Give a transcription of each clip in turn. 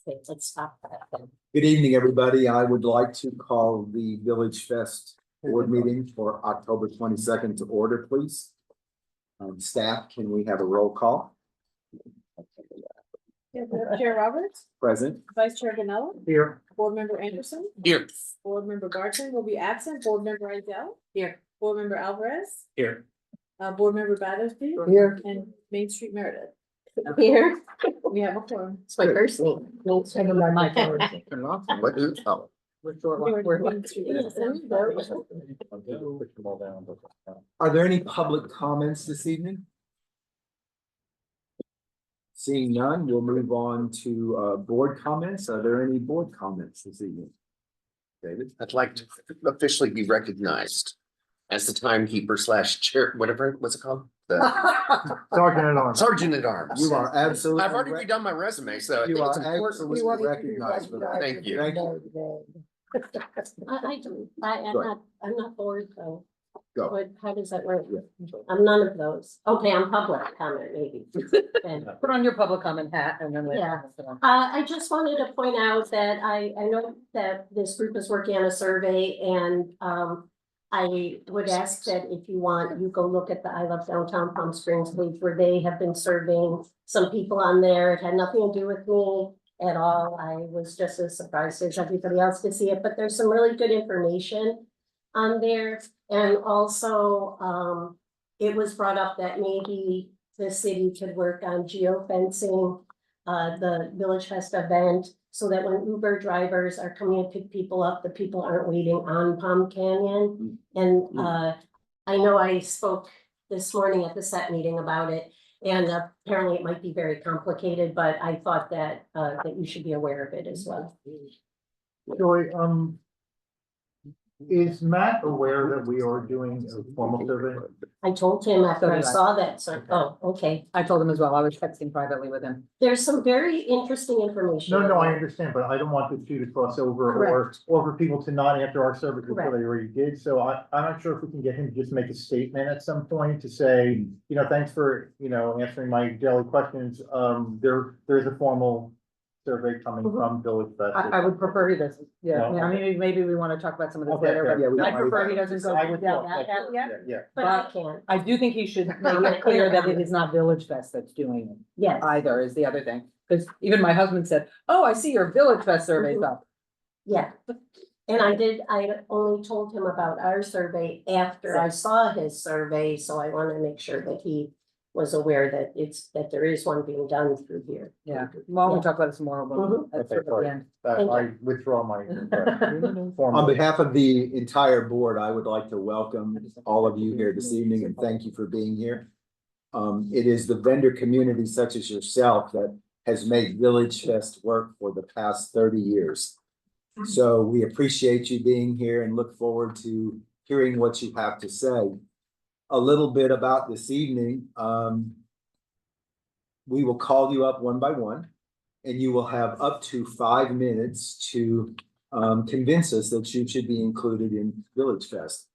Okay, let's stop that then. Good evening, everybody. I would like to call the Villagefest board meeting for October 22nd to order, please. Staff, can we have a roll call? Chair Roberts, Present. Vice Chair Ganella, Here. Board Member Anderson, Here. Board Member Barton will be absent, Board Member Idell. Here. Board Member Alvarez, Here. Board Member Battersby. Here. And Main Street Meredith. Here, We have a forum. it's my first name. What is, oh. Are there any public comments this evening? Seeing none, we'll move on to board comments. Are there any board comments this evening? David? I'd like to officially be recognized as the timekeeper slash chair, whatever, what's it called? The Sergeant at Arms. Sergeant at Arms. You are absolutely. I've already redone my resume, so I think You it's are important. absolutely recognized for that. Thank you. Thank you. I'm not bored though. Go. What, how does that work? Yeah. I'm none of those. Okay, I'm public comment maybe. Then. Put on your public comment hat and then. Yeah. I just wanted to point out that I know that this group is working on a survey and, I would ask that if you want, you go look at the I Love Downtown Palm Springs page where they have been surveying some people on there. It had nothing to do with me at all. I was just as surprised as everybody else to see it, but there's some really good information on there. And also, it was brought up that maybe the city could work on geofencing the Villagefest event so that when Uber drivers are coming to pick people up, the people aren't waiting on Palm Canyon. And I know I spoke this morning at the set meeting about it, and apparently it might be very complicated, but I thought that that you should be aware of it as well. Joy, is Matt aware that we are doing a formal survey? I told him after I did I. saw that, so, oh, okay. I told him as well. I was texting privately with him. There's some very interesting information. No, in I there. understand, but I don't want the two to cross over Correct. or for people to not answer our survey before Correct. they already did. So I'm not sure if we can get him to just make a statement at some point to say, thanks for, answering my daily questions. There's a formal survey coming from Villagefest. I would prefer he doesn't. Yeah, No, I mean, maybe we want to talk about some of this Okay, later, okay, yeah, we but I don't- prefer he doesn't go without that yet. Yeah. But I can't, I do think he should make it clear that it is not Village Fest that's doing it yes, either is the other thing. Because even my husband said, oh, I see your Village Fest survey's up. yeah. And I only told him about our survey after I saw his survey, so I want to make sure that he was aware that there is one being done through here. Yeah, well, we'll Yeah. talk about it some more. Mhm. At Okay, the end. Thank I withdraw my. On formal- behalf of the entire board, I would like to welcome all of you here this evening and thank you for being here. It is the vendor community such as yourself that has made Village Fest work for the past 30 years. So we appreciate you being here and look forward to hearing what you have to say. A little bit about this evening. We will call you up one by one, and you will have up to 5 minutes to convince us that you should be included in Village Fest.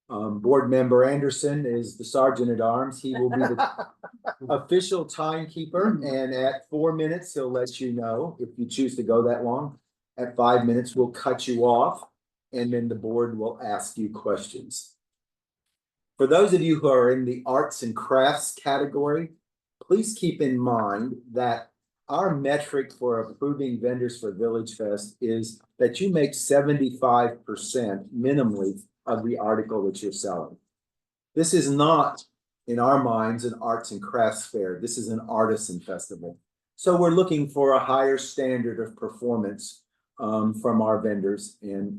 Board Member Anderson is the Sergeant at Arms. He will be the official timekeeper, and at 4 minutes, he'll let you know if you choose to go that long. At 5 minutes, we'll cut you off, and then the board will ask you questions. For those of you who are in the arts and crafts category, please keep in mind that our metric for approving vendors for Village Fest is that you make 75% minimally of the article that you're selling. This is not, in our minds, an arts and crafts fair. This is an artisan festival. So we're looking for a higher standard of performance from our vendors, and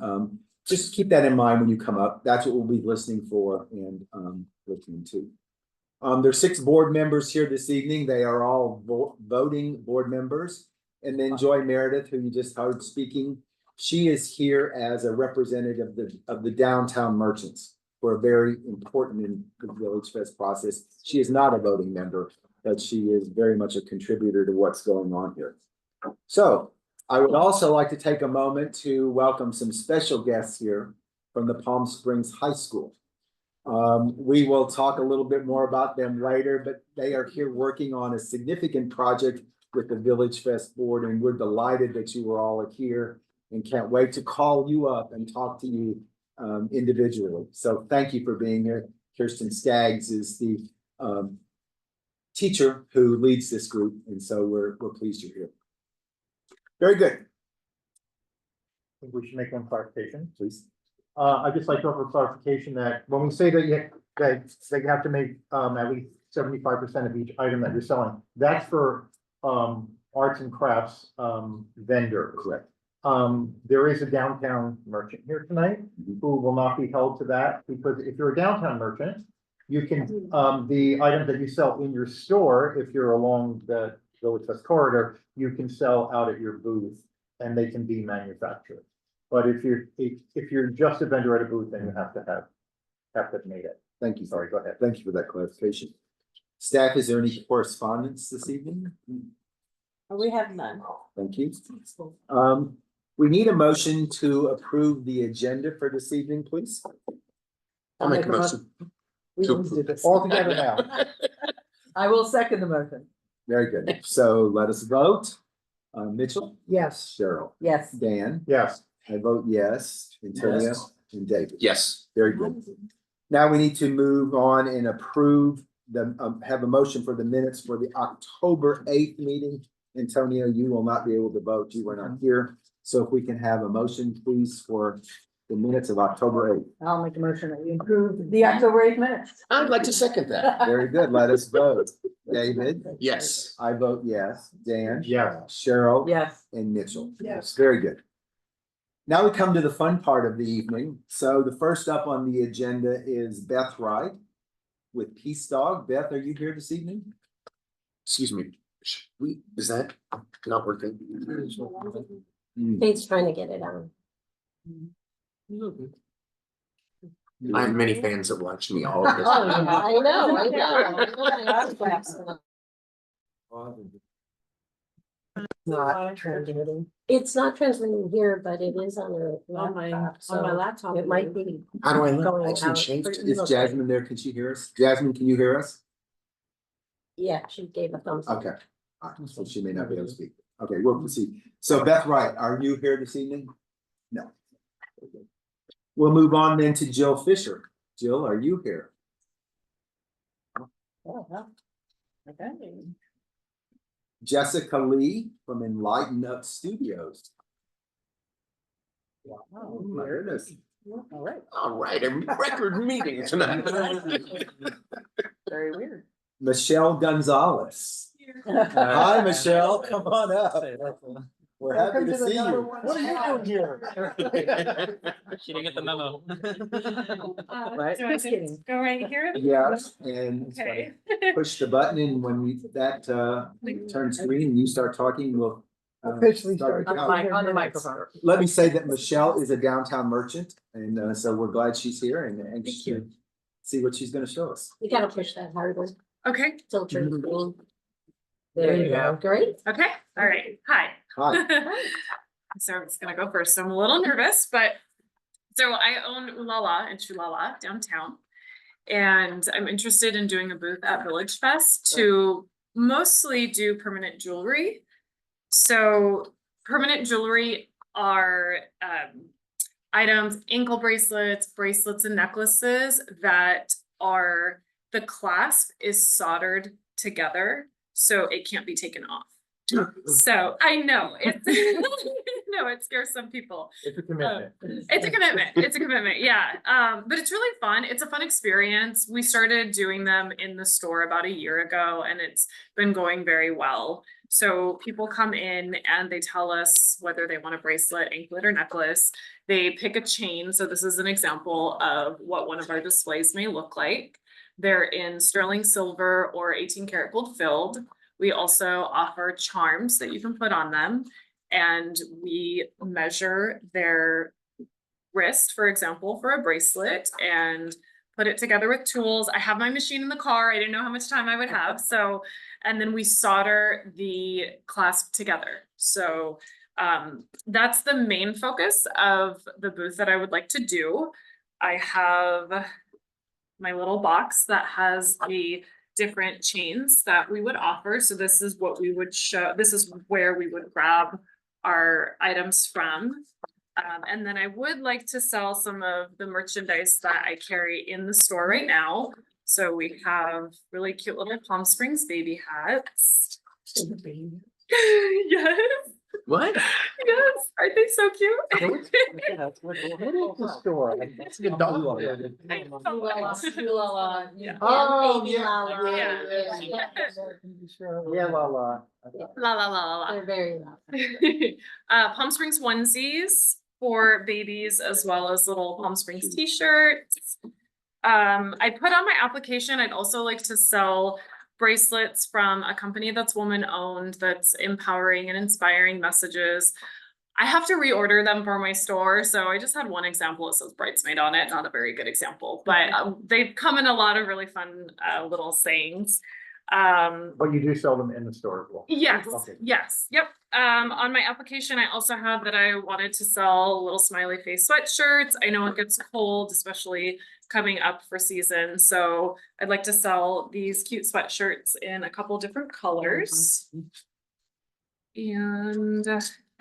just keep that in mind when you come up. That's what we'll be listening for and listening to. There's 6 board members here this evening. They are all voting board members. And then Joy Meredith, who you just heard speaking, she is here as a representative of the downtown merchants, who are very important in the Village Fest process. She is not a voting member, but she is very much a contributor to what's going on here. So I would also like to take a moment to welcome some special guests here from the Palm Springs High School. We will talk a little bit more about them later, but they are here working on a significant project with the Village Fest board, and we're delighted that you were all here and can't wait to call you up and talk to you individually. So thank you for being here. Kirsten Skaggs is the teacher who leads this group, and so we're pleased you're here. Very good. I think we should make one clarification. Please. I'd just like to offer clarification that when we say that you have to make at least 75% of each item that you're selling, that's for arts and crafts vendor. Correct. There is a downtown merchant here tonight who will not be held to that, because if you're a downtown merchant, you can, the items that you sell in your store, if you're along the Village Fest corridor, you can sell out at your booth and they can be manufactured. But if you're just a vendor at a booth, then you have to have made it. Thank you. Sorry, go ahead. Thank you for that clarification. Staff, is there any correspondence this evening? We have none. Thank you. We need a motion to approve the agenda for this evening, please. I'll make a motion. We To will do this. All together now. I will second the motion. Very good. So let us vote. Mitchell, Yes. Cheryl, Yes. Dan, Yes. I vote yes, Antonio, and David. Yes, Very good. Now we need to move on and approve have a motion for the minutes for the October 8th meeting. Antonio, you will not be able to vote. You were not here. So if we can have a motion, please, for the minutes of October 8th. I'll make a motion that we improve the October 8th minutes. I'd like to second that. Very good. Let us vote. David, Yes. I vote yes. Dan? Yes. Cheryl? Yes. And Mitchell? Yes. Very good. Now we come to the fun part of the evening. So the first up on the agenda is Beth Wright with Peace Dog. Beth, are you here this evening? Excuse me. Is that not working? He's trying to get it on. I have many fans that watch me all of this. Oh, yeah, I know. Not transmitting. It's not transmitting here, but it is on her On my laptop, so laptop. it might be. How do I look? Going I actually out. changed it. Is Jasmine there? Can she hear us? Jasmine, can you hear us? Yeah, she gave a thumbs up. Okay. All right, so she may not be able to speak. Okay, we'll proceed. So Beth Wright, are you here this evening? No. Okay. We'll move on then to Jill Fisher. Jill, are you here? Okay. Jessica Lee from Enlighten Up Studios. Wow. There it is. All right. All right, a record meeting tonight. Very weird. Michelle Gonzalez. Hi, Michelle. Come on up. We're happy to see you. What are you doing here? She didn't get the memo. Right. Do I Just kidding. go right here? Yes, and Okay. push the button, and when that turns green and you start talking, we'll Officially start. On the on the microphone. Let me say that Michelle is a downtown merchant, and so we're glad she's here and anxious to see what she's gonna show us. You gotta push that harder Okay, till it turns green. There you go. Great. okay, all right, hi. Hi. So I'm just gonna go first. I'm a little nervous, but so I own Ulala and Chulala downtown. And I'm interested in doing a booth at Villagefest to mostly do permanent jewelry. So permanent jewelry are items, ankle bracelets, bracelets and necklaces that are, the clasp is soldered together, so it can't be taken off. So I know it's no, it scares some people. It's a commitment. It's a commitment. It's a commitment. Yeah. But it's really fun. It's a fun experience. We started doing them in the store about a year ago and it's been going very well. So people come in and they tell us whether they want a bracelet, anklet, or necklace. They pick a chain. So this is an example of what one of our displays may look like. They're in sterling silver or 18 karat gold filled. We also offer charms that you can put on them. And we measure their wrist, for example, for a bracelet and put it together with tools. I have my machine in the car. I didn't know how much time I would have. So, and then we solder the clasp together. So that's the main focus of the booth that I would like to do. I have my little box that has the different chains that we would offer. So this is what we would show, this is where we would grab our items from. And then I would like to sell some of the merchandise that I carry in the store right now. So we have really cute little Palm Springs baby hats. Yes, What? yes, aren't they so cute? What is the store? It's a good dog. Yeah. Oh, Baby yeah. Lala. Yeah. Yeah, la la. La la la la la. They're very loud. Palm Springs onesies for babies as well as little Palm Springs t-shirts. I put on my application, I'd also like to sell bracelets from a company that's woman owned, that's empowering and inspiring messages. I have to reorder them for my store, so I just had one example. It says bridesmaid on it, not a very good example, but they come in a lot of really fun little sayings. But you do sell them in the store as well? Yes, Okay. yes, yep. On my application, I also have that I wanted to sell little smiley face sweatshirts. I know it gets cold, especially coming up for season, so I'd like to sell these cute sweatshirts in a couple different colors. And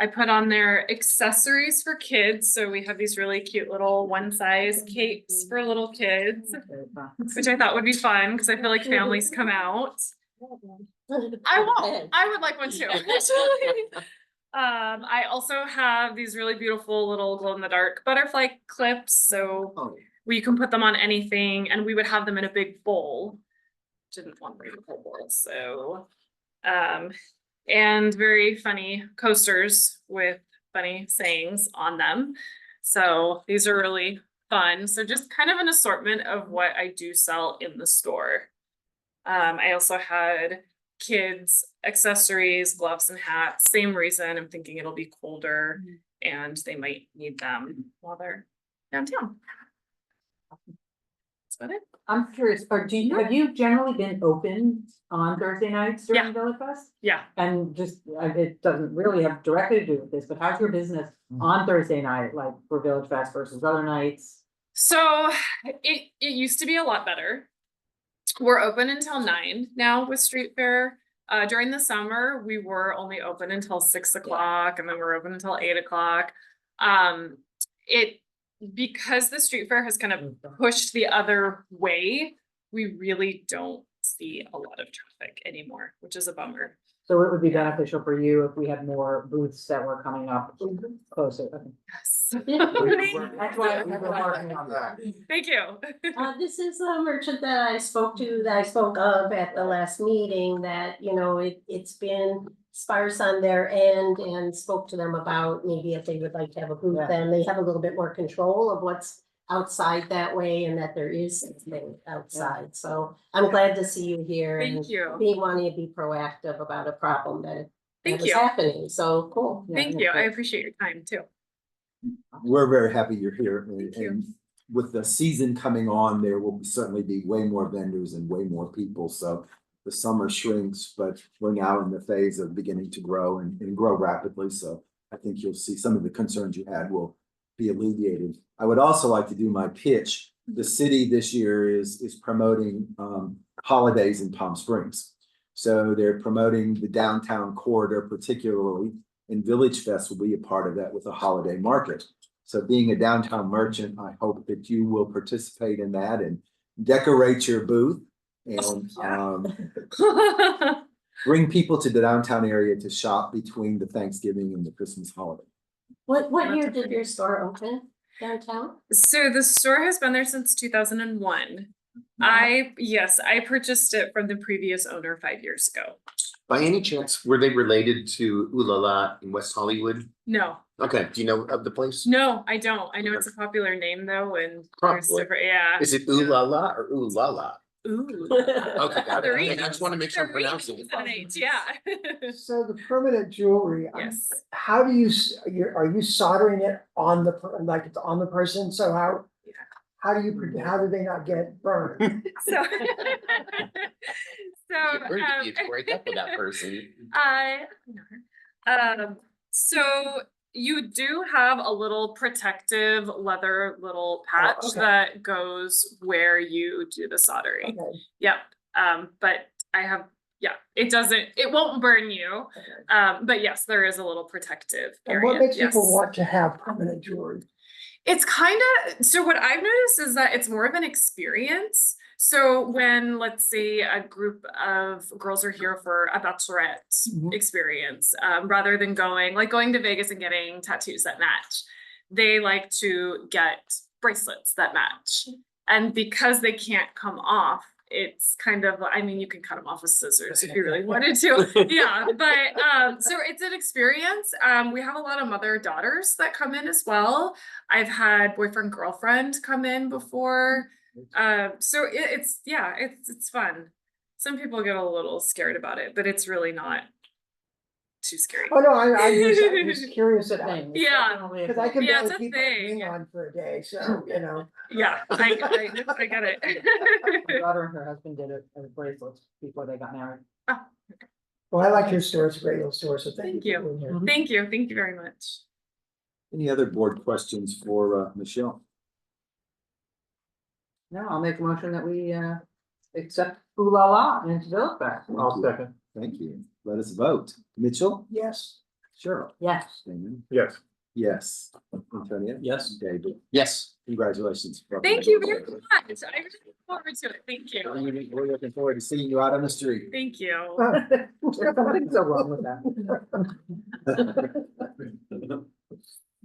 I put on there accessories for kids, so we have these really cute little one size capes for little kids, which I thought would be fun because I feel like families come out. I would like one too. Actually. I also have these really beautiful little glow in the dark butterfly clips, so you can put them on anything, and we would have them in a big bowl. Didn't want to whole bowl, so and very funny coasters with funny sayings on them. So these are really fun. So just kind of an assortment of what I do sell in the store. I also had kids accessories, gloves and hats. Same reason. I'm thinking it'll be colder and they might need them while they're downtown. That's about it. I'm curious, have you generally been open on Thursday nights during Villagefest? Yeah. And just, it doesn't really have directly to do with this, but how's your business on Thursday night, like for Villagefest versus other nights? So it used to be a lot better. We're open until 9 now with Street Fair. During the summer, we were only open until 6 o'clock, and then we're open until 8 o'clock. Because the Street Fair has kind of pushed the other way, we really don't see a lot of traffic anymore, which is a bummer. So it would be beneficial for you if we had more booths that were coming up closer. Okay. Yes. That's why we're working on that. Thank you. This is a merchant that I spoke of at the last meeting, that, you know, it's been sparse on their end, and spoke to them about maybe if they would like to have a booth, then they have a little bit more control of what's outside that way, and that there is something outside. So I'm glad to see you here. Thank and you. Be wanting to be proactive about a problem that Thank is you. happening. So cool. Thank you. I appreciate your time too. We're very happy you're here, Thank you. and with the season coming on, there will certainly be way more vendors and way more people, so the summer shrinks, but we're now in the phase of beginning to grow and grow rapidly, so I think you'll see some of the concerns you had will be alleviated. I would also like to do my pitch. The city this year is promoting holidays in Palm Springs. So they're promoting the downtown corridor particularly, and Villagefest will be a part of that with a holiday market. So being a downtown merchant, I hope that you will participate in that and decorate your booth and bring people to the downtown area to shop between the Thanksgiving and the Christmas holiday. What year did your store open downtown? So the store has been there since 2001. I purchased it from the previous owner 5 years ago. By any chance, were they related to Ooh La La in West Hollywood? No, Okay, do you know of the place? no, I don't. I know it's a popular name though, and there's Probably. different, yeah. Is it Ooh La La or Ooh La La? Ooh. Okay, got it. Three. I just want to make sure I'm Three pronouncing it. is an H, yeah. So the permanent jewelry, Yes. how do you, are you soldering it on the, like it's on the person? So how do you, how do they not get burned? So. You break up with that person. So you do have a little protective leather little patch okay. that goes where you do the soldering. Okay. Yep. But I have, yeah, it won't burn you. But yes, there is a little protective And what area, makes people yes. want to have permanent jewelry? It's kind of, so what I've noticed is that it's more of an experience. So when, let's say, a group of girls are here for a bachelorette experience, rather than going to Vegas and getting tattoos that match, they like to get bracelets that match. And because they can't come off, it's kind of, I mean, you can cut them off with scissors if you really wanted to. Yeah, but so it's an experience. We have a lot of mother-daughters that come in as well. I've had boyfriend, girlfriend come in before. So it's fun. Some people get a little scared about it, but it's really not too scary. Oh, no, I'm just curious about it. Yeah. Because I can Yeah, barely it's a keep my thing. ring on for a day, so, you know. Yeah, I get My it. daughter and her husband did it as bracelets before they got married. Well, I like your store, it's a great little store, so Thank thank you. you. for being here. Thank you very much. Any other board questions for Michelle? No, I'll make a motion that we accept Ooh La La into Villagefest. I'll second. Thank you. Let us vote. Mitchell? Yes. Cheryl? Yes. Damon? Yes. Yes. Antonia? Yes. David? Yes. Congratulations. Thank you very much. I really look forward to it. Thank you. We're looking forward to seeing you out on the street. Thank you. Nothing's so wrong with that.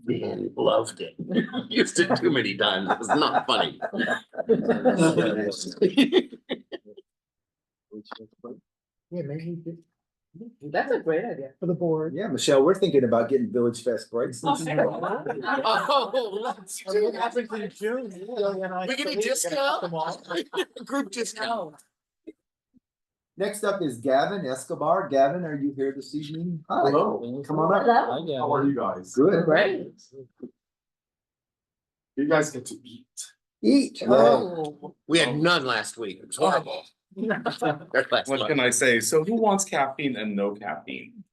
Man, loved it. Used it too many times. It was not funny. Yeah, maybe we That's a great idea. For the board. Yeah, Michelle, we're thinking about getting Village Fest bracelets. Oh, let's do What that. happens in June? We get a discount? Group discount. Next up is Gavin Escobar. Gavin, are you here this evening? Hi. Hello. Come on up. Hello. How are you guys? Good. Great. You guys get to eat. Eat. Oh. We had none last week. It was horrible. What can I say? So who wants caffeine and no caffeine?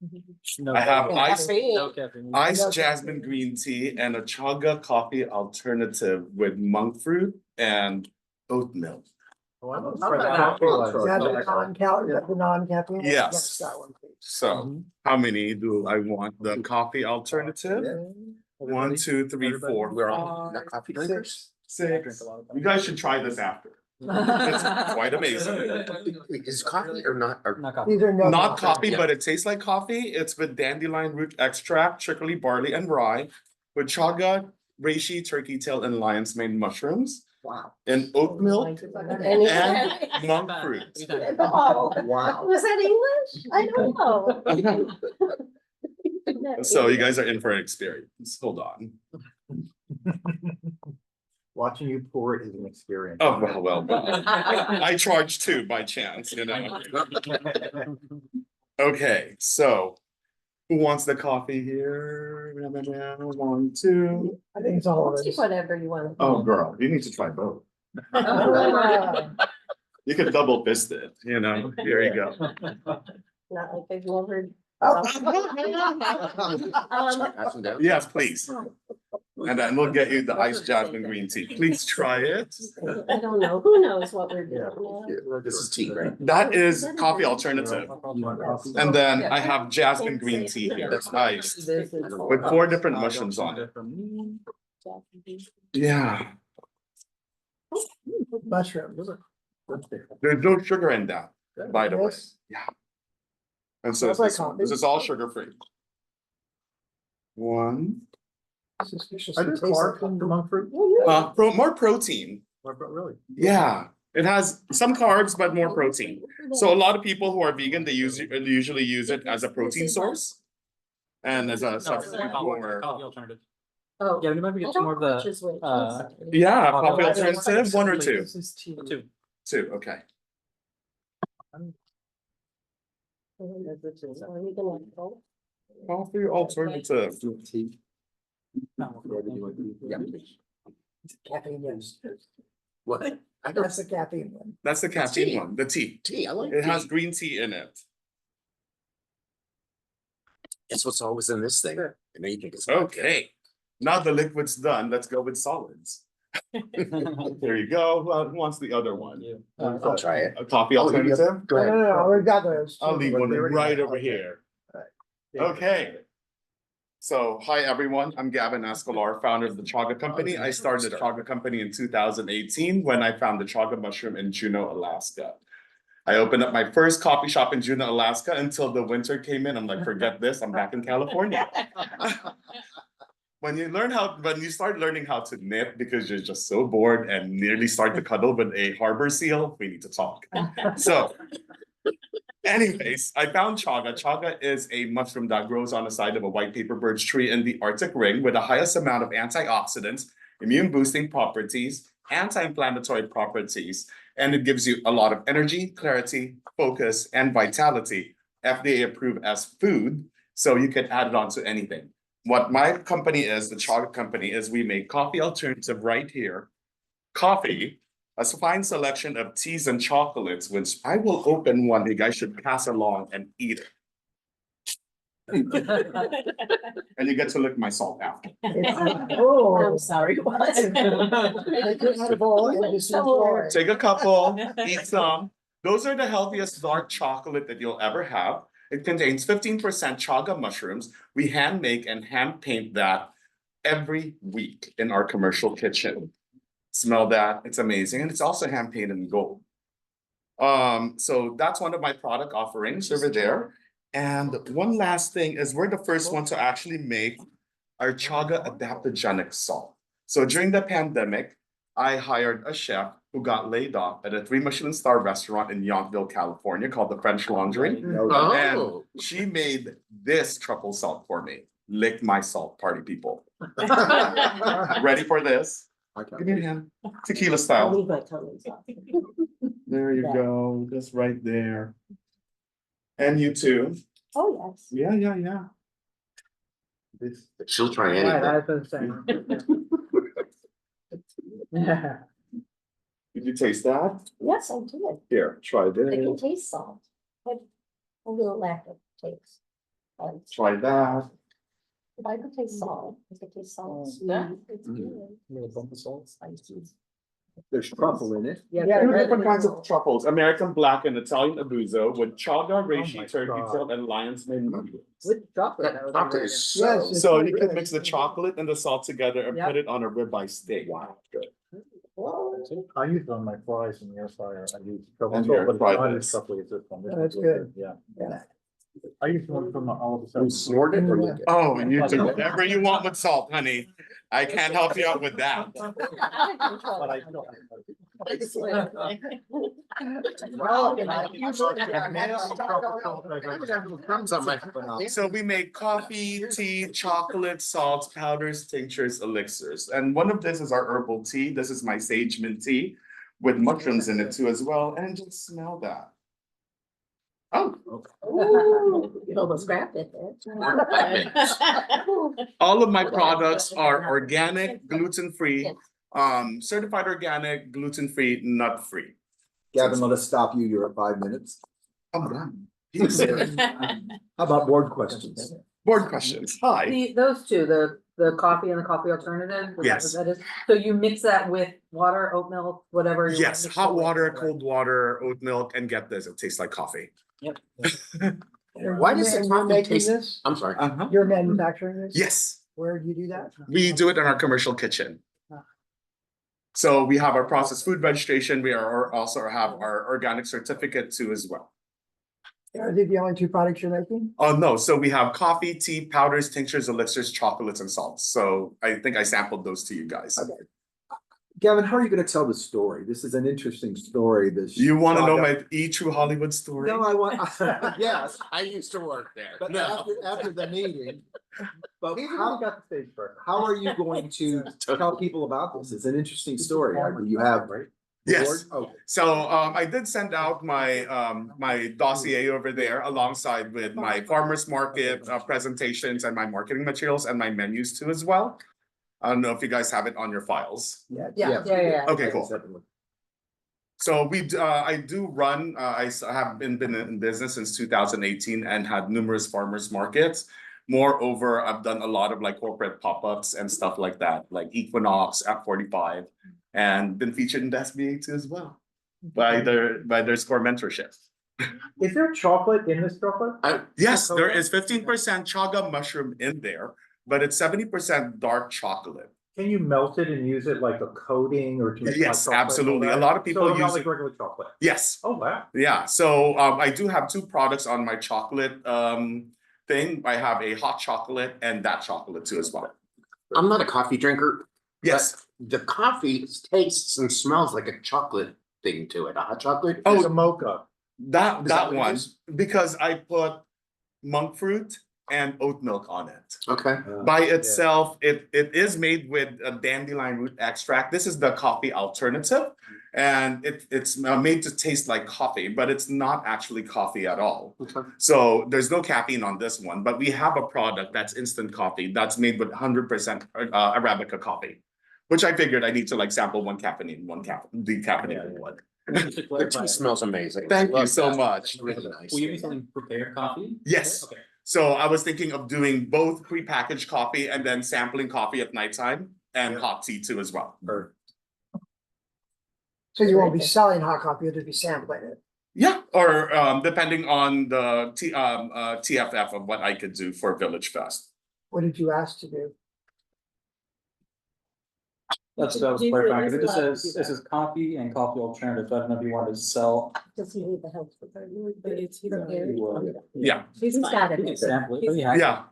I have iced jasmine green tea and a chaga coffee alternative with monk fruit and oat milk. Is that the non-caffeine? Yes. That one, please. So how many do I want? The coffee alternative? 1, 2, 3, 4. We're all not coffee drinkers. 6. You guys should try this after. It's quite amazing. Is coffee or not? Or Not coffee. These are no. Not coffee, Yeah. but it tastes like coffee. It's with dandelion root extract, chicory, barley, and rye, with chaga, reishi, turkey tail, and lion's mane mushrooms, Wow. and oat milk and monk fruit. Oh, Wow. was that English? I don't know. So you guys are in for an experience. Hold on. Watching you pour it is an experience. Oh, well, I charge too by chance, you know. Okay, so who wants the coffee here? 1, 2. I think it's all of I'll take us. whatever you want. Oh, girl, you need to try both. You could double fist it, you know, here you go. Not like I've never. pass them down. Yes, please. And then we'll get you the iced jasmine green tea. Please try it. I don't know. Who knows what we're doing now? This is tea, right? That is coffee alternative. And then I have jasmine green tea here, that's iced, This is. with 4 different mushrooms on it. Yeah, Mushrooms. there's no sugar in that, by the way. Yes. Yeah. And so Smells like this coffee. is all sugar free. 1, Suspicious. Are there It tastes carbs like- in the monk fruit? more protein. Really? Yeah, it has some carbs, but more protein. So a lot of people who are vegan, they usually use it as a protein source. And as a substitute for, Oh. Yeah, we might I get don't some more of know which the, is which. uh, yeah, Oh, coffee I don't alternative, 1 or 2? This is tea. 2. 2, okay. So are we gonna vote? Coffee alternative. Tea. Yeah. Caffeine, yes. What? I don't That's the caffeine one. That's the caffeine one, the tea. tea. I like It has tea. green tea in it. It's what's always in this thing. I know you think it's. Okay, now the liquid's done, let's go with solids. There you go. Who wants the other one? I'll try it. A coffee Oh, you- alternative? Go No, ahead. no, no, we've got those. I'll leave one They already right have, over okay. here. Okay. So, hi, everyone. I'm Gavin Escolar, founder of the Chaga Company. I started the Chaga Company in 2018 when I found the chaga mushroom in Juneau, Alaska. I opened up my first coffee shop in Juneau, Alaska until the winter came in. I'm like, forget this, I'm back in California. When you start learning how to knit because you're just so bored and nearly start to cuddle with a harbor seal, we need to talk. So, anyways, I found chaga. Chaga is a mushroom that grows on the side of a white paper birch tree in the Arctic ring with the highest amount of antioxidants, immune boosting properties, anti-inflammatory properties, and it gives you a lot of energy, clarity, focus, and vitality. FDA approved as food, so you can add it on to anything. What my company is, the Chaga Company, is we make coffee alternative right here. Coffee, a fine selection of teas and chocolates, which I will open one. You guys should pass along and eat it. And you get to lick my salt after. Oh. I'm sorry, what? Take it out of bowl and just enjoy. Take a couple, eat some. Those are the healthiest dark chocolate that you'll ever have. It contains 15% chaga mushrooms. We hand make and hand paint that every week in our commercial kitchen. Smell that, it's amazing. And it's also hand painted in gold. So that's one of my product offerings over there. And one last thing is we're the first one to actually make our chaga adaptogenic salt. So during the pandemic, I hired a chef who got laid off at a 3 Michelin star restaurant in Yountville, California called the French Laundry. Oh. And she made this truffle salt for me. Lick my salt, party people. Ready for this? Give me a hand. Tequila I'll style. leave my comments off. There you Yeah. go, just right there. And you too. Oh, yes. Yeah. This, She'll try Right, I anything. was gonna say. Yeah. Did you taste that? Yes, I did. Here, try I can this. taste salt. But a little lack of taste. But Try that. if I could taste salt, I could taste salt. Yeah, it's good. Spicy. There's truffle in it. Yeah, Two right. different kinds of truffles, American black and Italian abuso with chaga, reishi, my turkey God. tail, and lion's mane mushrooms. With chocolate. that was Chocolate really is good. Yes, so. it's So really you can good. mix the chocolate and the salt together and Yep. put it on a ribeye steak. Wow, good. I use it on my fries in the air fryer. I use And truffle here, salt, but it's try not this. as truffly as this one. This Oh, one's that's really good. Yeah. Yeah. I use one from all of a You sudden. snort it or lick it? Oh, and you do whatever you want with salt, honey. I can't help you out with that. But I don't. Crumbs on my. So we make coffee, tea, chocolate, salts, powders, tinctures, elixirs. And one of this is our herbal tea. This is my sage mint tea with mushrooms in it too as well. And just smell that. Oh, Ooh, you almost grabbed it there. all of my products are organic, gluten-free, certified organic, gluten-free, nut-free. Gavin, let us stop you. You're at 5 minutes. I'm done. How about board questions? Board questions. Hi. Those two, the coffee and the coffee alternative? is that what Yes. that is? So you mix that with water, oat milk, whatever. you want Yes, to mix hot it with. water, cold water, oat milk, and get this, it tastes like coffee. Yep. Why does And the you're coffee making taste? this? I'm sorry. Uh-huh. You're manufacturing this? Yes, Where do you do that? we do it in our commercial kitchen. So we have our processed food registration. We are also have our organic certificate too as well. Are they the only two products you're making? Oh, no, so we have coffee, tea, powders, tinctures, elixirs, chocolates, and salts. So I think I sampled those to you guys. Okay. Gavin, how are you gonna tell the story? This is an interesting story, this. You want to know saga. my True Hollywood story? No, I want, yes, I used to work there. but No. after the meeting. But He's how, already got the stage first. how are you going to tell people about this? It's an interesting story. You have. Yes. Okay. So I did send out my my dossier over there alongside with my farmers market presentations and my marketing materials and my menus too as well. I don't know if you guys have it on your files. Yeah. Okay, cool. So I do run, have been in business since 2018 and had numerous farmers markets. Moreover, I've done a lot of like corporate pop-ups and stuff like that, like Equinox, F45, and been featured in the SBA too as well by their score mentorship. Is there chocolate in this chocolate? Yes, there is 15% chaga mushroom in there, but it's 70% dark chocolate. Can you melt it and use it like a coating or to make Yes, hot chocolate and all absolutely. A that? lot of people So not use like it. regular chocolate. Yes. Oh, wow. Yeah, so I do have two products on my chocolate thing. I have a hot chocolate and that chocolate too as well. I'm not a coffee drinker. Yes. but The coffee tastes and smells like a chocolate thing to it, a hot chocolate. Oh, It's a mocha. That Is that what it one, is? because I put monk fruit and oat milk on it. Okay. By itself, it is made with a dandelion root extract. This is the coffee alternative. And it's made to taste like coffee, but it's not actually coffee at all. Okay. So there's no caffeine on this one, but we have a product that's instant coffee that's made with 100% Arabica coffee, which I figured I need to like sample one caffeine, one decaffeinated one. The tea smells amazing. Thank you Love so that. much. It's really nice. Will you be selling prepared coffee? Yes. Okay. So I was thinking of doing both prepackaged coffee and then sampling coffee at nighttime and hot tea too as well. So you won't be selling hot coffee, you'll just be sampling it. Yeah, or depending on the TFF of what I could do for Villagefest. What did you ask to do? That's what I was clarifying, because it just says, this is coffee and coffee alternatives, I don't know if you wanted to sell. Does he need the help with her? But it's Prepared? Yeah, He's got You can it. sample it. Oh, yeah. yeah.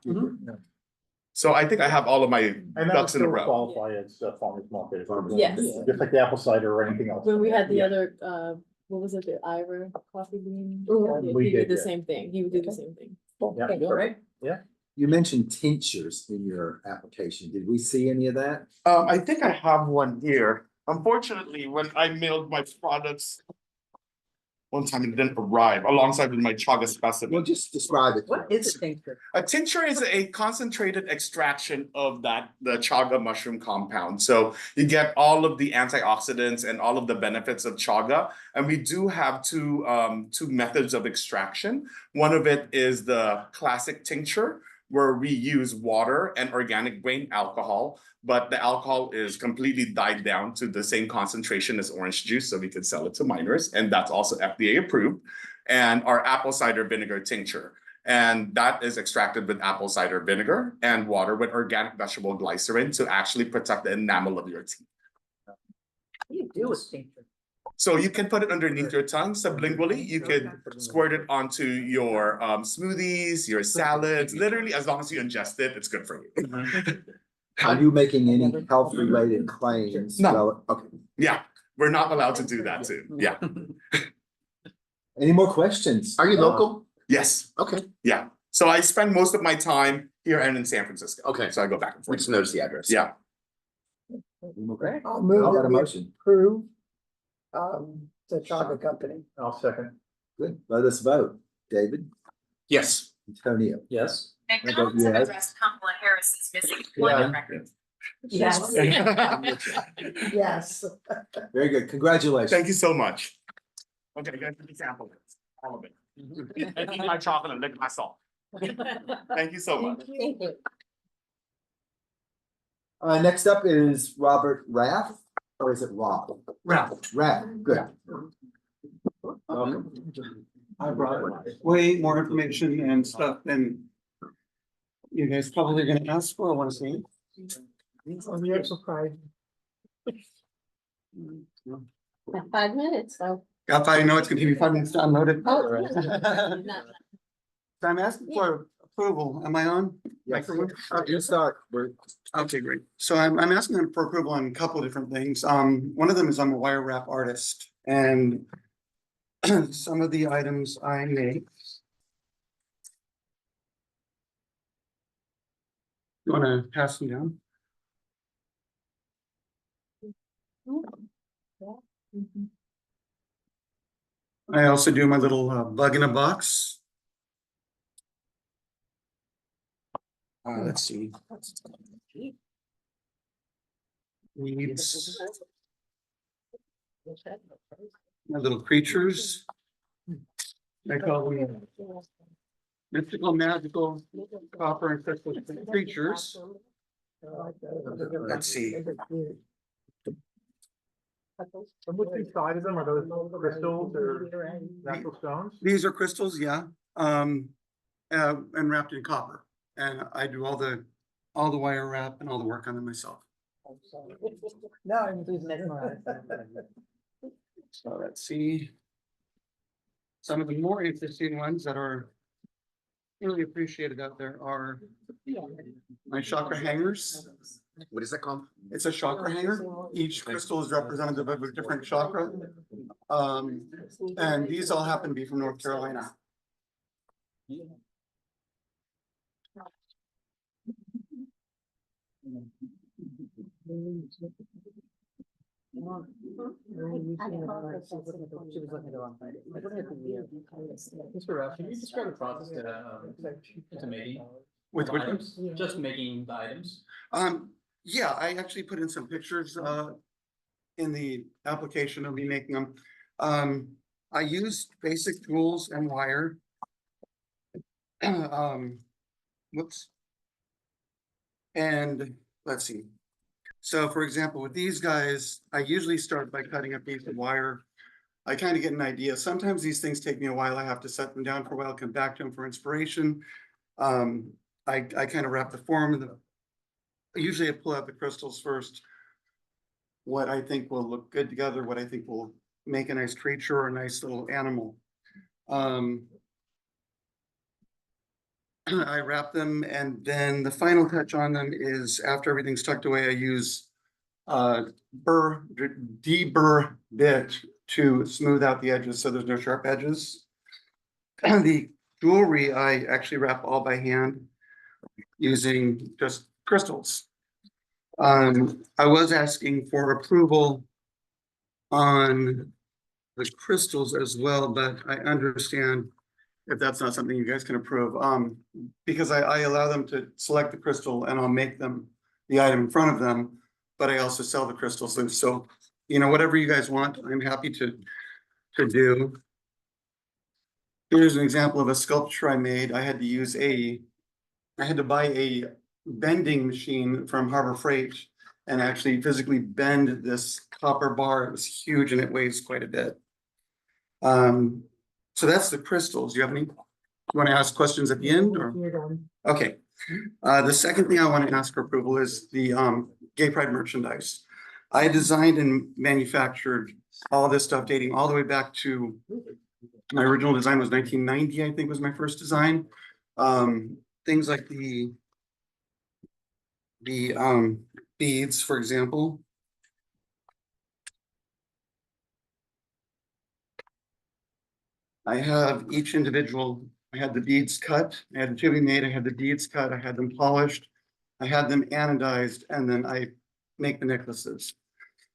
So I think I have all of my And that would ducks in a still row. qualify as a farmer's market. Yes. Just like the apple cider or anything else. When we had the other, what was it, the Ira coffee bean? Mhm. We He did, did the yeah. same thing, he would do the same thing. Yeah. You all right? You mentioned tinctures in your application. Did we see any of that? I think I have one here. Unfortunately, when I mailed my products one time, it didn't arrive alongside with my chaga specimen. Well, just describe it. to What us. is a tincture? A tincture is a concentrated extraction of the chaga mushroom compound. So you get all of the antioxidants and all of the benefits of chaga. And we do have two methods of extraction. One of it is the classic tincture, where we use water and organic grain alcohol, but the alcohol is completely dyed down to the same concentration as orange juice, so we could sell it to minors, and that's also FDA approved. And our apple cider vinegar tincture, and that is extracted with apple cider vinegar and water with organic vegetable glycerin to actually protect the enamel of your teeth. What do you do with tincture? So you can put it underneath your tongue sublingually. You could squirt it onto your smoothies, your salads, literally as long as you ingest it, it's good for you. Are you making any health related claims? No. Well, okay. Yeah, we're not allowed to do that too. Yeah, Any more questions? Are you local? yes, Okay, yeah. So I spend most of my time here and in San Francisco. Okay. So I go back and we forth. just noticed the address. Yeah, Okay. I'll move I'll that get a we motion. approve the Chaga company. I'll second. Good. Let us vote. David, Yes. Antonio. Yes. McDonald's have yes. addressed Kamala Harris is missing Yeah. one record. Yes. Yes. Very good. Congratulations. thank you so much. Okay, you guys can sample it, all of it. And eat my chocolate and lick my salt. Thank you so much. Thank you. Next up is Robert Rath, or is it Rob? Ralph, Rath, good. Welcome. I brought way more information and stuff than you guys probably gonna ask for, I wanna see. I'm here surprised. Got 5 minutes, so. Got I know it's gonna give you 5 minutes to download it. Oh. So I'm asking for approval, am I on? Yes. Microphone? You start. We're Okay, great. So I'm asking for approval on a couple of different things. One of them is I'm a wire wrap artist and some of the items I make. You wanna pass them down? I also do my little bug in a box. Let's see. Weeds, my little creatures. I call them mystical, magical, copper and crystal creatures. Let's see. And what's inside of them? Are those crystals or natural stones? These are crystals, yeah, and wrapped in copper. And I do all the wire wrap and all the work on them myself. No, I'm just mesmerized. So let's see. Some of the more interesting ones that are really appreciated out there are my chakra hangers. What is that called? It's a chakra hanger. Each crystal is representative of a different chakra. And these all happen to be from North Carolina. Mr. Ruff, can you describe the process to making? With the which items? Just making the items? Yeah, I actually put in some pictures in the application of me making them. I use basic tools and wire. Whoops. And let's see. So for example, with these guys, I usually start by cutting a piece of wire. I kind of get an idea. Sometimes these things take me a while. I have to set them down for a while, come back to them for inspiration. I kind of wrap the form of the, usually I pull out the crystals first. What I think will look good together, what I think will make a nice creature or a nice little animal. I wrap them, and then the final touch on them is after everything's tucked away, I use deburr bit to smooth out the edges so there's no sharp edges. The jewelry I actually wrap all by hand using just crystals. I was asking for approval on the crystals as well, but I understand if that's not something you guys can approve, because I allow them to select the crystal and I'll make them the item in front of them, but I also sell the crystals. And so, you know, whatever you guys want, I'm happy to do. Here's an example of a sculpture I made. I had to buy a bending machine from Harbor Freight and actually physically bend this copper bar. It was huge and it weighs quite a bit. So that's the crystals. You want to ask questions at the end or? Okay. The second thing I want to ask for approval is the Gay Pride merchandise. I designed and manufactured all this stuff dating all the way back to my original design was 1990, I think was my first design. Things like the beads, for example. I have each individual, I had the beads cut, I had the tubing made, I had the beads cut, I had them polished, I had them anodized, and then I make the necklaces.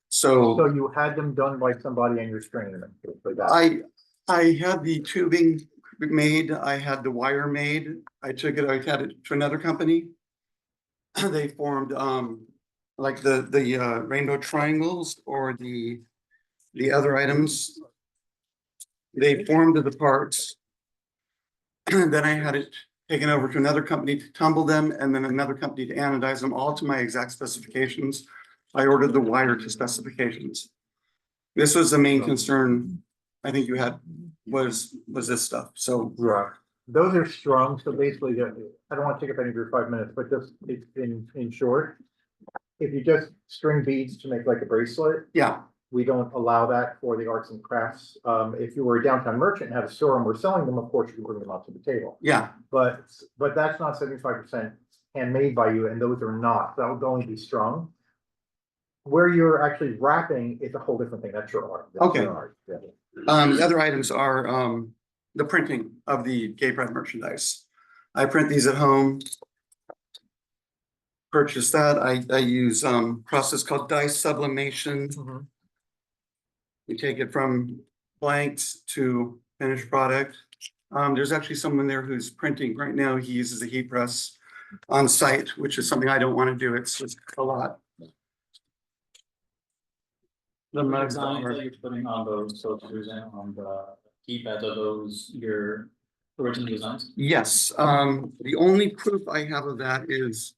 So you had them done by somebody and you're stringing them like that? I had the tubing made, I had the wire made, I had it to another company. They formed like the rainbow triangles or the other items. They formed the parts. Then I had it taken over to another company to tumble them and then another company to anodize them all to my exact specifications. I ordered the wire to specifications. This was the main concern I think you had was this stuff. So Right. Those are strung, so basically, I don't want to take up any of your 5 minutes, but just in short, if you just string beads to make like a bracelet, yeah, we don't allow that for the arts and crafts. If you were a downtown merchant and had a store and we're selling them, of course, you can bring them up to the table. yeah, But that's not 75% handmade by you, and those are not. That would only be strung. Where you're actually wrapping is a whole different thing. That's your art. That's Okay. your art. Yeah. the other items are the printing of the Gay Pride merchandise. I print these at home. Purchase that. I use process called dye sublimation. We take it from blanks to finished product. There's actually someone there who's printing right now. He uses a heat press on site, which is something I don't want to do. It's a lot. The Designs that you're putting on those, so Susan, on the keypads, are those your original designs? Yes, the only proof I have of that is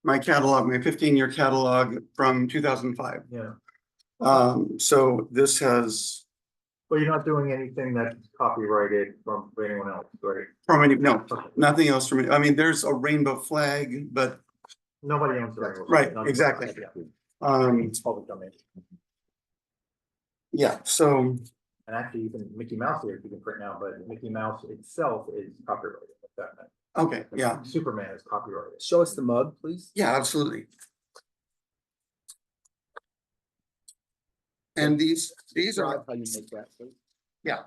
my catalog, my 15-year catalog from 2005. Yeah, So this has but you're not doing anything that's copyrighted from anyone else, right? from any, no, nothing else from it. I mean, there's a rainbow flag, but Nobody owns it. Right, exactly. It's public domain. yeah, so And actually, even Mickey Mouse here, you can print now, but Mickey Mouse itself is copyrighted. That meant. okay, yeah, Superman is copyrighted. Show us the mug, please. yeah, absolutely. And these are, How you make that, please. yeah.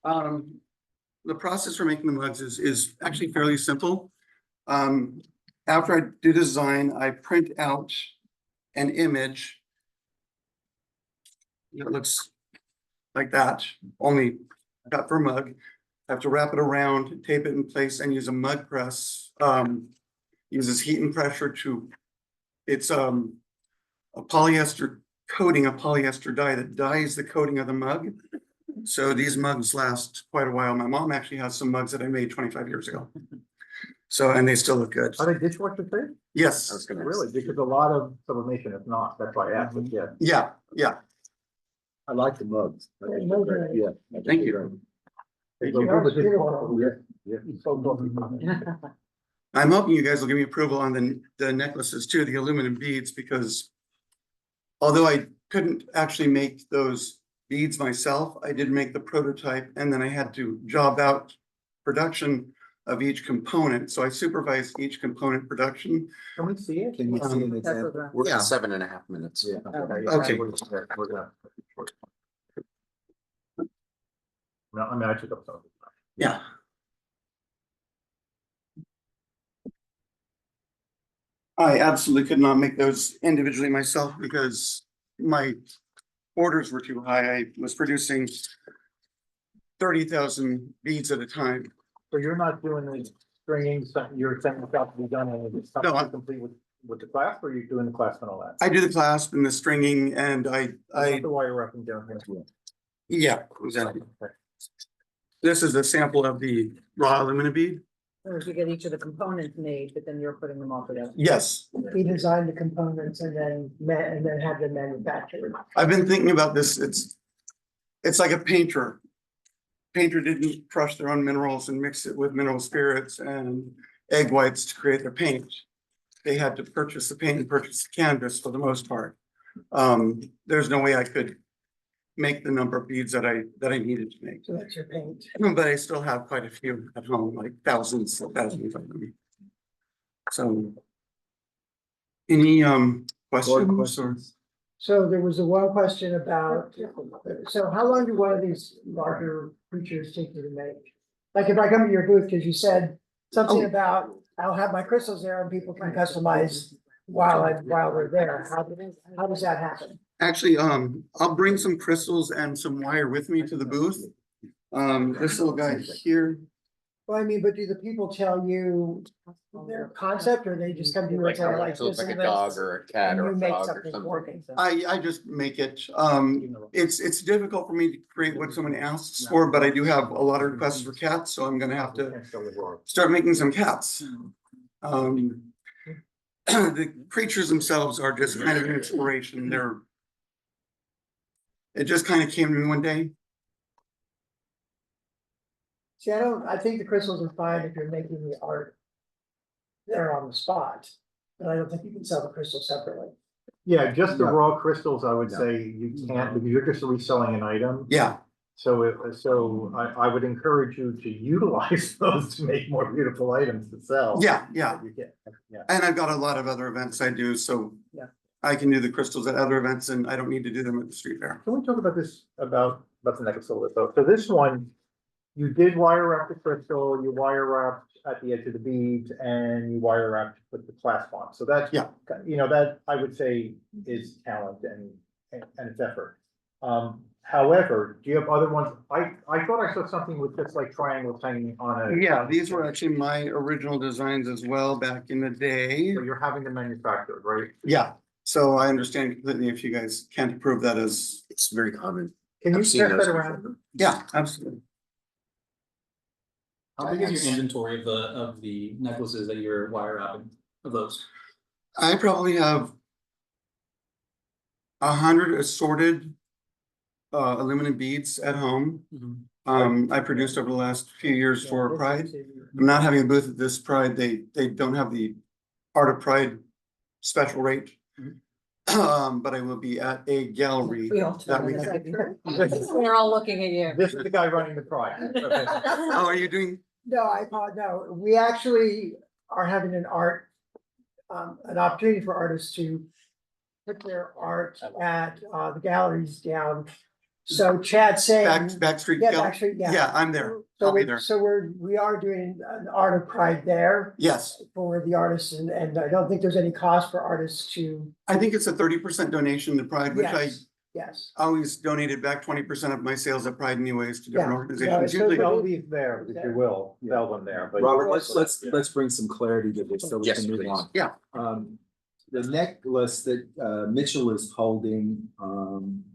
The process for making the mugs is actually fairly simple. After I do design, I print out an image. It looks like that, only cut for mug. I have to wrap it around, tape it in place, and use a mug press. Uses heat and pressure to, it's a polyester coating, a polyester dye that dyes the coating of the mug. So these mugs last quite a while. My mom actually has some mugs that I made 25 years ago. So, and they still look good. Are they dishwasher safe? Yes, Really? Because a lot of sublimation is not, that's why I asked, but yeah. yeah, yeah. I like the mugs. I think Yeah, they're great. Yeah. Thank you. Thank you. I'm hoping you guys will give me approval on the necklaces too, the aluminum beads, because although I couldn't actually make those beads myself, I did make the prototype, and then I had to job out production of each component. So I supervised each component production. Can we see it? Can you see an That's what example? We're Yeah. at 7.5 minutes. Yeah. Okay. We're gonna. No, I mean, I took up some of it. Yeah. I absolutely could not make those individually myself because my orders were too high. I was producing 30,000 beads at a time. So you're not doing the stringing, you're sending stuff to be done and it's No, something complete with the clasp, or you're doing the clasp and all that? I do the clasp and the stringing, and I, The wire up and down here. yeah, exactly. This is a sample of the raw aluminum bead. Or if you get each of the components made, but then you're putting them all together. Yes, He designed the components and then had them manufactured. I've been thinking about this. It's like a painter. Painter didn't crush their own minerals and mix it with mineral spirits and egg whites to create their paint. They had to purchase the paint and purchase the canvas for the most part. There's no way I could make the number of beads that I needed to make. So that's your paint. But I still have quite a few at home, like thousands of them. So. Any questions or? So there was the one question about, so how long do one of these larger creatures take you to make? Like if I come to your booth, because you said something about, I'll have my crystals there and people can customize while they're there. How does that happen? Actually, I'll bring some crystals and some wire with me to the booth. This little guy here, Well, I mean, but do the people tell you their concept or they just come to you and say like So it's this like and a dog this? or a cat And or you a make frog or something something. for me. I just make it. It's difficult for me to create what someone asks for, but I do have a lot of requests for cats, so I'm gonna have to start making some cats. The creatures themselves are just kind of an inspiration. It just kind of came to me one day. See, I think the crystals are fine if you're making the art there on the spot, but I don't think you can sell the crystal separately. Yeah, just the No. raw crystals, I would No. say you can't, because you're just reselling an item. Yeah, So I would encourage you to utilize those to make more beautiful items to sell. yeah, yeah. You can, yeah. And I've got a lot of other events I do, so. Yeah. I can do the crystals at other events and I don't need to do them at the street fair. Can we talk about this, about the necklace a little bit though? So this one, you did wire wrap the crystal, you wire wrapped at the edge of the beads, and you wire wrapped to put the clasp on. So that's, Yeah. you know, that I would say is talent and it's effort. However, do you have other ones? I thought I saw something with just like triangles hanging on a. Yeah, these were actually my original designs as well back in the day. So you're having them manufactured, right? Yeah, so I understand completely if you guys can't approve that as, It's very common. Can you I've seen step those that before. around? yeah, absolutely. How big is your inventory of the necklaces that you're wire wrapping of those? I probably have 100 assorted aluminum beads at home. I produced over the last few years for Pride. I'm not having a booth at this Pride. They don't have the Art of Pride special rate. But I will be at a gallery that weekend. We're all looking at you. This is the guy running the Pride. Oh, are you doing? No, no, we actually are having an opportunity for artists to put their art at the galleries down. So Chad's saying. Backstreet? Yeah, Gallery? Backstreet, yeah. Yeah, I'm there. So I'll be there. we are doing an Art of Pride there Yes, for the artists, and I don't think there's any cost for artists to. I think it's a 30% donation to Pride, which I Yes. always donated back 20% of my sales at Pride anyways to different Yeah. organizations. it's Usually, I'll leave there, if you will, tell them there, but. Robert, let's bring some clarity to this so we Yes, can move please. on. Yeah. The necklace that Mitchell is holding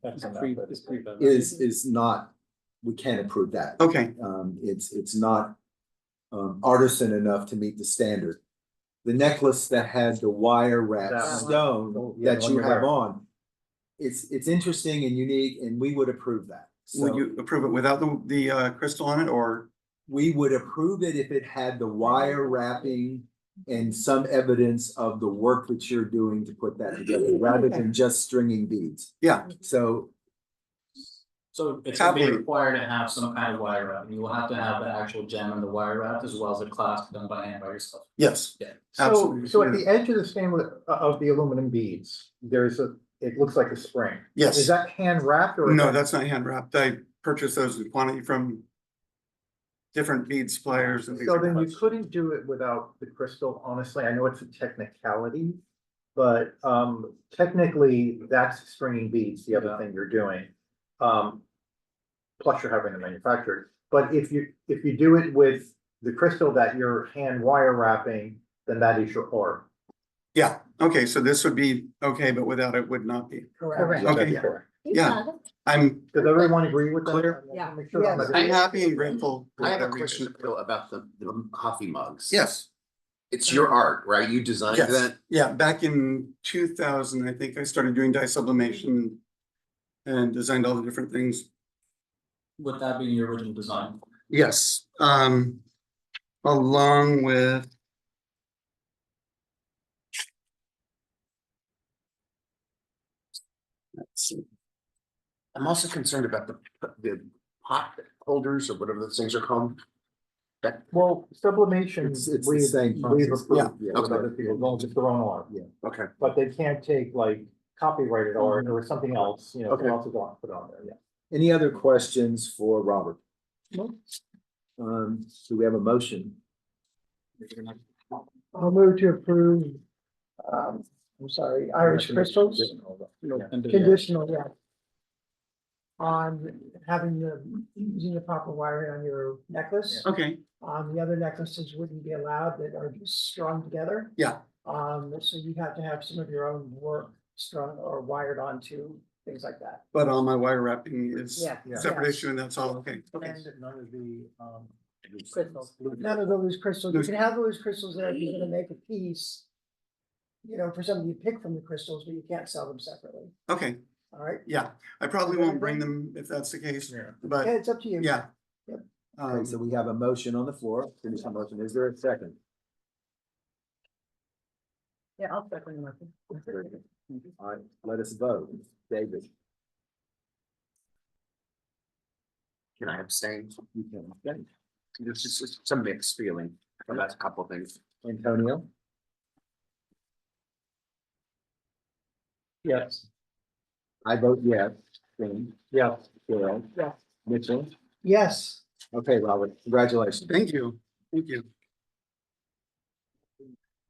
It's pre- is not, we can't approve that. okay, It's not artisan enough to meet the standard. The necklace that has the wire wrap That one. stone Yeah, the that one you you're have wearing. on, it's interesting and unique, and we would approve that. would So you approve it without the crystal on it, or? we would approve it if it had the wire wrapping and some evidence of the work that you're doing to put that together, rather than just stringing beads. Yeah, So So it's gonna be Happily. required to have some kind of wire wrap. You will have to have the actual gem and the wire wrap as well as a clasp done by hand by yourself. yes, Yeah. absolutely. So at the edge of the stem of the aluminum beads, it looks like a spring. Is Yes, that hand wrapped or? is no, that- that's not hand wrapped. I purchased those in quantity from different bead suppliers and things So like then you that. couldn't do it without the crystal, honestly, I know it's a technicality. But technically, that's stringing beads, the other Yeah. thing you're doing. Plus you're having them manufactured, but if you do it with the crystal that you're hand wire wrapping, then that is your ore. Yeah, okay, so this would be okay, but without it would not be. Correct. Okay. You Yeah. got it. Does everyone agree with that? Clear? Yeah. Make sure Yes. I'm happy and grateful. I have a question, Bill, about the coffee mugs. Yes, It's your art, right? You designed yes, that? yeah, back in 2000, I think I started doing dye sublimation and designed all the different things. With that being your original design. Yes, along with. Let's see. I'm also concerned about the pot holders or whatever those things are called. Well, sublimation, it's the we've same. process. approved Yeah. with other people, well, just their own art, Okay. but they can't take like copyrighted art or something else, someone Okay. else is going to put on there, yeah. Any other questions for Robert? No. Do we have a motion? I'll move to approve, I'm sorry, Irish crystals, conditional, yeah. On having using the proper wiring on your necklace. Okay, The other necklaces wouldn't be allowed that are just strung together. yeah, So you'd have to have some of your own work strung or wired onto things like that. but all my wire wrapping is Yeah. separate Yes. issue and that's all, okay. And none of the, Crystals. None of the loose crystals, you can have the loose crystals there if you're gonna make a piece. For something you pick from the crystals, but you can't sell them separately, Okay, all right? yeah, I probably won't bring them if that's the case, Yeah. but Yeah, it's up to you. yeah. Yep. Okay, so we have a motion on the floor. Finish the motion. Is there a second? Yeah, I'll second the motion. All right, let us vote. David, Can I abstain? you can. Okay. It's just some mixed feeling about a couple of things. Antonio, yes, I vote yes. Jane, yeah. Carol, Yes. Mitchell. Yes, Okay, Robert, congratulations. Thank you, thank you.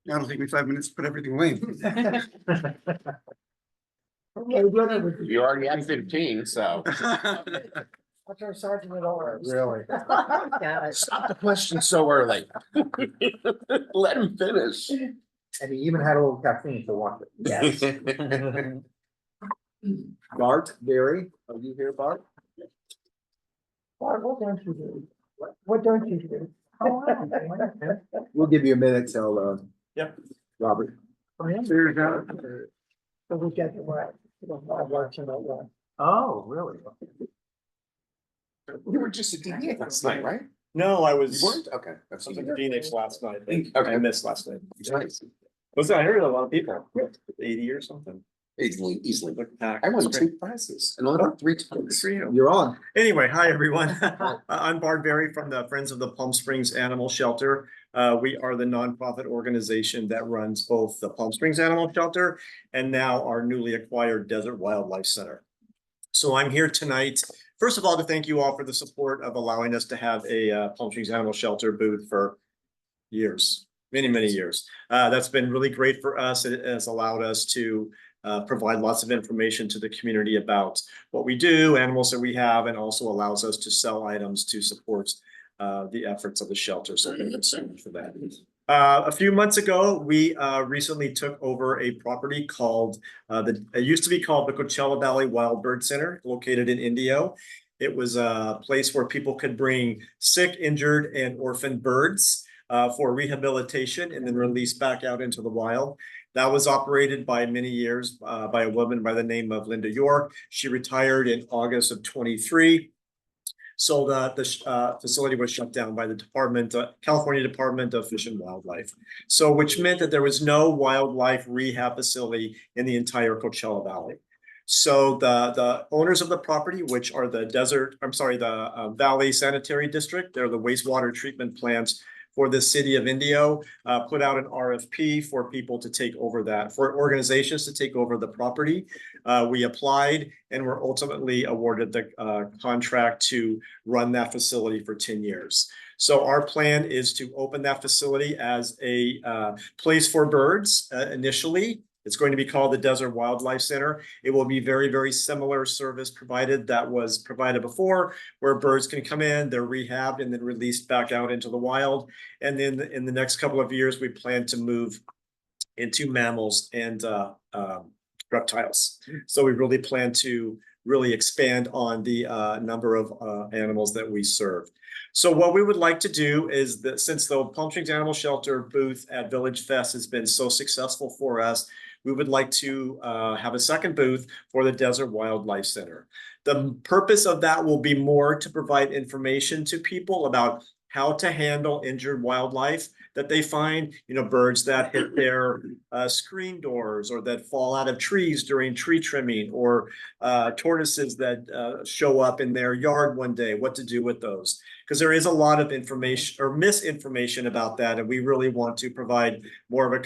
That'll take me 5 minutes to put everything away. okay, whatever. You already had 15, so. What's our sergeant at arms? Really? Stop the question so early. Let him finish. And he even had a little caffeine to watch it. Yes. Bart, Barry, are you here, Bart? Bart, what don't you do? What don't you do? We'll give you a minute till, Yep. Robert. So we get the right. I'm watching that one. Oh, really? You were just at DDA last night, right? No, I You was, weren't? Okay. I was in Phoenix last night. Okay. I missed last night. Nice. I heard a lot of people, 80 or something. Easily. Look back. I won It's great. 2 prizes and only 3 Good times. for you. You're on. Anyway, hi, everyone. I'm Bart Berry from the Friends of the Palm Springs Animal Shelter. We are the nonprofit organization that runs both the Palm Springs Animal Shelter and now our newly acquired Desert Wildlife Center. So I'm here tonight, first of all, to thank you all for the support of allowing us to have a Palm Springs Animal Shelter booth for years, many years. That's been really great for us. It has allowed us to provide lots of information to the community about what we do, animals that we have, and also allows us to sell items to support the efforts of the shelter. So thank you so much for that. A few months ago, we recently took over a property called, it used to be called the Coachella Valley Wild Bird Center, located in Indio. It was a place where people could bring sick, injured, and orphaned birds for rehabilitation and then released back out into the wild. That was operated by many years by a woman by the name of Linda York. She retired in August of 23. So the facility was shut down by the California Department of Fish and Wildlife. So which meant that there was no wildlife rehab facility in the entire Coachella Valley. So the owners of the property, which are the Valley Sanitary District, they're the wastewater treatment plants for the city of Indio, put out an RFP for people to take over for organizations to take over the property. We applied and were ultimately awarded the contract to run that facility for 10 years. So our plan is to open that facility as a place for birds initially. It's going to be called the Desert Wildlife Center. It will be very similar service provided that was provided before, where birds can come in, they're rehabbed, and then released back out into the wild. And then in the next couple of years, we plan to move into mammals and reptiles. So we really plan to expand on the number of animals that we serve. So what we would like to do is that since the Palm Springs Animal Shelter booth at Villagefest has been so successful for us, we would like to have a second booth for the Desert Wildlife Center. The purpose of that will be more to provide information to people about how to handle injured wildlife that they find, birds that hit their screen doors or that fall out of trees during tree trimming, or tortoises that show up in their yard one day, what to do with those. Because there is a lot of information or misinformation about that, and we really want to provide more of a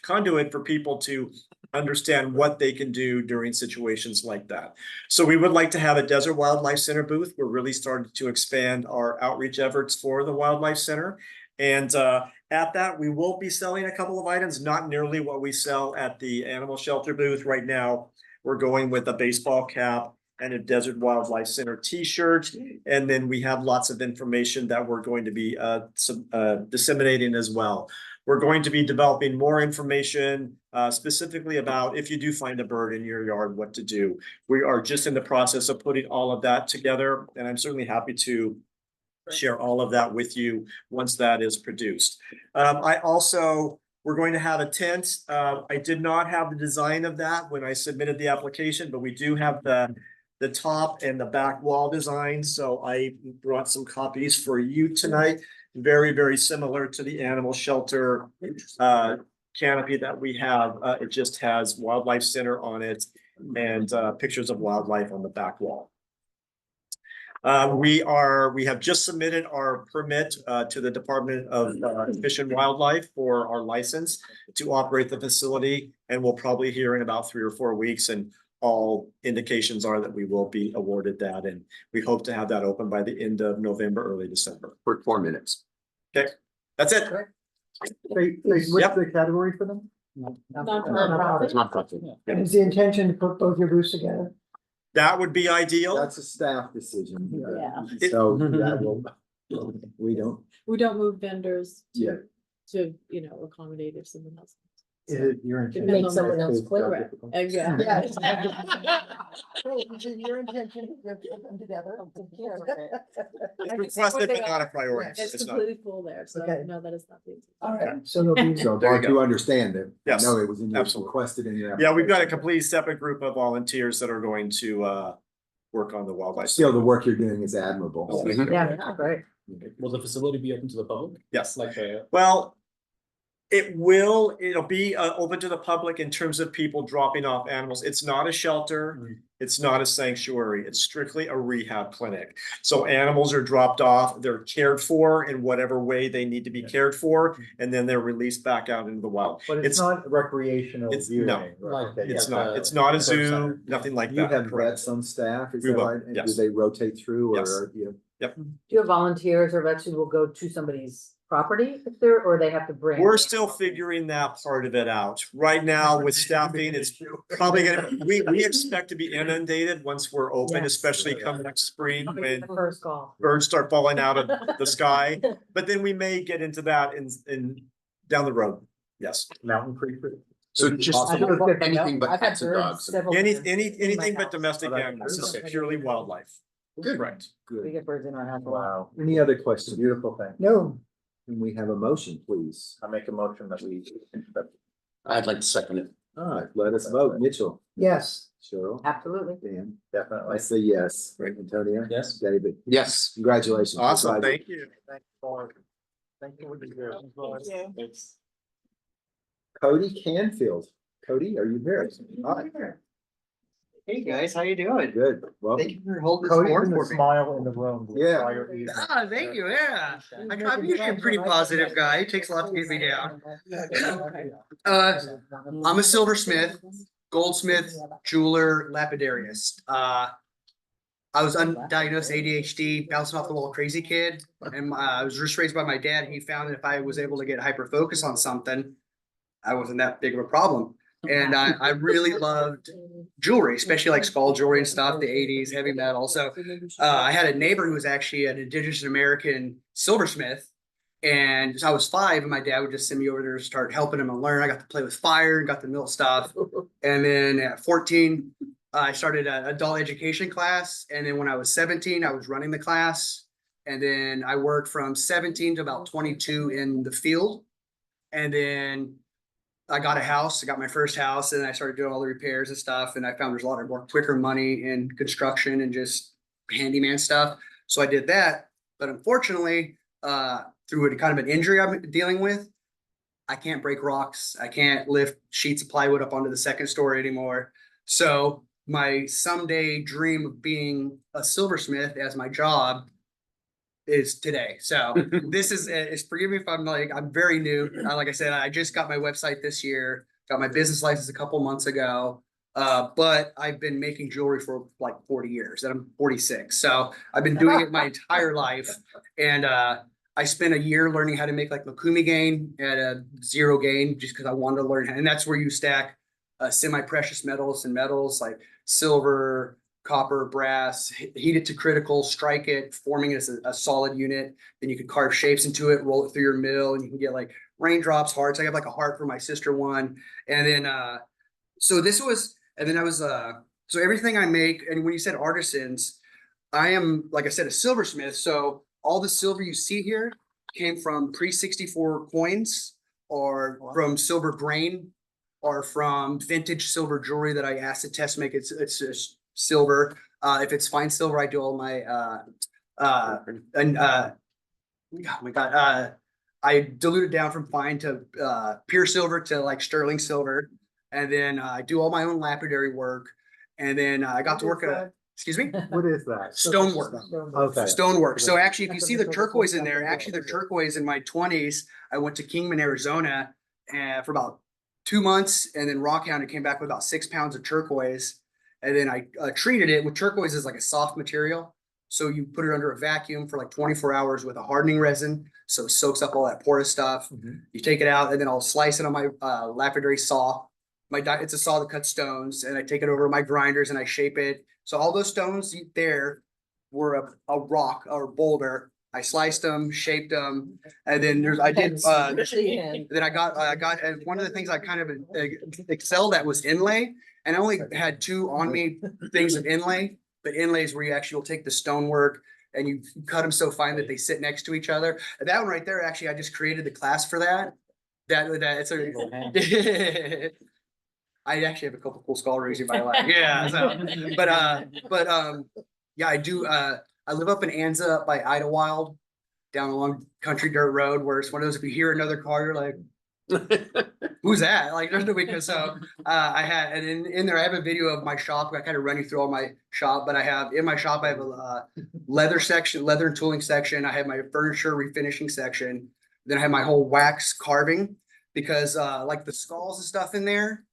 conduit for people to understand what they can do during situations like that. So we would like to have a Desert Wildlife Center booth. We're really starting to expand our outreach efforts for the Wildlife Center. And at that, we will be selling a couple of items, not nearly what we sell at the animal shelter booth right now. We're going with a baseball cap and a Desert Wildlife Center t-shirt. And then we have lots of information that we're going to be disseminating as well. We're going to be developing more information specifically about if you do find a bird in your yard, what to do. We are just in the process of putting all of that together, and I'm certainly happy to share all of that with you once that is produced. We're going to have a tent. I did not have the design of that when I submitted the application, but we do have the top and the back wall design. So I brought some copies for you tonight. Very similar to the animal shelter canopy that we have. It just has Wildlife Center on it and pictures of wildlife on the back wall. We have just submitted our permit to the Department of Fish and Wildlife for our license to operate the facility, and we'll probably hear in about 3 or 4 weeks, and all indications are that we will be awarded that, and we hope to have that open by the end of November, early December. For 4 minutes. Okay, that's it. What's the category for them? Nonprofit. It's not profit. And is the intention to put both your booths together? That would be ideal. That's a staff decision. Yeah. So that we don't. We don't move vendors Yeah. to accommodate if someone else. Is it your To intention? make someone else quit. Yeah. Yes. Hey, is it your intention to put them together? Requested but not a priority. It's It's not. completely full there, so Okay. no, that is not the. All right, so there'll be. So There you Bart, you go. understand that? Yes, No, it was in your absolutely. requested in your. Yeah, we've got a application. complete separate group of volunteers that are going to work on the wildlife. Still, the work you're doing is admirable. Yeah, great. Will the facility be open to the public? Yes, Like a, well, it'll be open to the public in terms of people dropping off animals. It's not a shelter. It's not a sanctuary. It's strictly a rehab clinic. So animals are dropped off, they're cared for in whatever way they need to be cared for, and then they're released back out into the wild. But it's not recreational it's- viewing. no, right? like, Okay, It's yeah. not, it's not a zoo, center. nothing like You that. have correct. vets on staff, is We that will, right? And do yes. they rotate through Yes. or, you? Do you have volunteers or vets who will go to somebody's property if they're, or they have to bring? We're still figuring that part of it out. Right now with staffing, it's probably we expect to be inundated once we're open, Yes. especially come next spring I'll be when the first call. birds start falling out of the sky. But then we may get into that in down the road. Yes. Mountain Creek. So just I think it's good to know. anything but I've had cats and birds dogs. several Anything times. but domestic Oh, that's animals. This is okay. purely wildlife. Good. Correct. We Good. get birds in our house a lot. Wow, Any other it's a questions? beautiful thing. No, Can we have a motion, please? I make a motion that we. I'd like to second it. All right, let us vote. Mitchell, yes, Cheryl, Absolutely. Dan, Definitely. I say yes. Antonio? yes? David, Yes. congratulations. Awesome. Glad- Thank you. Thank you for the good. Cody Canfield. Cody, are you here? Hi. Hey guys, how you doing? Good. Well, Thank you for holding this Cody's board been the for me. smile in the room. the Yeah. entire evening. Ah, thank you, yeah. I'm usually a pretty positive guy. It takes a lot to get me down. I'm a silversmith, goldsmith, jeweler, lapidarius. I was undiagnosed ADHD, bouncing off the wall crazy kid. And I was just raised by my dad. He found that if I was able to get hyper focus on something, I wasn't that big of a problem. And I really loved jewelry, especially like skull jewelry and stuff, the 80s, heavy metal. So I had a neighbor who was actually an Indigenous American silversmith. And so I was 5 and my dad would just send me over there to start helping him and learn. I got to play with fire and got to melt stuff. And then at 14, I started an adult education class. And then when I was 17, I was running the class. And then I worked from 17 to about 22 in the field. And then I got a house, I got my first house, and I started doing all the repairs and stuff. And I found there's a lot more quicker money in construction and just handyman stuff. So I did that. But unfortunately, through a kind of an injury I'm dealing with, I can't break rocks. I can't lift sheets of plywood up onto the second story anymore. So my someday dream of being a silversmith as my job is today. So this is forgive me if I'm very new. Like I said, I just got my website this year, got my business license a couple months ago. But I've been making jewelry for like 40 years and I'm 46. So I've been doing it my entire life. And I spent a year learning how to make like Makumi gain at a 0 gain just because I wanted to learn. And that's where you stack semi-precious metals and metals like silver, copper, brass, heat it to critical, strike it, forming it as a solid unit. Then you can carve shapes into it, roll it through your mill, and you can get like raindrops, hearts. I have like a heart for my sister one. And then so this was, and then I was so everything I make, and when you said artisans, I am, like I said, a silversmith. So all the silver you see here came from pre-64 coins or from silver grain or from vintage silver jewelry that I acid test make. It's just silver. If it's fine silver, I do all my oh my God, I dilute it down from fine to pure silver to like sterling silver. And then I do all my own lapidary work. And then I got to work at, excuse me? What is that? Stonework. Okay. Stonework. So actually, if you see the turquoise in there, actually the turquoise in my 20s, I went to Kingman, Arizona for about 2 months, and then Rockhound, came back with about 6 pounds of turquoise. And then I treated it with turquoise is like a soft material. So you put it under a vacuum for like 24 hours with a hardening resin. So it soaks up all that porous stuff. You take it out and then I'll slice it on my lapidary saw. It's a saw that cuts stones, and I take it over my grinders and I shape it. So all those stones there were a rock or boulder I sliced them, shaped them, and then I did, then I got, and one of the things I kind of excelled at was inlay. And I only had 2 on me things of inlay, but inlays where you actually will take the stonework and you cut them so fine that they sit next to each other. And that one right there, actually, I just created the class for that. It's a. I actually have a couple cool skull rings in my life. Yeah, so, yeah, I do, I live up in Anza up by Idlewild, down along Country Dirt Road, where it's one of those, if you hear another car, you're like, who's that? Like, there's no, because I had, and in there, I have a video of my shop. I kind of run you through all my shop, but I have, in my shop, I have a leather section, leather and tooling section. I have my furniture refinishing section. Then I have my whole wax carving, because like the skulls and stuff in there,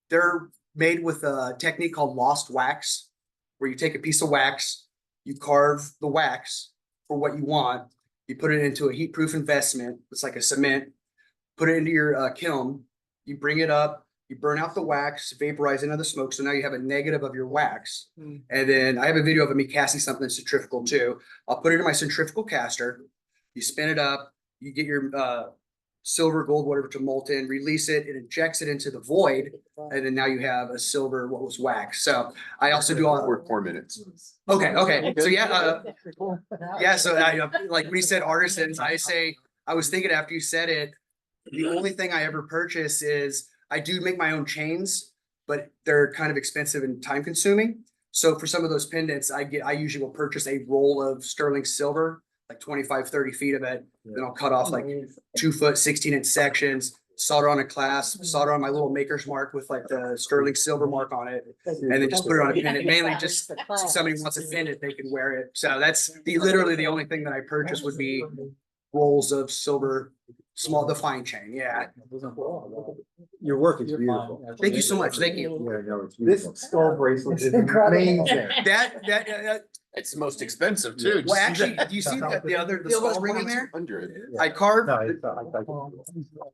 they're made with a technique called lost wax, where you take a piece of wax, you carve the wax for what you want, you put it into a heat-proof investment. It's like a cement. Put it into your kiln, you bring it up, you burn out the wax, vaporize into the smoke. So now you have a negative of your wax. And then I have a video of me casting something centrifugal too. I'll put it in my centrifugal caster. You spin it up, you get your silver, gold, whatever to molten, release it, it injects it into the void. And then now you have a silver, what was wax. So I also do all. 4 minutes. Okay. So yeah, yeah. So like when you said artisans, I was thinking after you said it, the only thing I ever purchase is I do make my own chains, but they're kind of expensive and time consuming. So for some of those pendants, I usually will purchase a roll of sterling silver, like 25, 30 feet of it. Then I'll cut off like 2 foot, 16-inch sections, solder on a clasp, solder on my little maker's mark with like the sterling silver mark on it, and then just put it on a pendant. Mainly just so somebody wants a pendant, they can wear it. So that's literally the only thing that I purchase would be rolls of silver, the fine chain. Yeah. Your work is beautiful. Thank you so much. Thank you. Yeah, no, it's This beautiful. skull bracelet is Incredible. amazing. That It's the most expensive too. well, actually, do you see the skull ring in there? 100. I carved. No, it's,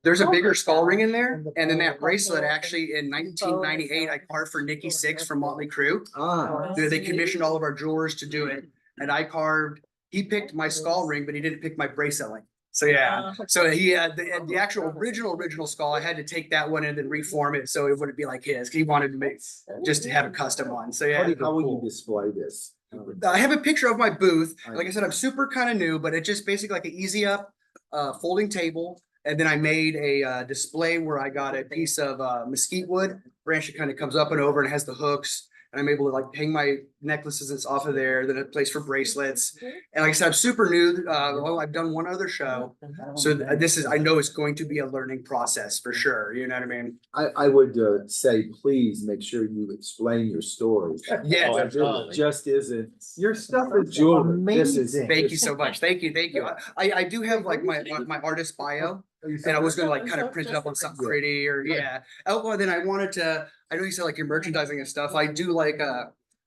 There's a bigger skull ring in there, and then that bracelet actually in 1998 I carved for Nikki Sixx from Motley Crue. Ah, They commissioned all of our jewelers to do it, and I carved. He picked my skull ring, but he didn't pick my bracelet ring. So yeah, so he had the actual original skull. I had to take that one and then reform it so it wouldn't be like his. He wanted to make just to have a custom one. So yeah. how will you display this? I have a picture of my booth. Like I said, I'm super kind of new, but it's just basically like an easy up folding table. And then I made a display where I got a piece of mesquite wood branch that kind of comes up and over and has the hooks. And I'm able to like hang my necklaces that's off of there, then a place for bracelets. And like I said, I'm super new. I've done one other show. So I know it's going to be a learning process for sure. You know what I mean? I would say, please make sure you explain your story. Yeah. It just isn't. your stuff is Jewelry. This is- amazing. Thank you so much. Thank you. I do have like my artist bio. And I was gonna like kind of print it up on something pretty or yeah. Oh, well, then I wanted to, I know you said like your merchandising and stuff. I do like,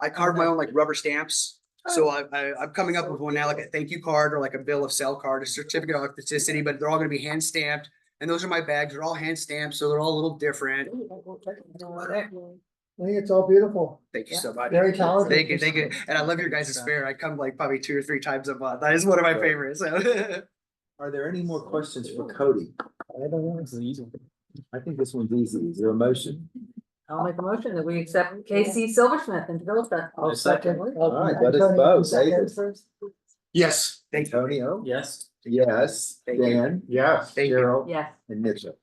I carve my own like rubber stamps. So I'm coming up with one now, like a thank you card or like a bill of sale card, a certificate of authenticity, but they're all gonna be hand stamped. And those are my bags. They're all hand stamped, so they're all a little different. I think it's all beautiful. Thank you so much. Very talented. Thank you. And I love your guys' fair. I come like probably 2 or 3 times a month. That is one of my favorites. So. Are there any more questions for Cody? I don't know. This is an easy one. I think this one's easy. Is there a motion? I'll make a motion that we accept Casey Silversmith into Villagefest. I'll second. All right, let us vote. David? Yes. Antonio? Yes. Yes. Thank you. Dan? Yes. Thank you. Cheryl? Yes. And Mitchell?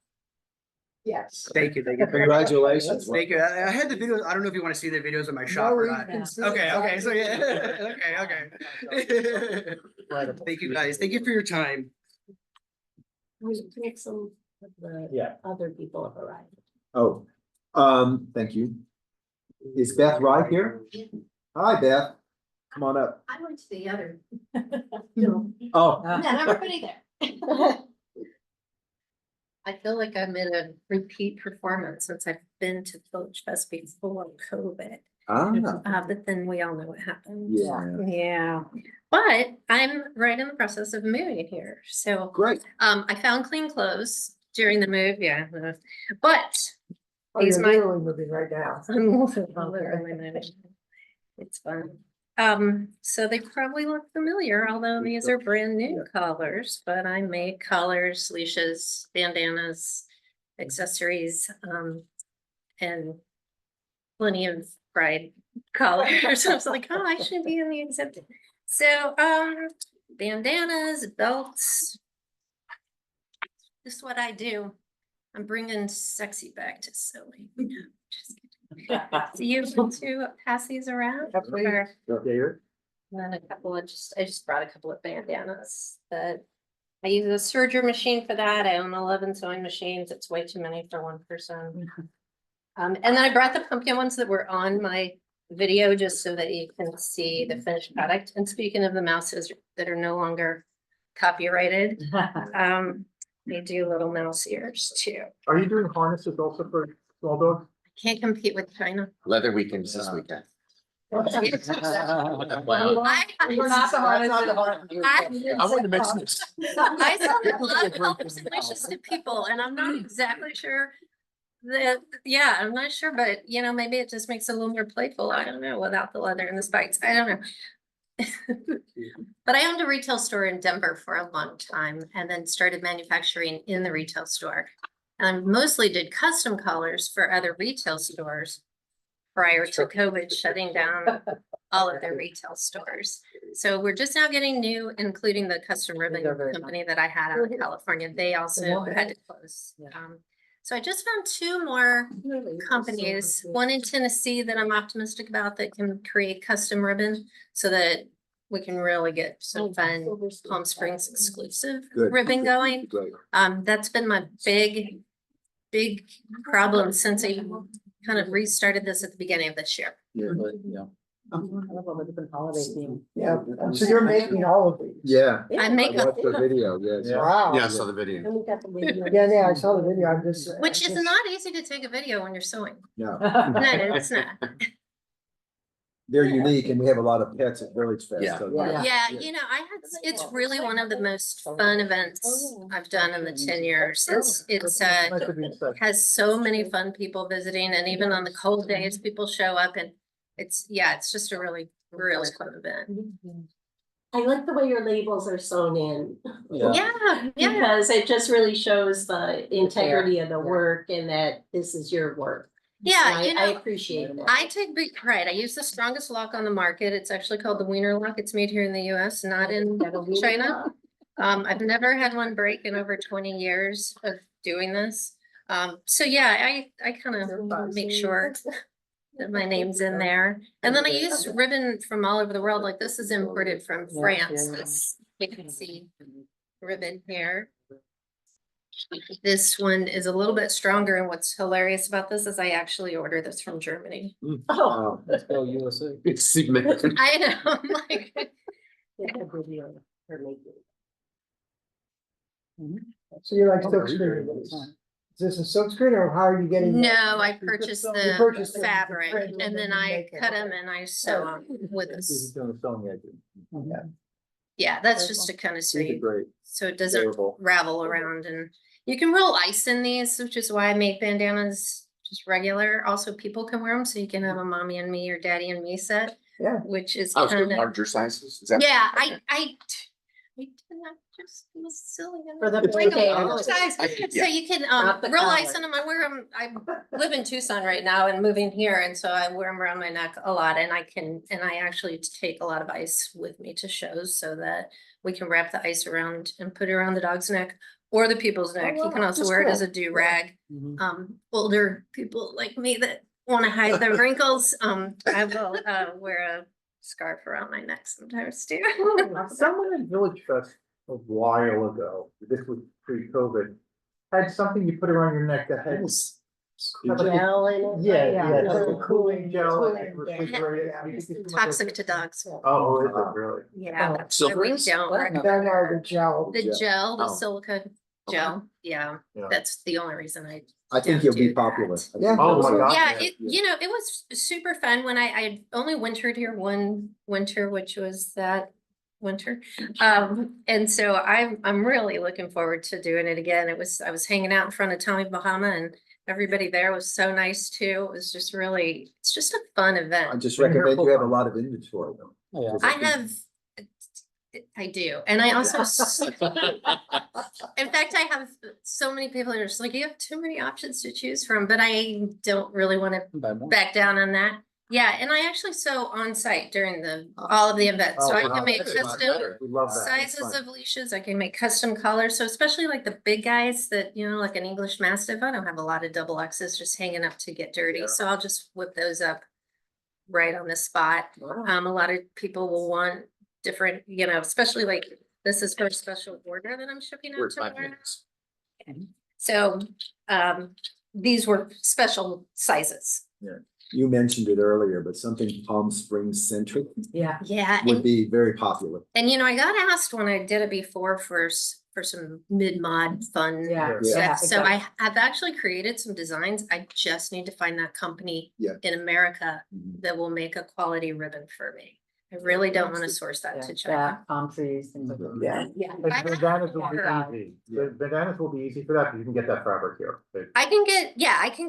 Yes. Thank you. Congratulations. Thank you. I had the videos. I don't know if you want to see the videos of my shop or not. Okay. So yeah. Okay. Thank you guys. Thank you for your time. We make some of the Yeah. other people have arrived. Oh, thank you. Is Beth right here? Hi, Beth. Come on up. I went to the other. Oh, Not everybody there. I feel like I'm in a repeat performance since I've been to Villagefest before COVID. But then we all know what happened. yeah. But I'm right in the process of moving here. So Great. I found clean clothes during the move. Yeah. But Oh, you're literally moving right now. I'm literally moving. It's fun. So they probably look familiar, although these are brand new collars, but I make collars, leashes, bandanas, accessories, and plenty of pride collars. I was like, oh, I should be in the exhibit. So, bandanas, belts. This is what I do. I'm bringing sexy back to sewing. Just kidding. So you able to pass these around? Or- And then a couple of I just brought a couple of bandanas that I use a serger machine for that. I own 11 sewing machines. It's way too many for one person. And then I brought the pumpkin ones that were on my video just so that you can see the finished product. And speaking of the mouses that are no longer copyrighted, they do little mouse ears too. Are you doing harnesses also for small dogs? Can't compete with China. Leather weekends this weekend. We're not the hardest, not the hardest. I wanted to mention this. I sell a lot of help solutions to people, and I'm not exactly sure that, yeah, I'm not sure, but you know, maybe it just makes it a little more playful. I don't know, without the leather and the spikes. I don't know. But I owned a retail store in Denver for a long time and then started manufacturing in the retail store. And I mostly did custom collars for other retail stores prior to COVID shutting down all of their retail stores. So we're just now getting new, including the custom ribbon company that I had out in California. They also had to close. So I just found two more companies, one in Tennessee that I'm optimistic about that can create custom ribbon so that we can really get some fun Palm Springs exclusive Good. ribbon going. Great. That's been my big problem since I kind of restarted this at the beginning of this year. I love all the different holiday themes. Yeah, so you're making all of these? Yeah. I I make, watched the video, yes. Wow. Yeah, I saw the video. And we got the video. Yeah, I saw the video, I'm just. which is not easy to take a video when you're sewing. No, No, it's not. they're unique and we have a lot of pets at Village Fest. Yeah. so- Yeah, you know, it's really one of the most fun events I've done in the 10 years. It's has so many fun people visiting, and even on the cold days, people show up, and it's just a really fun event. I like the way your labels are sewn in. Yeah. Because it just really shows the integrity of the work and that this is your work. Yeah, And you I know, appreciate that. I take big pride. I use the strongest lock on the market. It's actually called the Wiener lock. It's made here in the US, not in China. I've never had one break in over 20 years of doing this. So yeah, I kind of make sure that my name's in there. And then I use ribbon from all over the world. Like this is imported from France. This, you can see ribbon here. This one is a little bit stronger, and what's hilarious about this is I actually ordered this from Germany. Oh, Let's go USA. It's American. I know, I'm like, So you're like silk screen. Is this a silk screen or how are you getting? no, I purchased You purchased the the fabric print and and then then you I make it. cut them and I sew them with This is this. doing the sewing edges. Yeah, that's just to kind of these are see, great. so it doesn't Durable. ravel around, and you can roll ice in these, which is why I make bandanas just regular. Also, people can wear them, so you can have a mommy and me or daddy and me set. Yeah. Which is Oh, so kind of, larger sizes? Is that? yeah, I did not just feel silly. For the Like a bouquet. full size. So you can Not the roll ice collar. in them. I wear them. I live in Tucson right now and moving here, and so I wear them around my neck a lot. And I actually take a lot of ice with me to shows so that we can wrap the ice around and put it around the dog's neck or the people's neck. You can also That's wear it as cool. a do rag. Mhm. Older people like me that want to hide their wrinkles, I will wear a scarf around my neck sometimes too. Someone at Village Fest a while ago, this was pre-COVID, had something you put around your neck that had. Gel in it. Yeah, Yeah, yeah, it's like like a cooling gel. cooling, and yeah. refrigerated. Yeah. You could get too much of- Toxic to dogs. Oh, is it really? Yeah, So we don't Then recommend are the gel. the gel, the Oh. silica gel. Yeah, Yeah. that's the only reason I I think don't you'll be do popular. that. I Yeah. think Oh you'll my be- God. Yeah, Yeah. you know, it was super fun when I only wintered here one winter, which was that winter. And so I'm really looking forward to doing it again. I was hanging out in front of Tommy Bahama, and everybody there was so nice too. It was just really, it's just a fun I event. just recommend you have a lot of inventory though. Yeah. I do, and I also, in fact, I have so many people that are just like, you have too many options to choose from, but I don't really want to Buy more. back down on that. Yeah, and I actually sew on site during all of the events, so I can make custom We love that. That's sizes fun. of leashes. I can make custom colors. So especially like the big guys that, like an English Mastiff, I don't have a lot of double X's just hanging up to get dirty. Yeah. So I'll just whip those up right on the spot. A lot of people will want different, especially like this is for a special order that I'm shipping We're out at 5 tomorrow. minutes. So these were special sizes. You mentioned it earlier, but something Palm Springs centric Yeah. Yeah. would be very popular. And I got asked when I did it before for some mid-mod fun Yeah. stuff. Yeah, So exactly. I have actually created some designs. I just need to find that company Yeah. in America Mhm. that will make a quality ribbon for me. I really don't want to source that to China. That, palm trees, things like that. Yeah. Yeah. But I bandanas will be have- easy. The bandanas will be easy for that, because you can get that fabric here. I can get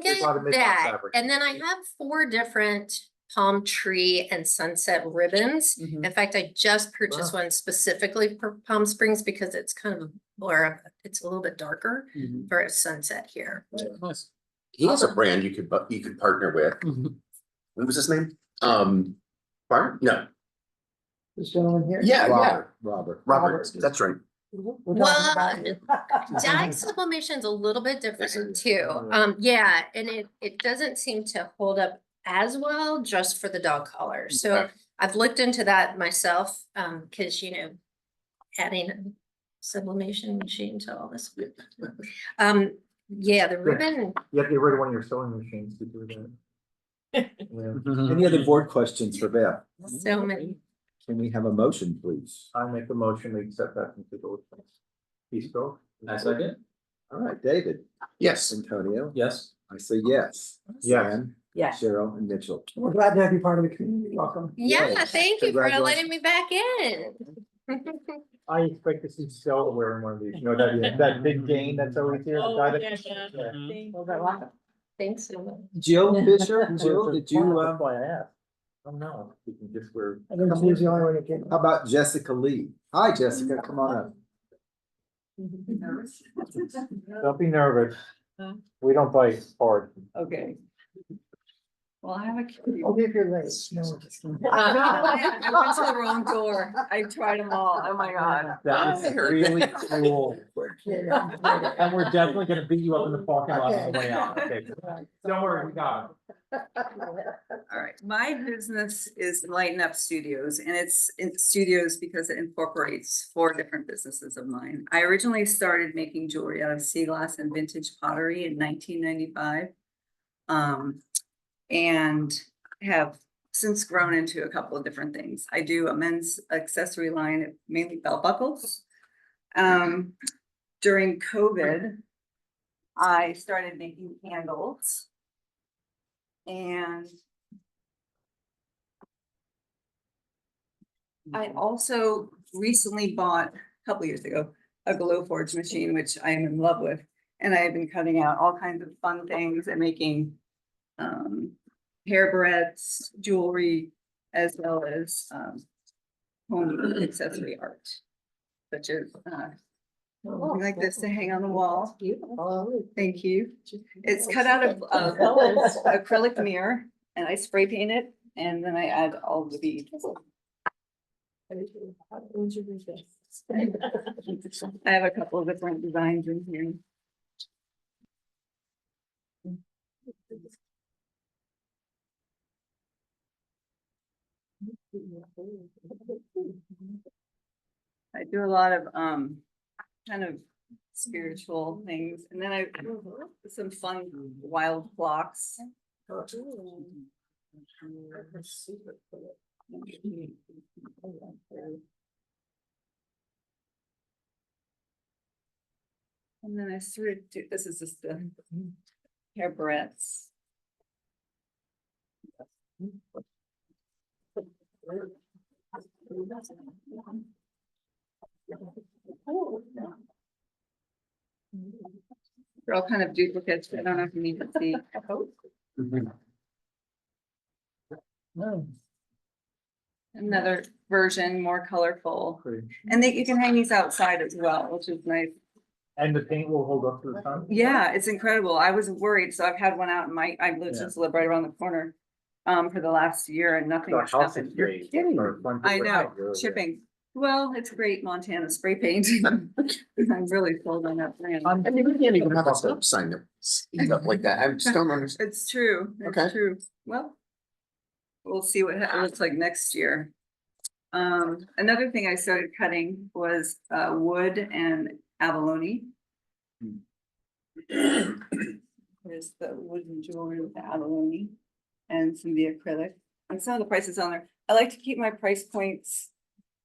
There's a lot of mid-mod that. fabric. And then I have 4 different palm tree and sunset ribbons. Mhm. In fact, I just purchased one specifically for Palm Springs because it's kind of it's a little bit darker Mhm. for a sunset here. Nice. He has a brand you could partner with. What was his name? Bart? No. This gentleman here. Yeah. Robert. Robert, that's right. We're Well, talking about- Dye sublimation is a little bit different too. Yeah, and it doesn't seem to hold up as well just for the dog collar. So Okay. I've looked into that myself, because adding a sublimation machine to all this. Yeah, the ribbon, You have to get rid of one of your sewing machines to do that. Yeah. Any other board questions for Beth? so many. Can we have a motion, please? I make the motion to accept that from the Peace Bill. I second. All right, David, Yes. Antonio, Yes. I say yes. Yes. Sam, Yeah. Cheryl and Mitchell. We're glad to have you part of the community. Welcome. Yeah, Yes, thank you for letting congratulations. me back in. I expect to see Stella wearing one of these, that big Dane that's always here. the guy that- Yeah. Thanks so much. Jill Fisher, Jill, did you, That's why I asked. Oh, no, you can just wear. I think she's the only one that came. how about Jessica Lee? Hi, Jessica, come on up. Don't be nervous. We don't bite hard. Okay. Well, I have a. Only if you're late. No. I went to the wrong door. I tried them all. Oh my God. That was really cool. And we're definitely gonna beat you up in the parking lot on the way out. Okay. Don't worry, we got All right, my business is Lighten Up Studios, and it's studios because it incorporates 4 different businesses of mine. I originally started making jewelry out of sea glass and vintage pottery in 1995. And have since grown into a couple of different things. I do a men's accessory line, mainly belt buckles. During COVID, I started making candles. And I also recently bought, a couple years ago, a Glowforge machine, which I am in love with. And I have been cutting out all kinds of fun things and making hair barrettes, jewelry, as well as home accessory art, such as something like this to hang on the wall. Thank you. It's cut out of acrylic mirror, and I spray paint it, and then I add all the beads. I have a couple of different designs in here. I do a lot of kind of spiritual things, and then I some fun wild blocks. And then I sort of do, this is just the hair barrettes. They're all kind of duplicates, but I don't know if you need to see. another version, more colorful. Great. And you can hang these outside as well, which is nice. And the paint will hold up to the sun? Yeah, it's incredible. I was worried, so I've had one out in I just live right around the corner. For the last year and nothing The has house is happened. great. Or front I door. know, Really shipping. Well, it's great Montana spray paint. I'm really sold on that brand. I mean, we can't even have a stop sign that stuff like that. I just don't understand. It's true, Okay. it's true. Well, we'll see what it looks like next year. Another thing I started cutting was wood and abalone. There's the wooden jewelry with the abalone and some of the acrylic and some of the prices on there. I like to keep my price points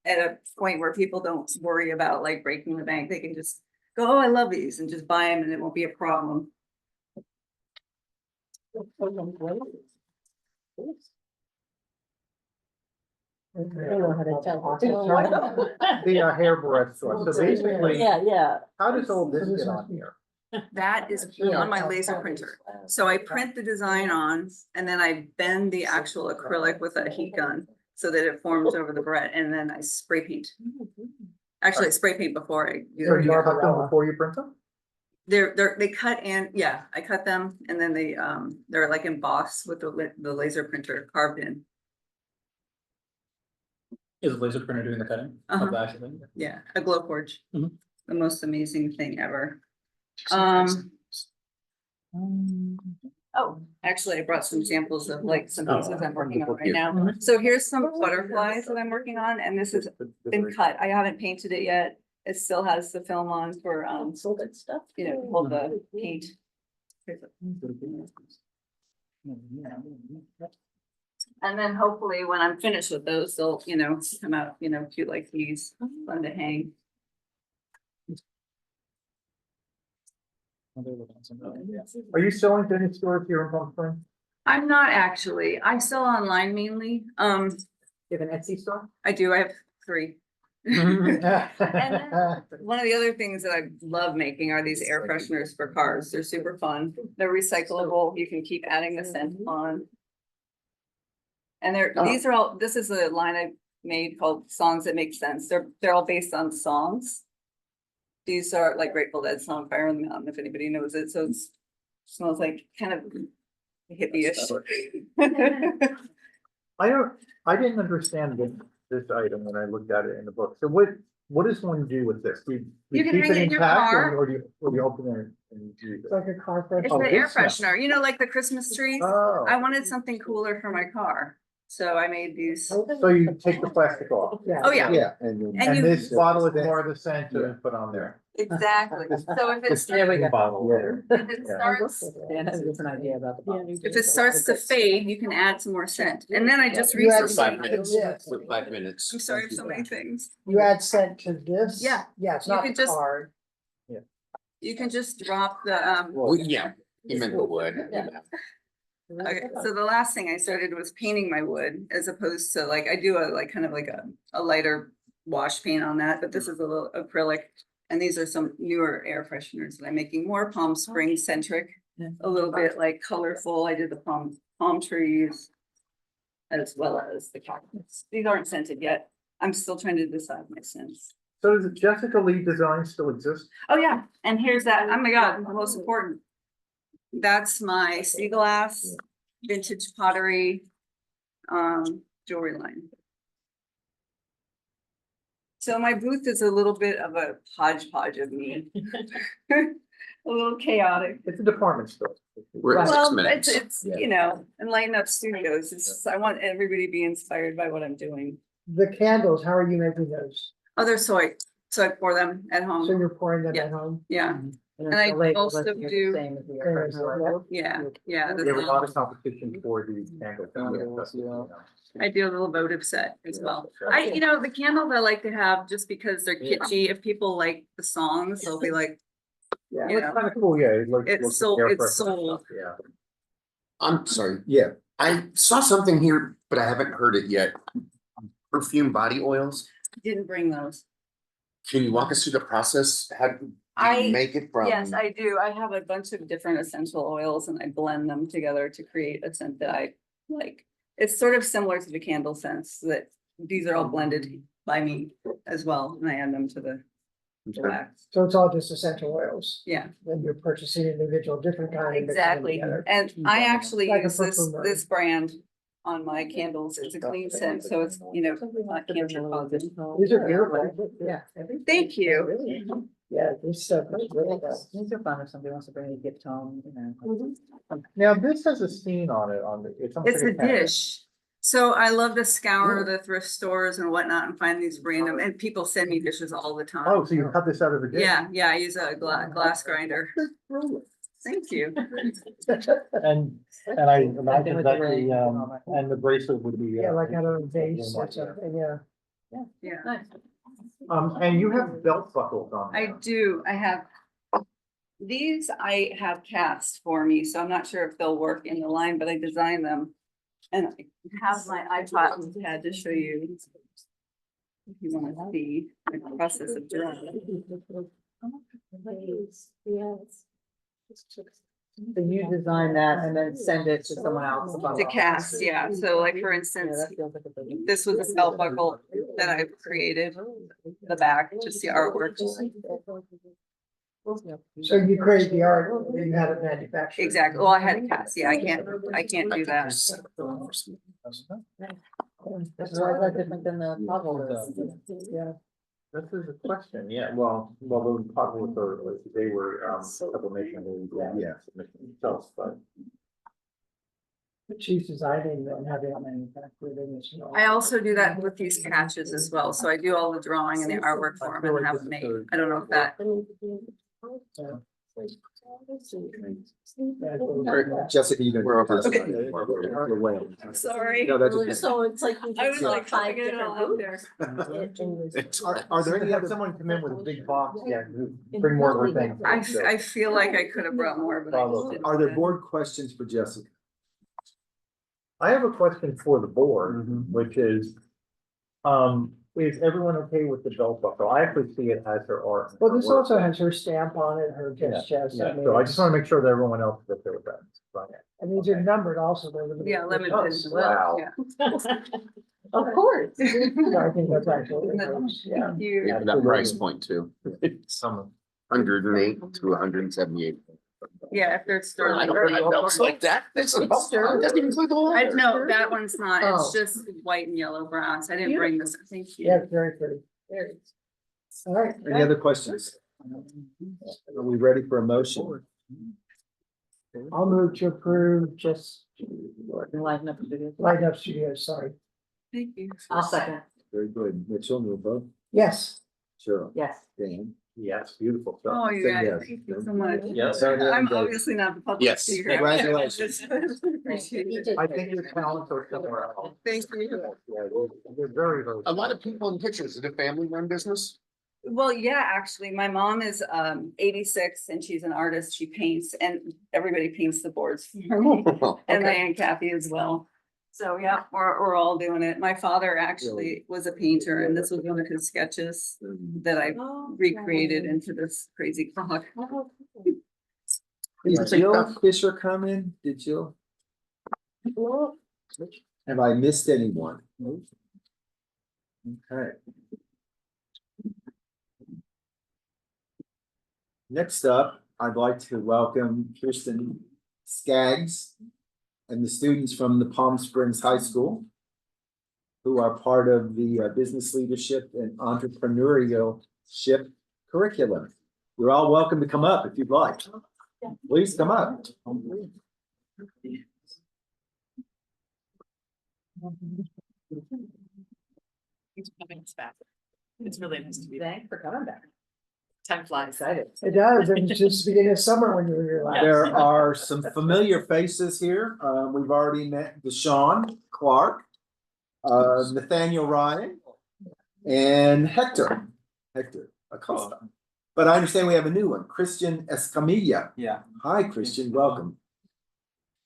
at a point where people don't worry about like breaking the bank. They can just go, oh, I love these, and just buy them and it won't be a problem. I don't know how to tell. The hairbrush store. So basically, Yeah. how does all this get on here? That is on my laser printer. So I print the design on and then I bend the actual acrylic with a heat gun so that it forms over the bread, and then I spray paint. Actually, I spray paint before I do So it. you cut them before you print them? They cut and, yeah, I cut them and then they're like embossed with the laser printer carved in. Is a laser printer doing the cutting of the actual thing? Yeah, a glow forge. Mhm. The most amazing thing ever. Oh, actually, I brought some samples of like some pieces I'm working on right now. So here's some butterflies that I'm working on, and this has been cut. I haven't painted it yet. It still has the film on for So good stuff. hold the paint. And then hopefully when I'm finished with those, they'll, come out, cute like these, fun to hang. Are you selling to any stores here in Palm Springs? I'm not actually, I sell online mainly. You have an Etsy store? I do, I have 3. And then one of the other things that I love making are these air fresheners for cars. They're super fun. They're recyclable. You can keep adding the scent on. And this is a line I made called Songs That Make Sense. They're all based on songs. These are like Grateful Dead song Fire on the Mountain, if anybody knows it. So it smells like kind of hippie-ish. I didn't understand this item when I looked at it in the book. So what does one do with this? Do You can keep hang it in it your intact car. or do you open it and use It's it? like a car It's Oh, the air this smell. freshener, like the Christmas trees. Oh. I wanted something cooler for my car. So I made these. So you take the plastic off? Oh, yeah. Yeah, and And And you- this bottle is more of the scent to put on there. Exactly. So if it's, There we go. Bottle. if it starts, Dan has a different idea about the bottle. if it starts to fade, you can add some more scent. And then I just You add recently, 5 minutes, Yes. with 5 minutes. I'm sorry, I have so many things. You add scent to this? Yeah. Yeah, it's You not could the just- card. You can just drop the, Well, yeah, you meant the wood. okay, so the last thing I started was painting my wood as opposed to like, I do a lighter wash paint on that, but this is a little acrylic. And these are some newer air fresheners that I'm making, more Palm Springs centric, a little bit like colorful. I did the palm trees as well as the cactus. These aren't scented yet. I'm still trying to decide my scents. So does the Jessica Lee design still exist? Oh, yeah, and here's that, oh my God, the most important. That's my sea glass, vintage pottery, jewelry line. So my booth is a little bit of a hodgepodge of me. A little chaotic. It's a department store. We're at 6 Well, minutes. it's, Enlighten Up Studios. It's just, I want everybody to be inspired by what I'm doing. The candles, how are you making those? Oh, they're soy, so I pour them at So home. you're pouring them Yeah. at home? Yeah, And I the label also listing is the do- same as the air freshener. yeah. There was a lot of competition for the candle. I do a little votive set as well. The candles I like to have just because they're kitschy. If people like the songs, they'll be like, Yeah, you it's know, kind of cool, yeah. it's sold, Yeah. I'm sorry, yeah, I saw something here, but I haven't heard it yet. Perfume body oils. didn't bring those. Can you walk us through the process? How do I- you make it from? Yes, I do. I have a bunch of different essential oils and I blend them together to create a scent that I like. It's sort of similar to the candle scents that these are all blended by me as well, and I add them to the wax. So it's all just essential oils, Yeah, then you're purchasing individual different kind. and mixing them exactly. together. And I actually Like a use perfumery. this brand on my candles. It's a clean scent, so it's, not cancer causing. These are beautiful. Yeah. Thank you. Yeah, this stuff is really good. These are fun if somebody wants to bring a gift home, Now, this has a scene on it, it's almost It's like a cabinet. dish. So I love to scour the thrift stores and whatnot and find these random, and people send me dishes all the time. Oh, so you cut this out of a dish? Yeah, I use a glass grinder. Thank you. And I imagine with that the ring and all the, that. and the bracelet would be. Yeah, like out of a vase or something, yeah. Yeah, Nice. And you have belt buckles on. I there. do. I have. These I have cast for me, so I'm not sure if they'll work in the line, but I designed them. And I have my iPod pad to show you. If you want to see the process of drawing. So you design that and then send it to someone else. To cast, yeah. So like, for instance, this was a belt buckle that I've created, the back, just the artwork. So you create the art, you have it manufactured. Exactly. Well, I had it cast. Yeah, I can't do that. That's why it's different than the puzzle. Yeah. This is a question, yeah, well, the popular, they were, sublimation, yeah, submission themselves, but. She's designing and having it manufactured in this. I also do that with these catches as well. So I do all the drawing and the artwork for them and have it made. I don't know if that. Jessica, you can. We're over. We're way over. Sorry. No, that's okay. So it's like. I was like trying five to get it all out there. Are there any Have other, someone come in with a big box, bring more of her things. I feel like I could have brought more, but I just didn't. are there board questions for Jessica? I have a question for the board, which is everyone okay with the belt buckle? I actually see it as her art. Well, this also has her stamp on it, her just chest. Yeah, so I just wanna make sure that everyone else is okay with that. Right. And these are numbered also. they're limited. Yeah, limited as Wow. well, yeah. Of course. So I think that's actually, yeah. Thank you. Yeah, that price point too, Some. 108 to 178. Yeah, if they're I sterling. don't buy belts like that. That's a belt. Doesn't even include the whole. No, that one's not. Oh. It's just white and yellow bronze. I didn't bring this. Thank Yeah, you. it's very pretty. All right. Any other questions? Are we ready for a motion? I'll move to approve just Lighten up the video. Light Up Studios, sorry. Thank you. I'll second. Very good. Mitchell, you vote? Yes. Sure. Yes. Dan? Yes, beautiful stuff. Oh, you Say guys, yes. thank you so much. Yes. I'm obviously not the public Yes. speaker. Congratulations. Appreciate it. I think your talents are somewhere else. Thank you. Yeah, they're very, very. A lot of people in pictures. Is it a family run business? Well, yeah, actually, my mom is 86 and she's an artist. She paints and everybody paints the boards for me. And my Aunt Kathy as well. So yeah, we're all doing it. My father actually was a painter and this was one of his sketches that I recreated into this crazy clock. Did Jill Fisher come in? Did Jill? Have I missed anyone? Okay. Next up, I'd like to welcome Kirsten Skaggs and the students from the Palm Springs High School who are part of the business leadership and entrepreneurship curriculum. You're all welcome to come up if you'd like. Please come up. Thanks for having us back. It's really nice to be back. Thanks for coming back. Time flies. Excited. It does. It was just the beginning of summer when you were here last. There are some familiar faces here. We've already met Deshaun Clark, Nathaniel Ryan, and Hector Acosta. But I understand we have a new one, Christian Escamilla. Yeah. Hi, Christian, welcome.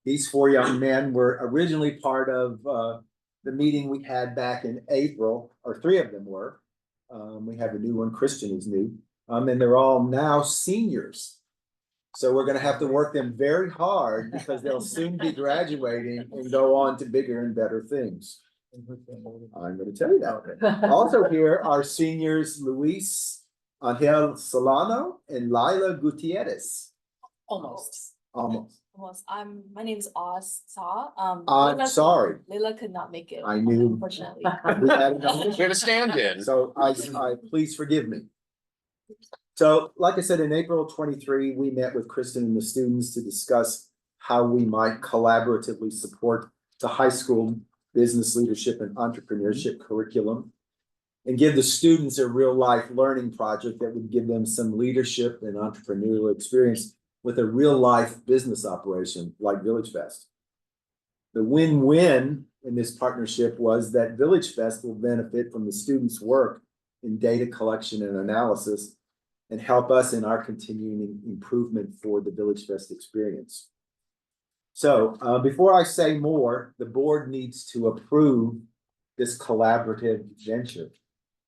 These four young men were originally part of the meeting we had back in April, or three of them were. We have a new one, Christian is new. And they're all now seniors. So we're gonna have to work them very hard because they'll soon be graduating and go on to bigger and better things. I'm gonna tell you that. Also here are seniors Luis Angel Solano and Lila Gutierrez. Almost. Almost. Almost. My name is Oz Sa. I'm sorry. Layla could not make it. I knew. Unfortunately. We had an We had a stand-in. So I, please forgive me. So like I said, in April 23, we met with Kristen and the students to discuss how we might collaboratively support the high school business leadership and entrepreneurship curriculum and give the students a real life learning project that would give them some leadership and entrepreneurial experience with a real life business operation like Villagefest. The win-win in this partnership was that Villagefest will benefit from the students' work in data collection and analysis and help us in our continuing improvement for the Villagefest experience. So before I say more, the board needs to approve this collaborative venture.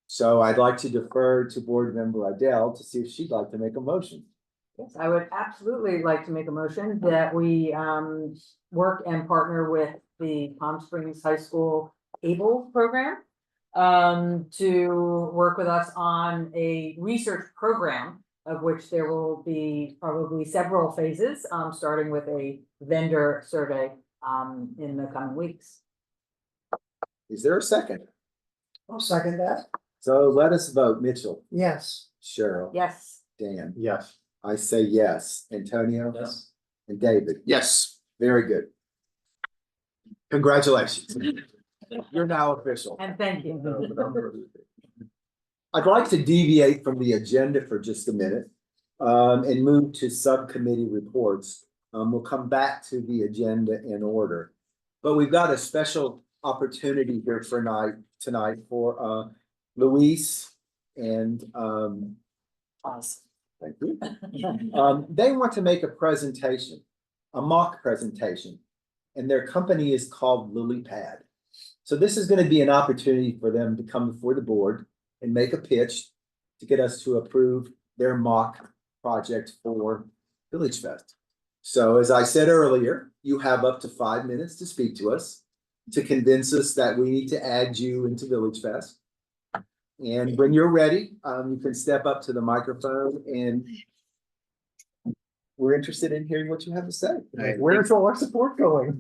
So I'd like to defer to board member Adele to see if she'd like to make a motion. Yes, I would absolutely like to make a motion that we work and partner with the Palm Springs High School ABLE program to work with us on a research program of which there will be probably several phases, starting with a vendor survey in the coming weeks. Is there a second? I'll second that. So let us vote. Mitchell, Yes. Cheryl, Yes. Dan, Yes. I say yes. Antonio? Yes. And David? Yes. Very good. Congratulations. You're now official. And thank you. I'd like to deviate from the agenda for just a minute and move to subcommittee reports. We'll come back to the agenda in order. But we've got a special opportunity here for tonight for Luis and Pause. thank you. They want to make a presentation, a mock presentation, and their company is called LilyPad. So this is going to be an opportunity for them to come before the board and make a pitch to get us to approve their mock project for Villagefest. So as I said earlier, you have up to 5 minutes to speak to us, to convince us that we need to add you into Villagefest. And when you're ready, you can step up to the microphone and we're interested in hearing what you have to say. Where's all our support going?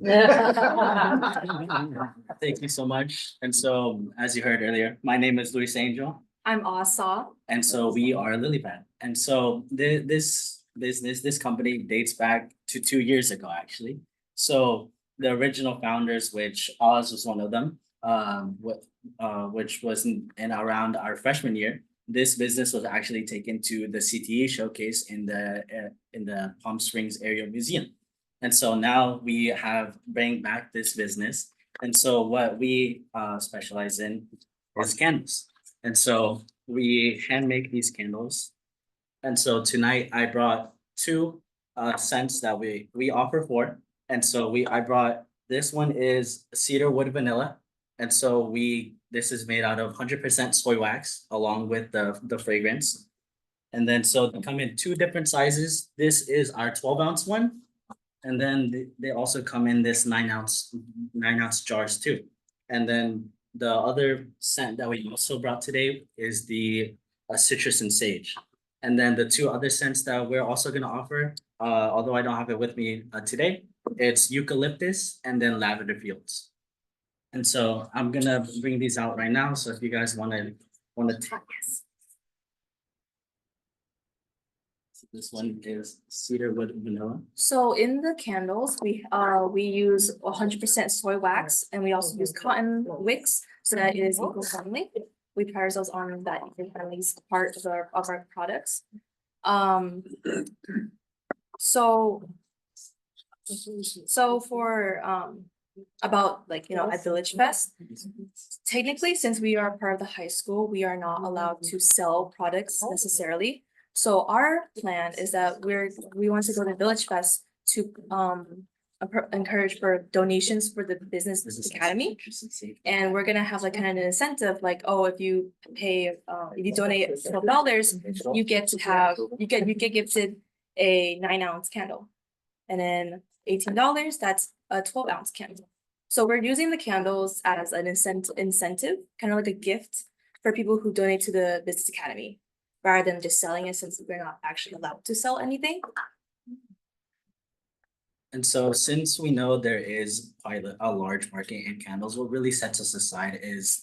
Thank you so much. And so, as you heard earlier, my name is Luis Angel. I'm Oz Sa. And so we are Lilypad. And so this business, this company dates back to 2 years ago, actually. So the original founders, which Oz was one of them, which was in around our freshman year, this business was actually taken to the CTE showcase in the Palm Springs Area Museum. And so now we have bring back this business. And so what we specialize in is candles. And so we hand make these candles. And so tonight I brought two scents that we offer for. And so I brought, this one is cedar wood vanilla. And so this is made out of 100% soy wax along with the fragrance. And then so they come in two different sizes. This is our 12-ounce one. And then they also come in this 9-ounce jars too. And then the other scent that we also brought today is the citrus and sage. And then the two other scents that we're also going to offer, although I don't have it with me today, it's eucalyptus and then lavender fields. And so I'm gonna bring these out right now. So if you guys want to yes. So this one is cedar wood vanilla. So in the candles, we use 100% soy wax, and we also use cotton wicks, so that it is eco-friendly. We pride ourselves on that eco-friendly part of our products. So for about at Villagefest, technically, since we are part of the high school, we are not allowed to sell products necessarily. So our plan is that we want to go to Villagefest to encourage for donations for the business academy, and we're gonna have kind of an incentive, if you donate $12, you get gifted a 9-ounce candle, and then $18, that's a 12-ounce candle. So we're using the candles as an incentive, kind of like a gift for people who donate to the Business Academy, rather than just selling it since we're not actually allowed to sell anything. And so since we know there is quite a large market in candles, what really sets us aside is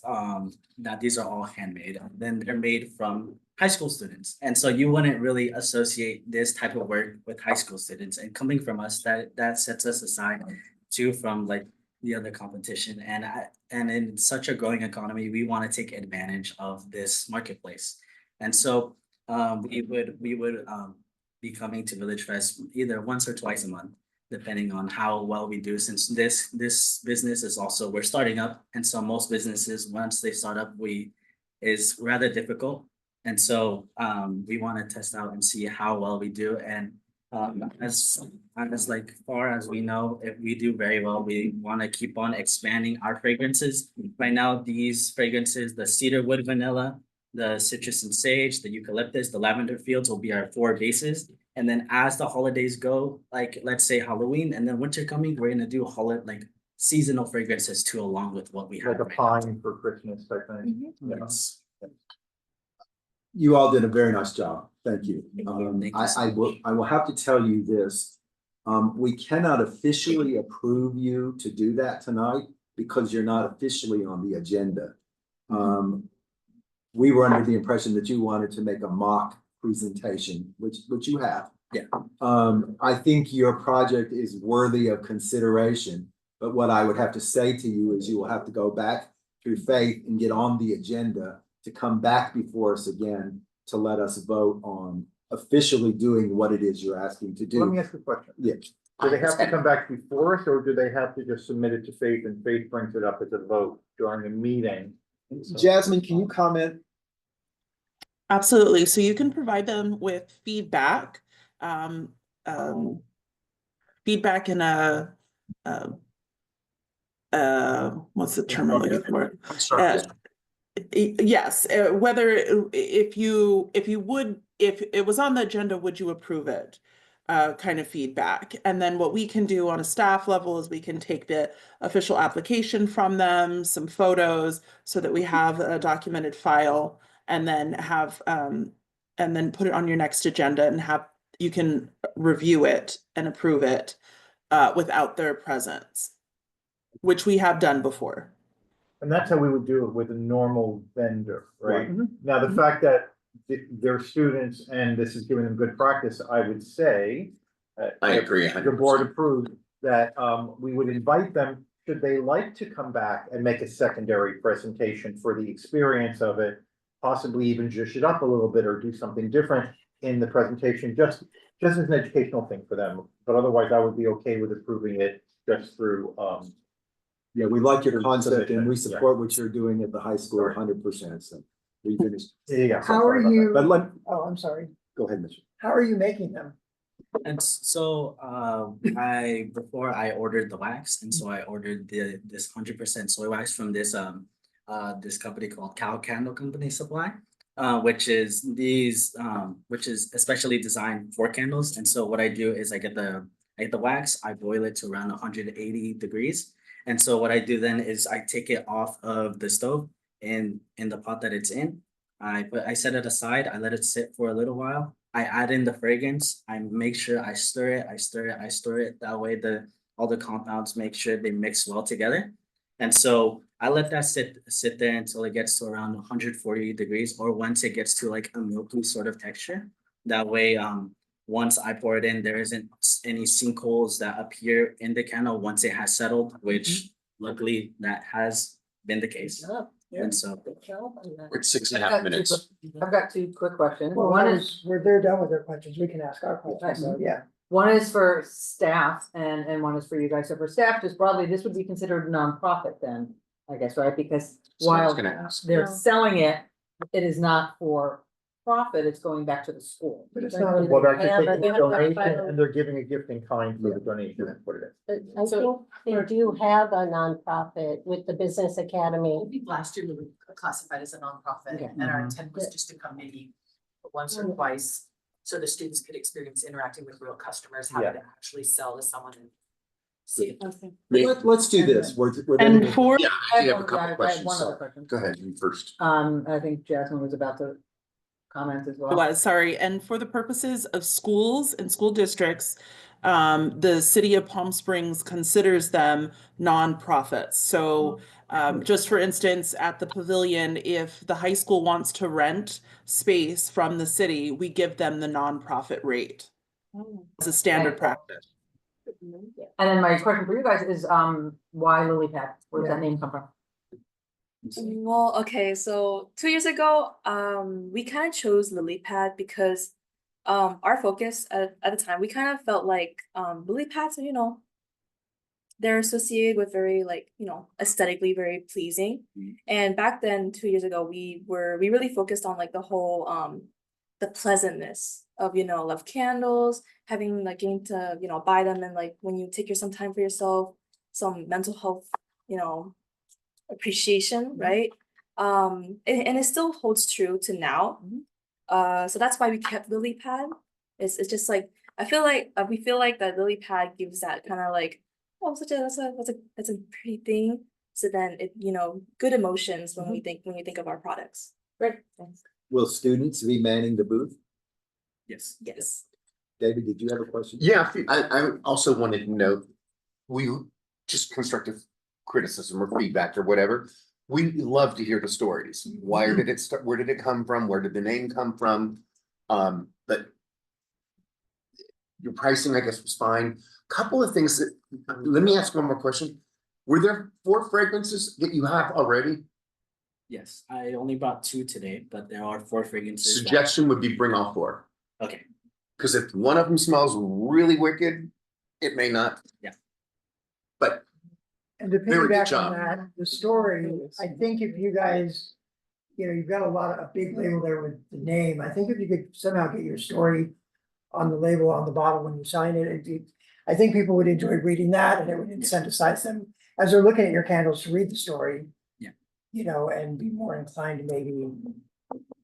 that these are all handmade. Then they're made from high school students. And so you wouldn't really associate this type of work with high school students. And coming from us, that sets us aside too from like the other competition. And in such a growing economy, we want to take advantage of this marketplace. And so we would be coming to Villagefest either once or twice a month, depending on how well we do, since this business is also, we're starting up. And so most businesses, once they start up, is rather difficult. And so we want to test out and see how well we do. And as like far as we know, if we do very well, we want to keep on expanding our fragrances. Right now, these fragrances, the cedar wood vanilla, the citrus and sage, the eucalyptus, the lavender fields will be our 4 bases. And then as the holidays go, like let's say Halloween and then winter coming, we're gonna do like seasonal fragrances too, along with what we have. Like a pine for Christmas type thing. Yes. You all did a very nice job. Thank you. Thank you so I will have to tell you this. We cannot officially approve you to do that tonight because you're not officially on the agenda. We were under the impression that you wanted to make a mock presentation, which you have. Yeah. I think your project is worthy of consideration, but what I would have to say to you is you will have to go back through faith and get on the agenda to come back before us again to let us vote on officially doing what it is you're asking to do. Let me ask you a question. Yeah. Do they have to come back before us, or do they have to just submit it to Faith and Faith brings it up as a vote during the meeting? Jasmine, can you comment? Absolutely. So you can provide them with feedback, feedback in what's the term I'm looking for? Yes, whether if it was on the agenda, would you approve it? Kind of feedback. And then what we can do on a staff level is we can take the official application from them, some photos, so that we have a documented file, and then put it on your next agenda and you can review it and approve it without their presence, which we have done before. And that's how we would do it with a normal vendor, right? Now, the fact that they're students and this is giving them good practice, I would say. I agree. The board approved that we would invite them, should they like to come back and make a secondary presentation for the experience of it, possibly even zhuzh it up a little bit or do something different in the presentation, just as an educational thing for them. But otherwise, I would be okay with approving it just through Yeah, we like your concept and we support what you're doing at the high school 100%. So we finished. Yeah. How are you? But Oh, I'm sorry. go ahead, Mitchell. How are you making them? And so before I ordered the wax, and so I ordered this 100% soy wax from this company called Cow Candle Company Supply, which is especially designed for candles. And so what I do is I get the wax, I boil it to around 180 degrees. And so what I do then is I take it off of the stove in the pot that it's in. I set it aside, I let it sit for a little while. I add in the fragrance, I make sure I stir it. That way all the compounds make sure they mix well together. And so I let that sit there until it gets to around 140 degrees, or once it gets to like a milky sort of texture. That way, once I pour it in, there isn't any sinkholes that appear in the candle once it has settled, which luckily that has been the case. And so We're at 6.5 minutes. I've got 2 quick questions. Well, One is, they're done with their questions. We can ask our questions. So, yeah. one is for staff and one is for you guys. So for staff, just broadly, this would be considered a nonprofit then, I guess, right? Because So I was while gonna ask. they're selling it, it is not for profit, it's going back to the school. But it's not, well, they're Yeah, actually but taking a they have to donation file- and they're giving a gift in kind for the donation, that's what it is. But I think they do have a nonprofit with the Business Academy. I think last year we were classified as a nonprofit, Okay. and our intent was just to come maybe once or twice, so the students could experience interacting with real customers, having to actually sell to someone and Let's do this. We're then And gonna- for, Yeah, I do have a couple I have questions. one other So question. go ahead, you first. I think Jasmine was about to comment as well. sorry, and for the purposes of schools and school districts, the city of Palm Springs considers them nonprofits. So, just for instance, at the pavilion, if the high school wants to rent space from the city, we give them the nonprofit rate. It's a standard practice. And then my question for you guys is, why lily pad? Where does that name come from? Well, okay, so 2 years ago, we kind of chose lily pad because our focus at the time, we kind of felt like lily pads, you know, they're associated with very like, you know, aesthetically very pleasing. And back then, 2 years ago, we really focused on like the whole the pleasantness of, you know, love candles, having like getting to, you know, buy them, and like when you take some time for yourself, some mental health, you know, appreciation, right? And it still holds true to now. So that's why we kept lily pad. It's just like I feel like we feel like that lily pad gives that kind of like, oh, that's a pretty thing. So then it, you know, good emotions when we think of our products. Great, thanks. Will students be manning the booth? Yes. Yes. David, did you have a question? Yeah, I also wanted to know, we just constructive criticism or feedback or whatever. We love to hear the stories. Why did it start? Where did it come from? Where did the name come from? But your pricing, I guess, was fine. Couple of things that, let me ask one more question. Were there 4 fragrances that you have already? Yes, I only brought 2 today, but there are 4 fragrances. Suggestion would be bring all 4. Okay. Because if one of them smells really wicked, it may not. Yeah. But And to very good piggyback job. on that, the story, I think if you guys, you know, you've got a big label there with the name. I think if you could somehow get your story on the label, on the bottle when you sign it, I think people would enjoy reading that, and it would incentivize them as they're looking at your candles to read the story. Yeah. You know, and be more inclined to maybe,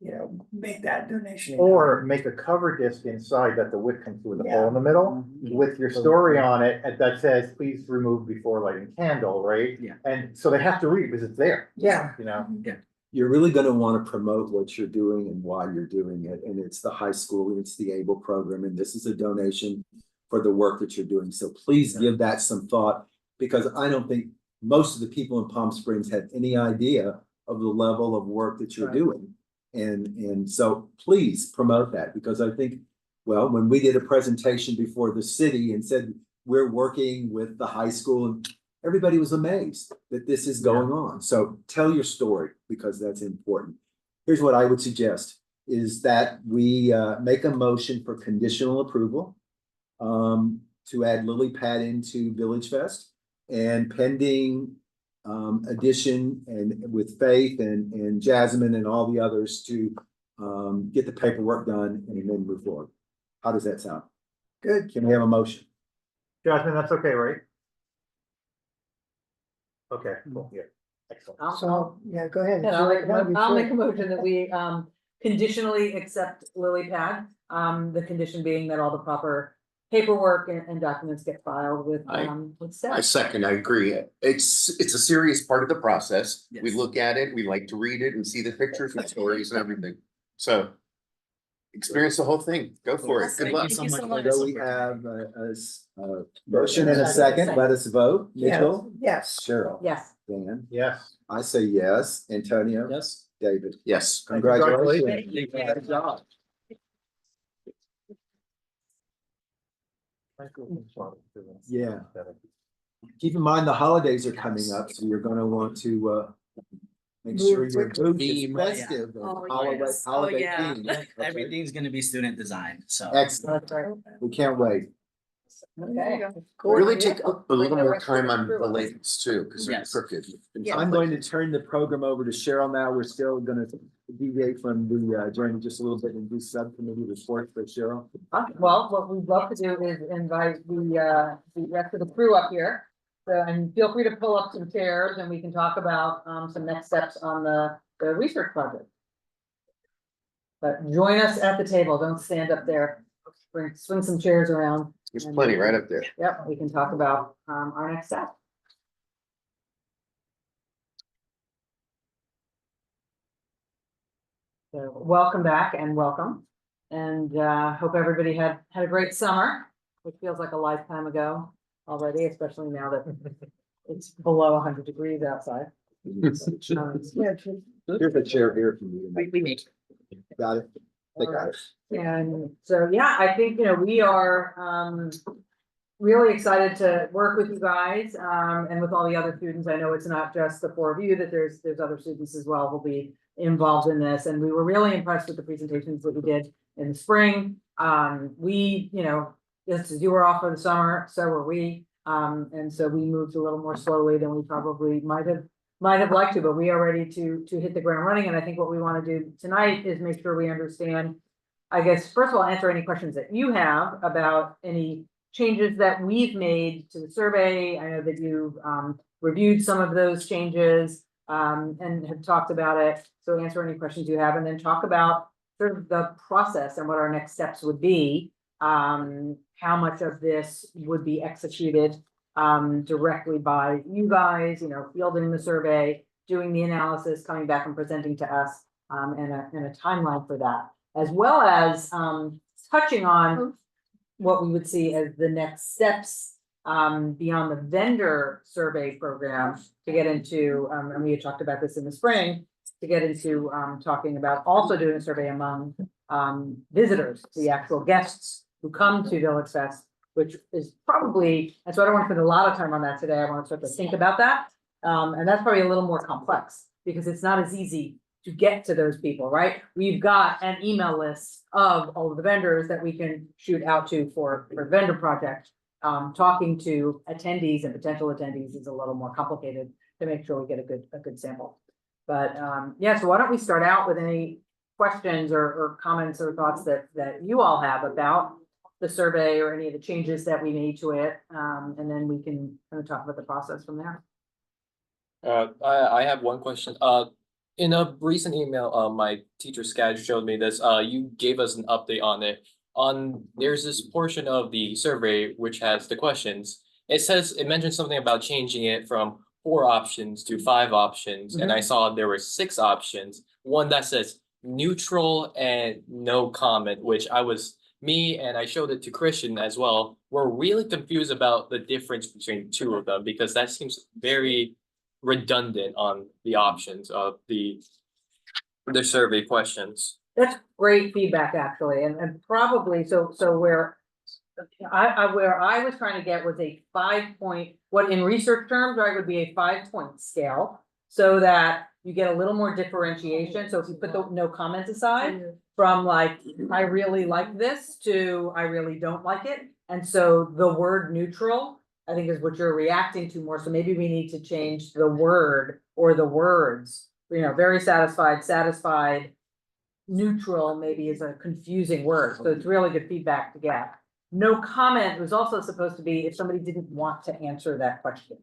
you know, make that donation. Or make a cover disc inside that the wick comes through with a hole in the middle with your story on it and that says, please remove before lighting candle, right? Yeah. And so they have to read because it's there. Yeah. You know? Yeah. You're really gonna wanna promote what you're doing and why you're doing it, and it's the high school, and it's the ABLE program, and this is a donation for the work that you're doing, so please give that some thought, because I don't think most of the people in Palm Springs had any idea of the level of work that you're doing. And so please promote that, because I think, well, when we did a presentation before the city and said, we're working with the high school, and everybody was amazed that this is going on. So tell your story, because that's important. Here's what I would suggest is that we make a motion for conditional approval to add lily pad into Villagefest, and pending addition and with Faith and Jasmine and all the others to get the paperwork done and then move forward. How does that sound? Good. Can we have a motion? Jasmine, that's okay, right? Okay, cool, yeah, excellent. So, yeah, go ahead. Yeah, I'll make a motion that we conditionally accept lily pad. The condition being that all the proper paperwork and documents get filed with I staff. second, I agree. It's a serious part of the process. We Yes. look at it, we like to read it and see the pictures and stories and everything. So experience the whole thing. Go for it. Good luck. Thank you so much. So we have a motion and a second. Let us vote. Mitchell? Yes. Cheryl? Yes. Dan? Yes. I say yes. Antonio? Yes. David? Yes. Congratulations. Good job. Yeah. Keep in mind, the holidays are coming up, so you're gonna want to make sure your booth is Theme. festive. and Oh, holiday- yes. Oh, holiday yeah. themed. Yeah, Okay. everything's gonna be student design, so. Excellent. We can't wait. Okay. Really take a little more time on the labels too, because they're Yes. crooked. I'm going to turn the program over to Cheryl now. We're still gonna deviate from the agenda just a little bit and do subcommittee reports, but Cheryl? Well, what we'd love to do is invite the rest of the crew up here. So, and feel free to pull up some chairs and we can talk about some next steps on the research project. But join us at the table. Don't stand up there. Swing some chairs around. There's plenty right up there. Yep, we can talk about our next step. So welcome back and welcome. And hope everybody had a great summer, which feels like a lifetime ago already, especially now that it's below 100 degrees outside. Yeah, true. Here's a chair here for you. We make. Got it? They got it. And so, yeah, I think, we are really excited to work with you guys and with all the other students. I know it's not just the 4 of you, that there's other students as well who'll be involved in this. And we were really impressed with the presentations that we did in the spring. We, just as you were off for the summer, so were we. And so we moved a little more slowly than we probably might have liked to, but we are ready to hit the ground running. And I think what we want to do tonight is make sure we understand, I guess, first of all, answer any questions that you have about any changes that we've made to the survey. I know that you reviewed some of those changes and have talked about it. So answer any questions you have, and then talk about sort of the process and what our next steps would be. How much of this would be executed directly by you guys, fielding the survey, doing the analysis, coming back and presenting to us, and a timeline for that, as well as touching on what we would see as the next steps beyond the vendor survey program to get into, and we had talked about this in the spring, to get into talking about also doing a survey among visitors, the actual guests who come to Villagefest, which is probably, and so I don't want to spend a lot of time on that today. I want to start to think about that. And that's probably a little more complex because it's not as easy to get to those people, right? We've got an email list of all of the vendors that we can shoot out to for the vendor project. Talking to attendees and potential attendees is a little more complicated to make sure we get a good sample. But yeah, so why don't we start out with any questions or comments or thoughts that you all have about the survey or any of the changes that we made to it, and then we can kind of talk about the process from there. I have one question. In a recent email, my teacher Scad showed me this. You gave us an update on it. There's this portion of the survey which has the questions. It mentions something about changing it from 4 options to 5 options, and I saw there were 6 options. One that says neutral and no comment, which me and I showed it to Christian as well. We're really confused about the difference between 2 of them because that seems very redundant on the options of the survey questions. That's great feedback, actually, and probably so where I was trying to get was a 5-point, what in research terms, right, would be a 5-point scale, so that you get a little more differentiation. So if you put the no comments aside, from like, I really like this to I really don't like it. And so the word neutral, I think, is what you're reacting to more. So maybe we need to change the word or the words, very satisfied, neutral maybe is a confusing word. So it's really good feedback to get. No comment was also supposed to be if somebody didn't want to answer that question.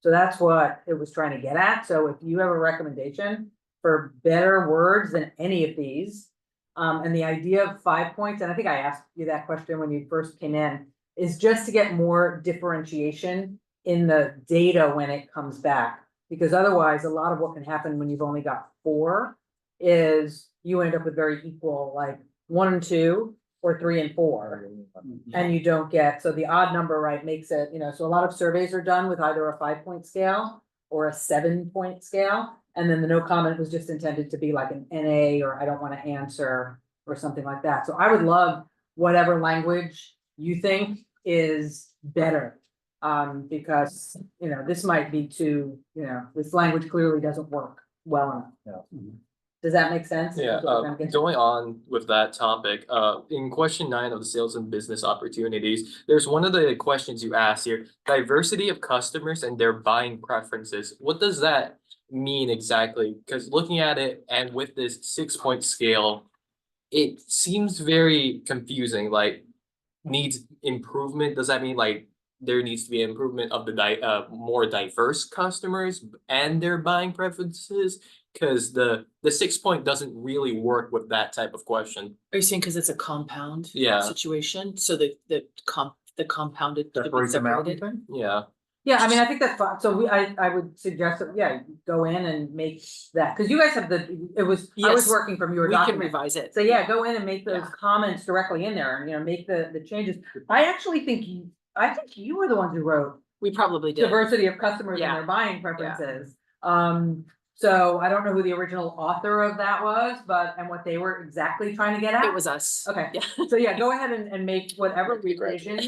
So that's what it was trying to get at. So if you have a recommendation for better words than any of these, and the idea of 5 points, and I think I asked you that question when you first came in, is just to get more differentiation in the data when it comes back. Because otherwise, a lot of what can happen when you've only got 4 is you end up with very equal, like 1 and 2 or 3 and 4. And you don't get, so the odd number, right, makes it, so a lot of surveys are done with either a 5-point scale or a 7-point scale. And then the no comment was just intended to be like an NA or I don't want to answer or something like that. So I would love whatever language you think is better. Because, this might be too, this language clearly doesn't work well enough. Does that make sense? Yeah, going on with that topic, in question 9 of the sales and business opportunities, there's one of the questions you asked here, diversity of customers and their buying preferences. What does that mean exactly? Because looking at it and with this 6-point scale, it seems very confusing, like needs improvement. Does that mean like there needs to be an improvement of the more diverse customers and their buying preferences? Because the 6-point doesn't really work with that type of question. Are you saying because it's a compound Yeah. situation? So the the compounded should be Separate them out, you separated. think? Yeah. Yeah, I mean, I think that's fine. So I would suggest that, yeah, go in and make that, because you guys have I was Yes, working from your We can document. revise it. So yeah, go in and make those Yeah. comments directly in there and, make the changes. I actually think I think you were the ones who wrote We probably did. diversity of customers and Yeah. their buying preferences. So I don't know who the original author of that was, and what they were exactly trying to get at. It was us. Okay, Yeah. so yeah, go ahead and make whatever revision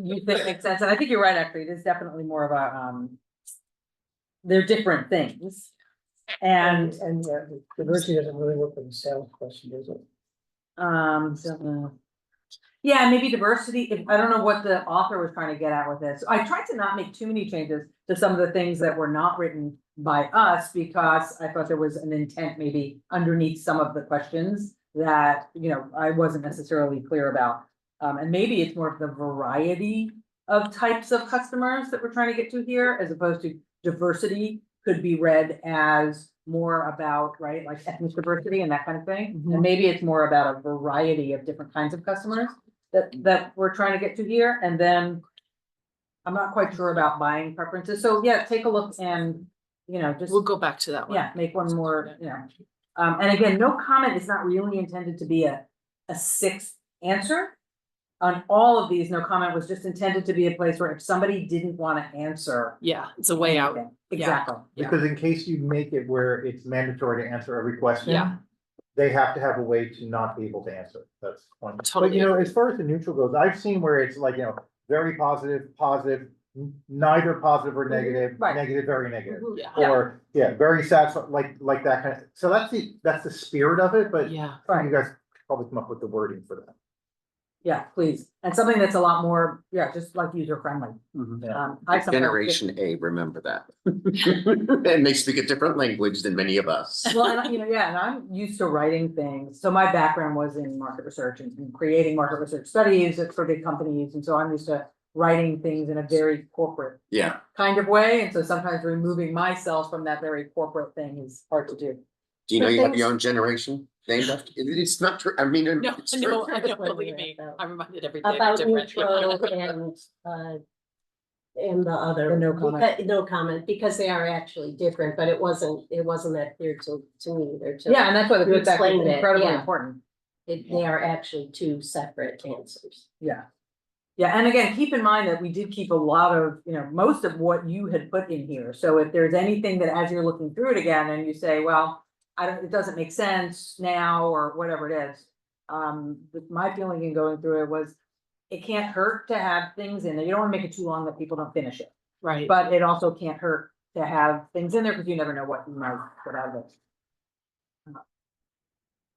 you think makes sense, and I think you're right, actually, it is definitely more of a, they're different things. And, Diversity doesn't really work with the sales question, does it? yeah, maybe diversity, I don't know what the author was trying to get at with this. I tried to not make too many changes to some of the things that were not written by us, because I thought there was an intent maybe underneath some of the questions that, I wasn't necessarily clear about. And maybe it's more of the variety of types of customers that we're trying to get to here, as opposed to diversity could be read as more about, right, like ethnic diversity and that kind of thing. And maybe it's more about a variety of different kinds of customers that we're trying to get to here. And then I'm not quite sure about buying preferences. So yeah, take a look and, just. We'll go back to that one. Yeah, make one more, and again, no comment is not really intended to be a sixth answer. On all of these, no comment was just intended to be a place where if somebody didn't want to answer. Yeah, it's a way out. anything, Exactly. Yeah. Because in case you make it where it's mandatory to answer every question. Yeah. They have to have a way to not be able to answer. That's one. But Totally as far as the neutral goes, I've seen where it's like, very positive, neither positive or negative, Right. negative, very negative. Yeah. Or, very satisfied, like that kind of, so that's the spirit of it, but Yeah. you guys probably come up with the wording for that. Yeah, please. And something that's a lot more, just like user friendly. Yeah. I sometimes Generation A, remember that. And they speak a different language than many of us. Well, and and I'm used to writing things. So my background was in market research and creating market research studies for big companies. And so I'm used to writing things in a very corporate Yeah. kind of way. And so sometimes removing myself from that very corporate thing is hard to do. Do you know you have your own generation named after? It's not true. I mean, No, it's true. I don't believe me. I'm reminded every day. About they're different. neutral and the other. The no comment. No comment, because they are actually different, but it wasn't that clear to me either. till Yeah, and that's why the you feedback is explained it, incredibly yeah. important. They are actually two separate answers. Yeah. Yeah, and again, keep in mind that we did keep a lot of, most of what you had put in here. So if there's anything that as you're looking through it again and you say, well, it doesn't make sense now or whatever it is. My feeling in going through it was, it can't hurt to have things in there. You don't want to make it too long that people don't finish it. Right. But it also can't hurt to have things in there because you never know what you might get out of it.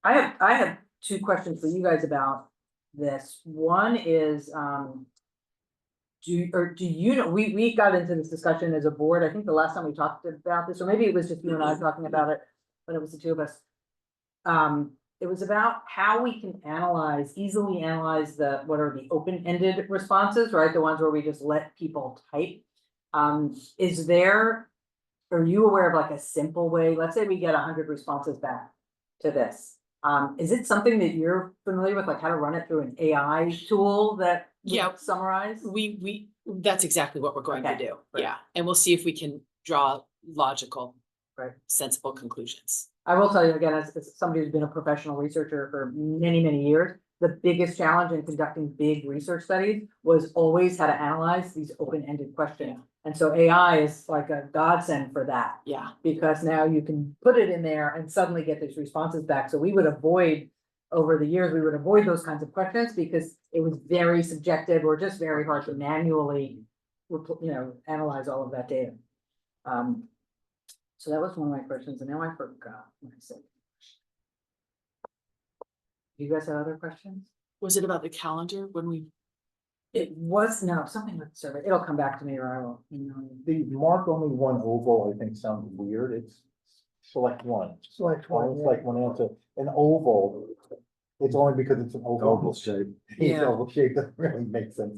I have two questions for you guys about this. One is, do you know, we got into this discussion as a board, I think the last time we talked about this, or maybe it was just you and I talking about it, but it was the two of us. It was about how we can easily analyze what are the open-ended responses, right? The ones where we just let people type. Are you aware of like a simple way? Let's say we get 100 responses back to this. Is it something that you're familiar with, like how to run it through an AI tool that would summarize? That's exactly what we're going to do. Right. Yeah, and we'll see if we can draw logical, Right. sensible conclusions. I will tell you again, as somebody who's been a professional researcher for many, many years, the biggest challenge in conducting big research studies was always how to analyze these open-ended questions. And so AI is like a godsend for that. Yeah. Because now you can put it in there and suddenly get these responses back. So we would avoid, over the years, those kinds of questions because it was very subjective or just very hard to manually, analyze all of that data. So that was one of my questions, and now I forgot what I said. You guys have other questions? Was it about the calendar when we? It was, something with the survey. It'll come back to me or I will. The mark only one oval, I think sounds weird. It's select one. Select one, It's yeah. like one answer. An oval, it's only because it's an oval. Oval shape. It's Yeah. oval shape doesn't really make sense.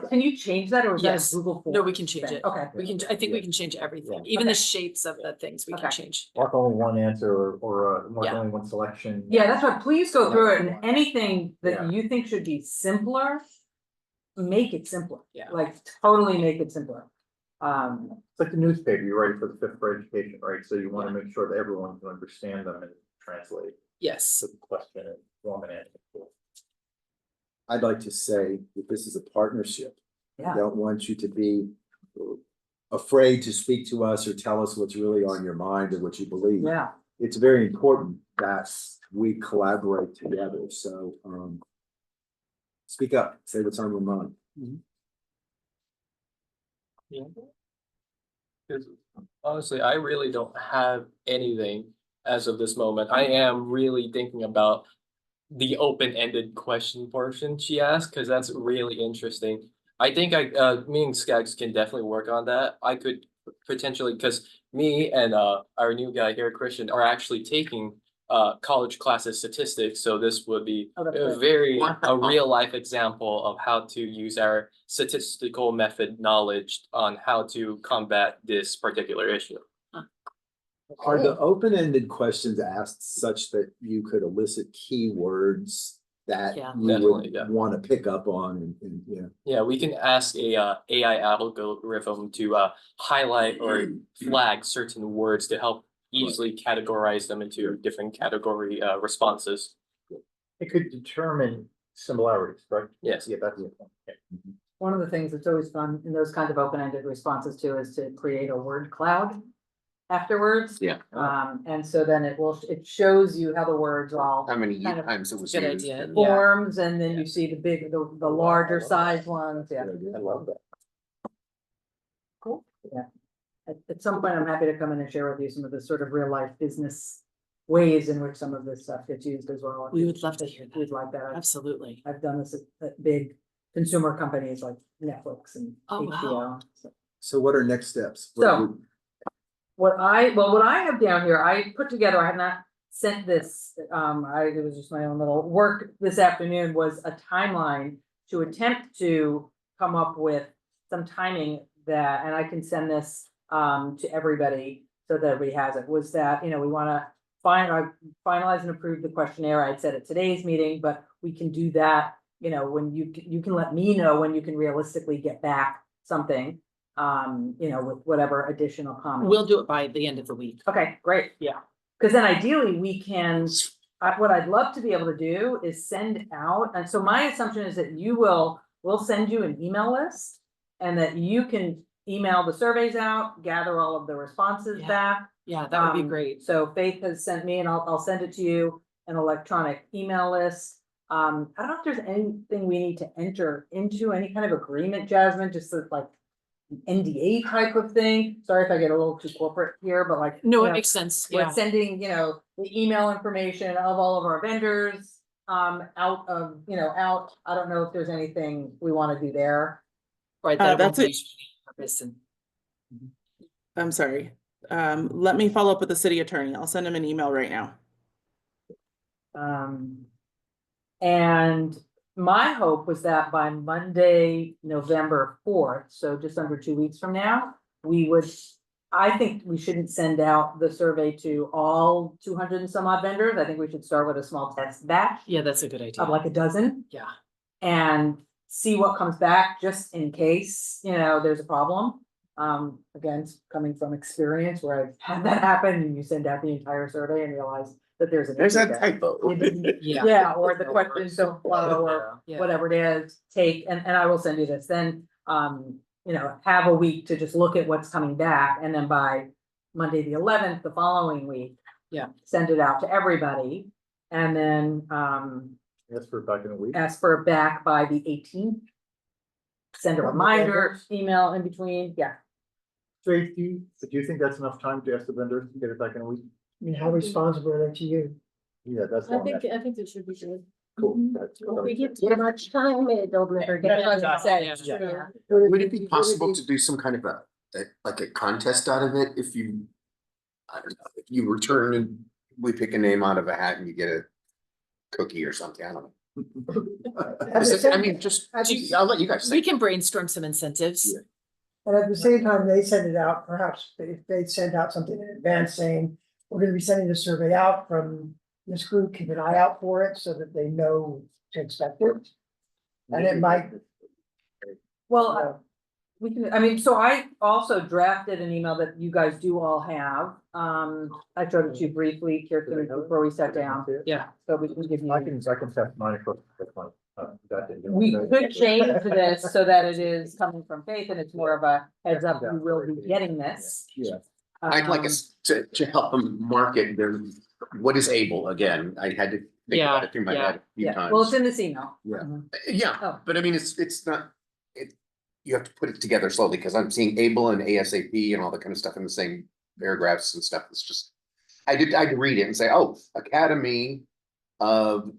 Can you change that or is that Yes. a Google form? No, we can change it. Okay. I think we can change everything, Yeah. even the Okay. shapes of the things we can Okay. change. Mark only one answer or mark Yeah. only one selection. Yeah, that's why, please go through it and anything Yeah. that you think should be simpler, make it simpler. Yeah. Like totally make it simpler. It's like the newspaper, you write for the fifth grade education, right? So you want to make sure that everyone can understand them and translate Yes. the question and form an answer. I'd like to say that this is a partnership. Yeah. I don't want you to be afraid to speak to us or tell us what's really on your mind or what you believe. Yeah. It's very important that we collaborate together, so, speak up, say what's on your mind. Yeah. Because honestly, I really don't have anything as of this moment. I am really thinking about the open-ended question portion she asked, because that's really interesting. I think me and Skaggs can definitely work on that. I could potentially, because me and our new guy here, Christian, are actually taking college classes statistics, so this would be a real life example of how to use our statistical method knowledge on how to combat this particular issue. Are the open-ended questions asked such that you could elicit keywords that Yeah. you Definitely, would yeah. want to pick up on and Yeah, we can ask a AI algorithm to highlight or flag certain words to help easily categorize them into different category responses. It could determine similarities, right? Yes. Yeah, that's it. Yeah. One of the things that's always fun in those kinds of open-ended responses too is to create a word cloud afterwards. Yeah. And so then it shows you how the words all How many kind of times it was Good used. idea. and- Yeah. forms, and then you see the larger size ones, yeah. I love that. Cool. Yeah. At some point, I'm happy to come in and share with you some of the sort of real life business ways in which some of this stuff gets used as well. We would love to hear that. We'd like that. Absolutely. I've done this at big consumer companies like Netflix and Oh, HBO. wow. So what are next steps? What So- do we- What I have down here, I put together, I have not sent this, it was just my own little work this afternoon, was a timeline to attempt to come up with some timing that, and I can send this to everybody so that everybody has it, was that, we wanna finalize and approve the questionnaire. I'd said at today's meeting, but we can do that, when you can let me know when you can realistically get back something, with whatever additional comments. We'll do it by the end of the week. Okay, great, yeah. Cause then ideally we can, what I'd love to be able to do is send out, and so my assumption is that we'll send you an email list. And that you can email the surveys out, gather all of the responses Yeah. back. Yeah, that would be great. So Faith has sent me, and I'll send it to you, an electronic email list. I don't know if there's anything we need to enter into, any kind of agreement, Jasmine, just like NDA type of thing. Sorry if I get a little too corporate here, but like. No, you it know, makes sense. We're Yeah. sending, the email information of all of our vendors, out of, out. I don't know if there's anything we want to do there. Right. That that's it. it. Purpose and I'm sorry. Let me follow up with the city attorney. I'll send him an email right now. And my hope was that by Monday, November 4th, so just under 2 weeks from now, I think we shouldn't send out the survey to all 200 and some odd vendors. I think we should start with a small test batch yeah, that's a good idea. of like a dozen Yeah. and see what comes back, just in case, there's a problem. Again, coming from experience where I've had that happen, and you send out the entire survey and realize that there's an. There's issue that there. typo. It didn't- Yeah. Yeah, or the questions don't flow, or Yeah. whatever it is, and I will send you this, then, have a week to just look at what's coming back, and then by Monday, the 11th, the following week. Yeah. Send it out to everybody, and then, That's for back in a week. ask for it back by the 18th. Send a reminder, email in between, yeah. Faith, do you think that's enough time to ask the vendors to get it back in a week? I mean, how responsible are they to you? Yeah, that's. all I'm asking. think it should be good. Cool. That's- If we give too much time, it'll never get. That's what I said. Yeah. Would it be possible to do some kind of like a contest out of it if you, I don't know, if you return and we pick a name out of a hat and you get a cookie or something, I don't know. I mean, just, I'll let you guys We think. can brainstorm some incentives. And at the same time, they send it out, perhaps if they send out something in advance saying, we're gonna be sending the survey out from this group, keep an eye out for it so that they know to expect it. And it might Well, we can, I mean, so I also drafted an email that you guys do all have. I showed it to you briefly, Kirsten, before we sat down. Yeah. So we can give you. I can test mine for mine. We could change this so that it is coming from Faith and it's more of a heads up, you will be getting this. Yeah. I'd like Um, us to help them market their, what is able, again, I had to think about it through my head a few Yeah, times. well, it's in this email. Yeah. Mhm. Yeah, Oh. but I mean, it's not, you have to put it together slowly, because I'm seeing able and ASAP and all that kind of stuff in the same paragraphs and stuff. It's just, I'd read it and say, oh, Academy of,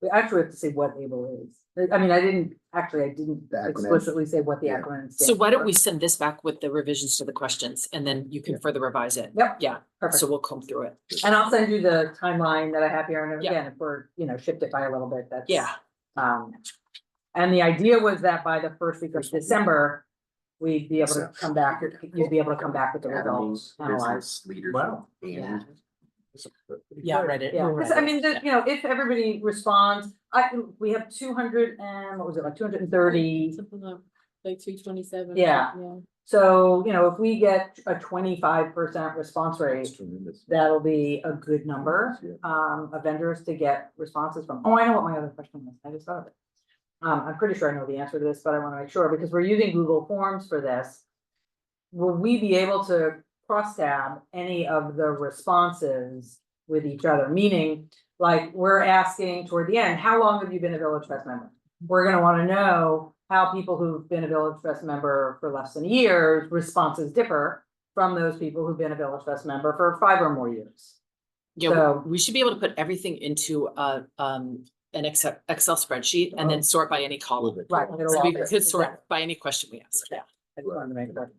We actually have to say what ABLE is. I mean, I didn't acronym. explicitly say what the Yeah. acronym stands. So why don't we for. send this back with the revisions to the questions and then you can further revise it? Yep. Yeah, Perfect. so we'll comb through it. And I'll send you the timeline that I have here, and Yeah. again, if we're, shift it by a little bit, that's. Yeah. And the idea was that by the first week of December, we'd be able to come back, you'd be able to come back with the results, analyze. business leaders. Wow. And Yeah, read it. Yeah, 'cause I mean, if everybody responds, we have 200 and, what was it, like 230. Something like 227. Yeah. So, if we get a 25% response rate, That's tremendous. that'll be a good number, of vendors to get responses from. Oh, I know what my other question was. I just thought of it. I'm pretty sure I know the answer to this, but I want to make sure because we're using Google Forms for this. Will we be able to cross tab any of the responses with each other? Meaning, like, we're asking toward the end, how long have you been a Village Fest member? We're gonna want to know how people who've been a Village Fest member for less than a year, responses differ from those people who've been a Village Fest member for 5 or more years. Yeah, So- we should be able to put everything into an Excel spreadsheet and then sort by any column. Right. it'll So all we be- could sort exactly. by any question we ask. Yeah. I just wanted to make that.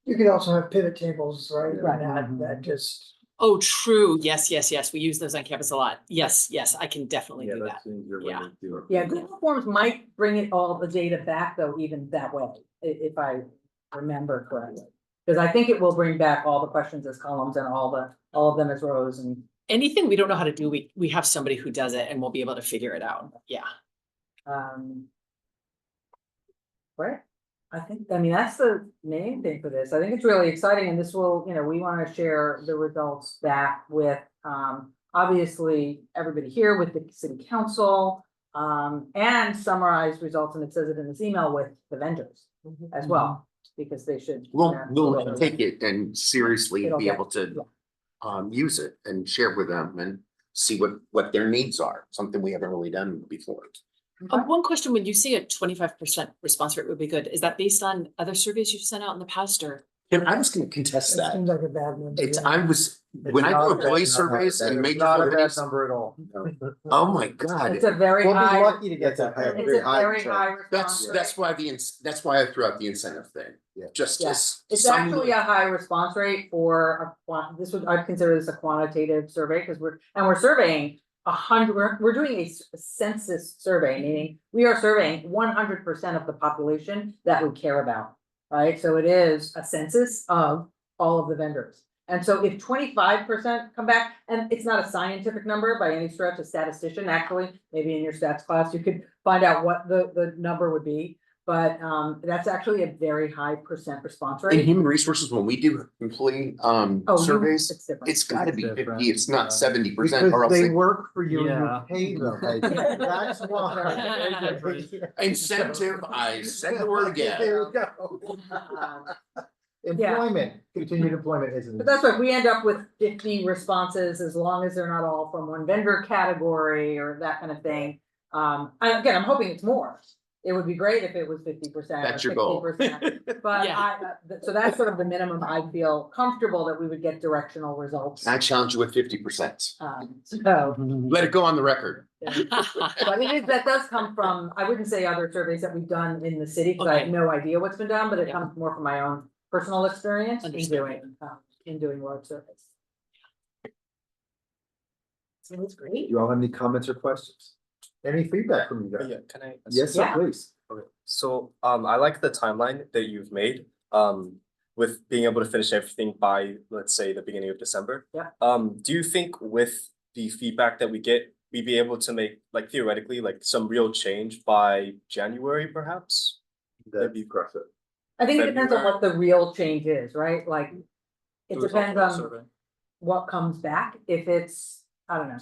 You could also have pivot tables, right? Right. That just. Oh, true. Yes. We use those on campus a lot. Yes, I can definitely Yeah, do that. that's an easier way Yeah. to do it. Yeah, Google Forms might bring it all the data back though, even that way, if I remember correctly. Because I think it will bring back all the questions as columns and all of them as rows and. Anything we don't know how to do, we have somebody who does it and we'll be able to figure it out. Yeah. Right, I mean, that's the main thing for this. I think it's really exciting and this will, we want to share the results back with, obviously, everybody here with the city council. And summarize results, and it says it in this email with the vendors as well, because they should. We'll take it and seriously It'll be get- able to use it and share with them and see what their needs are, something we haven't really done before. One question, when you say a 25% response rate would be good, is that based on other surveys you've sent out in the past or? And I was gonna contest That that. seems like a bad number. It's, yeah. I was, when I not do a bad employee number. surveys and It's major not a bad surveys, number at all. oh my God. It's a very We'll be high, lucky to get that. it's a very high response That's rate. that's why I threw out the incentive thing. Yeah. Just Yeah. as. It's some- actually a high response rate for I'd consider this a quantitative survey, because we're surveying 100, we're doing a census survey, meaning we are surveying 100% of the population that we care about, right? So it is a census of all of the vendors. And so if 25% come back, and it's not a scientific number by any stretch, a statistician, actually, maybe in your stats class, you could find out what the number would be. But that's actually a very high percent response In rate. human resources, when we do employee surveys, It's different. it's gotta be different, 50, it's not yeah. 70% Because or else they they work for you and Yeah. you pay them. That's why. incentive, I said the word again. There you go. Employment, continued employment isn't. But that's right, we end up with 50 responses as long as they're not all from one vendor category or that kind of thing. Again, I'm hoping it's more. It would be great if it was 50%. That's your goal. 60%. But Yeah. so that's sort of the minimum I feel comfortable that we would get directional results. I challenge you with 50%. So, Let it go on the record. but that does come from, I wouldn't say other surveys that we've done in the city, because I have Okay. no idea what's been done, but it Yeah. comes more from my own personal experience Understand. in doing large surveys. So it's great. You all have any comments or questions? Any feedback from you guys? Yeah, can I? Yes, sir, Yeah. please. Okay, so I like the timeline that you've made, with being able to finish everything by, let's say, the beginning of December. Yeah. Do you think with the feedback that we get, we be able to make, like theoretically, like some real change by January perhaps? That'd be aggressive. I think it depends on what the real change is, right? Like, it depends on what comes back. If it's, I don't know,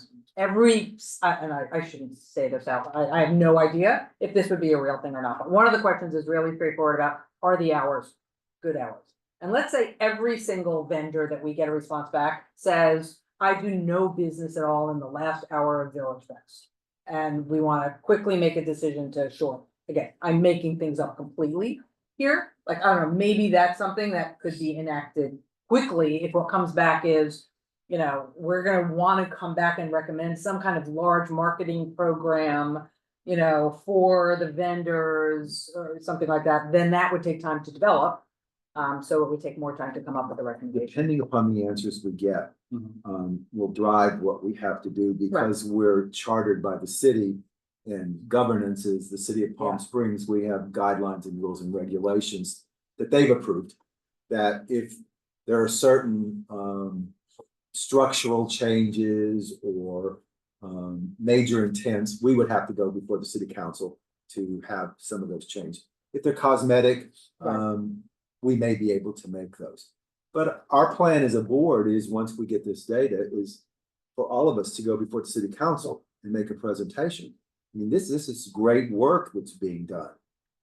I shouldn't say this out, I have no idea if this would be a real thing or not. But one of the questions is really straightforward about, are the hours good hours? And let's say every single vendor that we get a response back says, I do no business at all in the last hour of Village Fest. And we want to quickly make a decision to short. Again, I'm making things up completely here. Like, I don't know, maybe that's something that could be enacted quickly if what comes back is, you know, we're gonna want to come back and recommend some kind of large marketing program, you know, for the vendors or something like that, then that would take time to develop. So it would take more time to come up with a recommendation. Depending upon the answers we get, will drive what we have to do because we're chartered by the city and governance is the city of Palm Springs. We have guidelines and rules and regulations that they've approved. That if there are certain structural changes or major intents, we would have to go before the city council to have some of those changes. If they're cosmetic, we may be able to make those. But our plan as a board is once we get this data is for all of us to go before the city council and make a presentation. I mean, this is great work that's being done.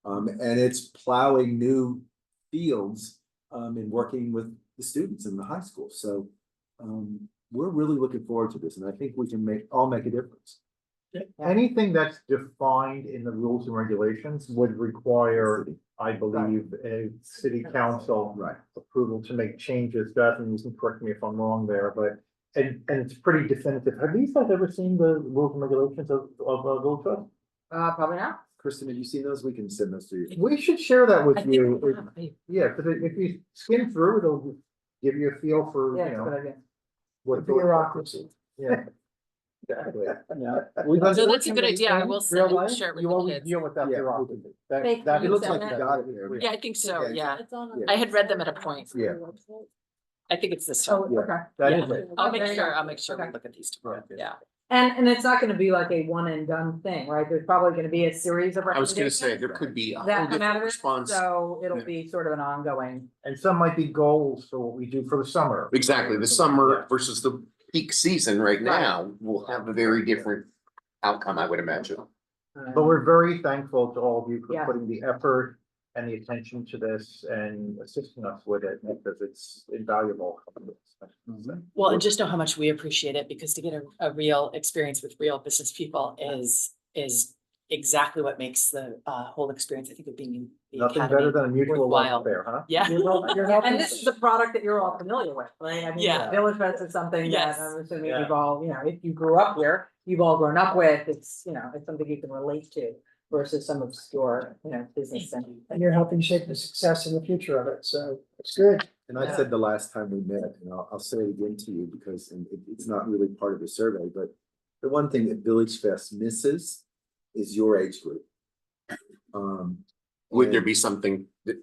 And it's plowing new fields and working with the students in the high school. So we're really looking forward to this. And I think we can all make a difference. Anything that's defined in the rules and regulations would require, I believe, a city council approval to make changes. Jasmine, you can correct me if I'm wrong there, but and it's pretty definitive. Have these guys ever seen the rules and regulations of Villagefest? Probably not. Kristen, have you seen those? We can send those to you. We should share that with you. Yeah, because if you skim through, it'll give you a feel for, you know, what bureaucracy. Yeah. Exactly. So that's a good idea. I will share it with You the always kids. deal with that bureaucracy. Thank That you. It looks send like you that. got it there. Yeah, I think so, yeah. Yeah. I had read them at a point. Yeah. I think it's this Oh, one. okay. That Yeah. is it. I'll There make you sure, go. I'll make sure we Okay. look at these two, yeah. And it's not gonna be like a one and done thing, right? There's probably gonna be a series of I was gonna recommendations say, there could be a whole that come out different of it, response. so it'll Yeah. be sort of an ongoing. And some might be goals for what we do for the summer. Exactly, the summer versus the peak season right now will have a very different outcome, I would imagine. But we're very thankful to all of you for Yeah. putting the effort and the attention to this and assisting us with it because it's invaluable. Well, and just know how much we appreciate it, because to get a real experience with real business people is exactly what makes the whole experience, I think, of being in the Nothing academy better than a mutual worthwhile. love affair, huh? Yeah. And this is a product that you're all familiar with, right? I mean, Yeah. Village Fest is something Yes. that I'm assuming Yeah. you've all, you know, if you grew up here, you've all grown up with, it's, you know, it's something you can relate to versus some obscure, you know, business thing. And you're helping shape the success and the future of it, so it's good. And I said the last time we met, and I'll say it again to you because it's not really part of the survey, but the one thing that Village Fest misses is your age group. Would there be something that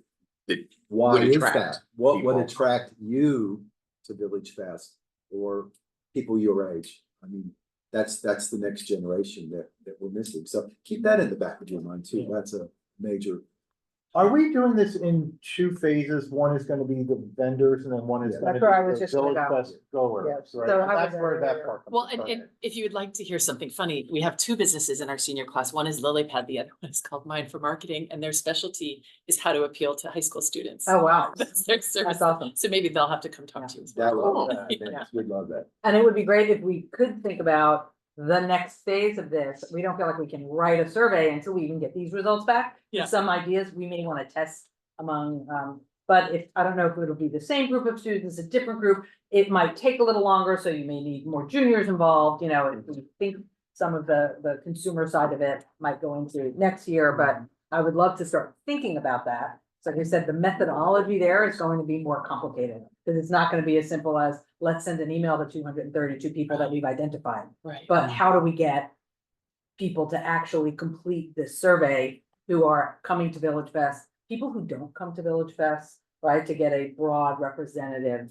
Why would is attract that? What would people? attract you to Village Fest or people your age? I mean, that's the next generation that we're missing. So keep that in the back of your mind too. That's a major. Are we doing this in two phases? One is gonna be the vendors and then one is Yeah. gonna That's be where I was the just gonna Village go. Fest goers, Yes. right? So And how that's was where that that part comes Well, from. and if you would like to hear something funny, we have two businesses in our senior class. One is Lilypad, the other one is called Mind for Marketing, and their specialty is how to appeal to high school students. Oh, wow. That's their service. That's awesome. So maybe they'll have to come talk to you as That well. love that. We'd love that. And it would be great if we could think about the next phase of this. We don't feel like we can write a survey until we even get these results back. Yeah. Some ideas we may want to test among, but if, I don't know if it'll be the same group of students, a different group. It might take a little longer, so you may need more juniors involved, you know, if we think some of the consumer side of it might go into next year, but I would love to start thinking about that. So like I said, the methodology there is going to be more complicated, because it's not gonna be as simple as, let's send an email to 232 people that we've identified. Right. But how do we get people to actually complete this survey who are coming to Village Fest, people who don't come to Village Fest, right, to get a broad representative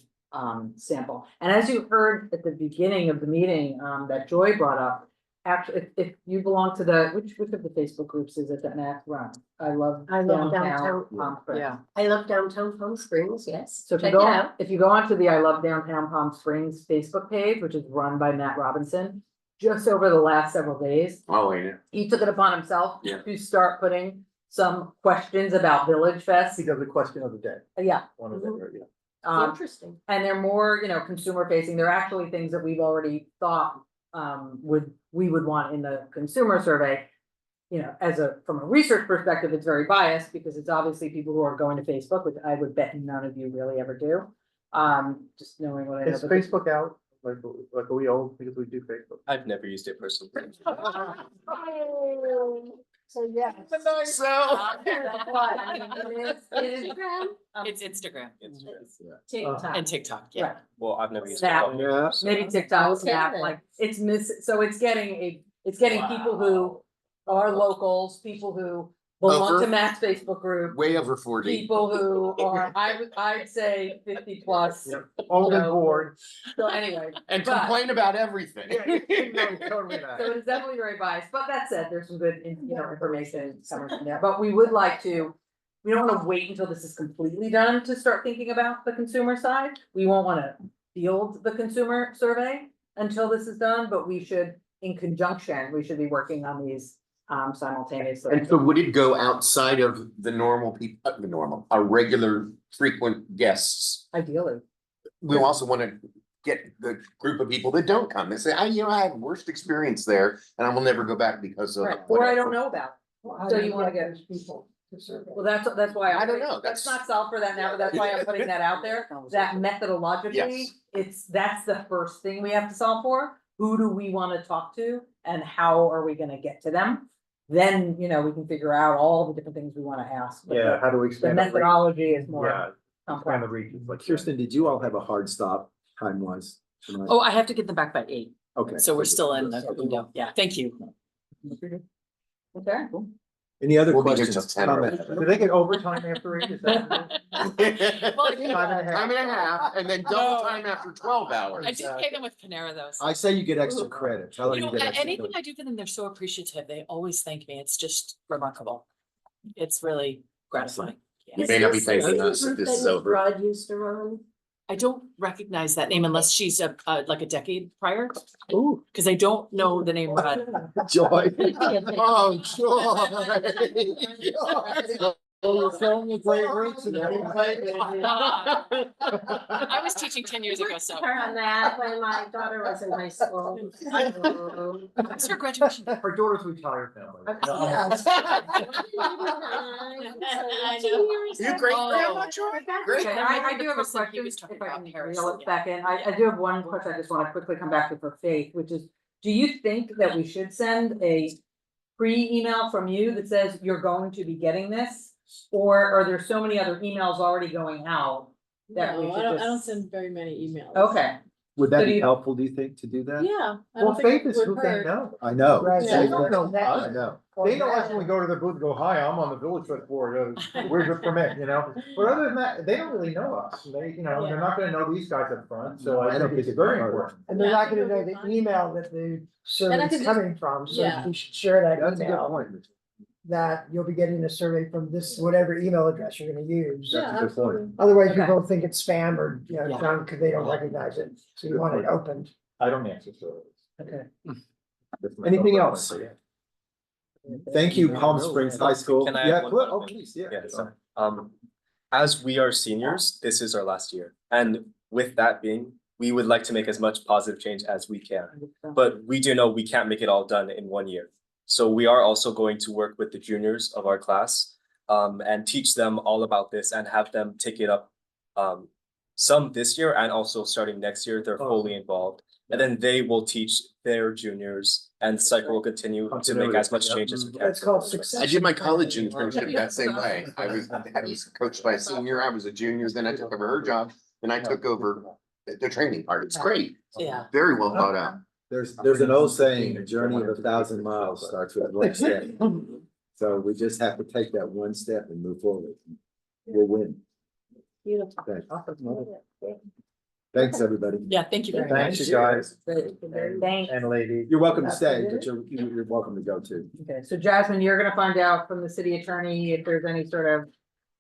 sample. And as you heard at the beginning of the meeting, that Joy brought up, actually, if you belong to the, which of the Facebook groups is it that Matt runs? I love downtown. Palm Springs. Yeah. I love downtown Palm Springs, yes. So if you Check it go, out. if you go onto the I Love Downtown Palm Springs Facebook page, which is run by Matt Robinson, just over the last several days, Oh, yeah. he took it upon himself Yeah. to start putting some questions about Village Fest. He does the question of the day. Yeah. One of them, yeah. Interesting. And they're more, consumer facing. They're actually things that we've already thought we would want in the consumer survey. From a research perspective, it's very biased because it's obviously people who are going to Facebook, which I would bet none of you really ever do. Just knowing what I know. Is Facebook out? Like are we old because we do Facebook? I've never used it personally. So, yeah. It's Instagram TikTok. and TikTok, yeah. Right. Well, I've never used Snap, it. maybe TikTok, Okay, Snap, then. like it's it's getting people who are locals, people who belong Over. to Matt's Facebook group. Way over 40. People who are, I'd say 50 plus. Old and So- bored. So anyway. And but- complain about everything. Totally not. So it is definitely very biased, but that said, there's some good, information coming from there, but we would like to. We don't wanna wait until this is completely done to start thinking about the consumer side. We won't wanna field the consumer survey until this is done, but we should, in conjunction, we should be working on these simultaneously. And so would it go outside of the normal people, our regular frequent guests? Ideally. We also want to get the group of people that don't come. They say, I had worst experience there and I will never go back because of. Right, or I don't know about. How So do you wanna get get, those people to survey? well, that's why. I don't know, Let's that's- not solve for that now, but that's why I'm putting that out there, that methodologically, Yes. that's the first thing we have to solve for. Who do we wanna talk to and how are we gonna get to them? Then, we can figure out all the different things we wanna ask. but Yeah, how do we The expand? the reach? methodology is more Yeah, expand complex. the reach. Like Kirsten, did you all have a hard stop time wise? Oh, I have to get them back by 8, Okay. so we're still in the window. Yeah, thank you. Okay. Any other We'll be here questions? till 10. Comments? Do they get overtime after 8? Is that? Time and a half, and then double time after 12 hours. I did pay them with Panera though. so- I say you get extra credit. Tell them You you know, get extra anything credit. I do for them, they're so appreciative. They always thank me. It's just remarkable. It's really gratifying. You Yeah. may not be Is thanking this us the if this group is that over. Rod used to run? I don't recognize that name unless she's like a decade prior, Ooh, because I don't know the name Rod. joy. Oh, joy. You're showing a great reach and I was teaching 10 years ago, so. Her on that when my daughter was in high school. It's her graduation. Her daughter's retired now. You great grandma, Joy? Great. Okay, I do have a question, He was talking if I about can Paris, reel it yeah. back in, I do have one question I just wanna quickly come back to for Faith, which is, do you think that we should send a pre-email from you that says you're going to be getting this? Or are there so many other emails already going out that we No, should I don't just? send very many emails. Okay, Would that So do be you- helpful, do you think, to do that? Yeah. I Well, don't think Faith it is would who they hurt. know. I know. Right. They don't know I us. know. They know us when we go to their booth, and go, hi, I'm on the Villagefest board, where's your permit, But other than that, they don't really know us. They're not gonna know these guys up front, so I think it's very important. And they're not gonna know the email that the survey could is just- coming from, so Yeah. we should share that That's a good email. point. That you'll be getting a survey from this, whatever email address you're gonna use. Yeah, That's a good absolutely. point. Otherwise, Okay. people think it's spam or, Yeah. junk, because they don't recognize it, so you want it opened. I don't answer surveys. okay. Anything else? Thank you, Palm Springs High School. Can I add Yeah, one pl- final oh, thing? please, yeah. Yeah, sorry. As we are seniors, this is our last year. And with that being, we would like to make as much positive change as we can. But we do know we can't make it all done in 1 year. So we are also going to work with the juniors of our class and teach them all about this and have them take it up. Some this year and also starting next year, they're fully involved. And then they will teach their juniors and the cycle will continue to make as much change as we can. That's called success. I did my college internship that same way. I was coached by a senior, I was a junior, then I took over her job, then I took over the training part. It's great. Yeah. Very well thought out. There's an old saying, a journey of 1,000 miles starts with one step. So we just have to take that one step and move forward. We'll win. Beautiful. Thanks. Thanks, everybody. Yeah, thank you very much. Thanks, you guys. Thanks. And lady. You're welcome to stay, but you're welcome to go too. Okay, so Jasmine, you're gonna find out from the city attorney if there's any sort of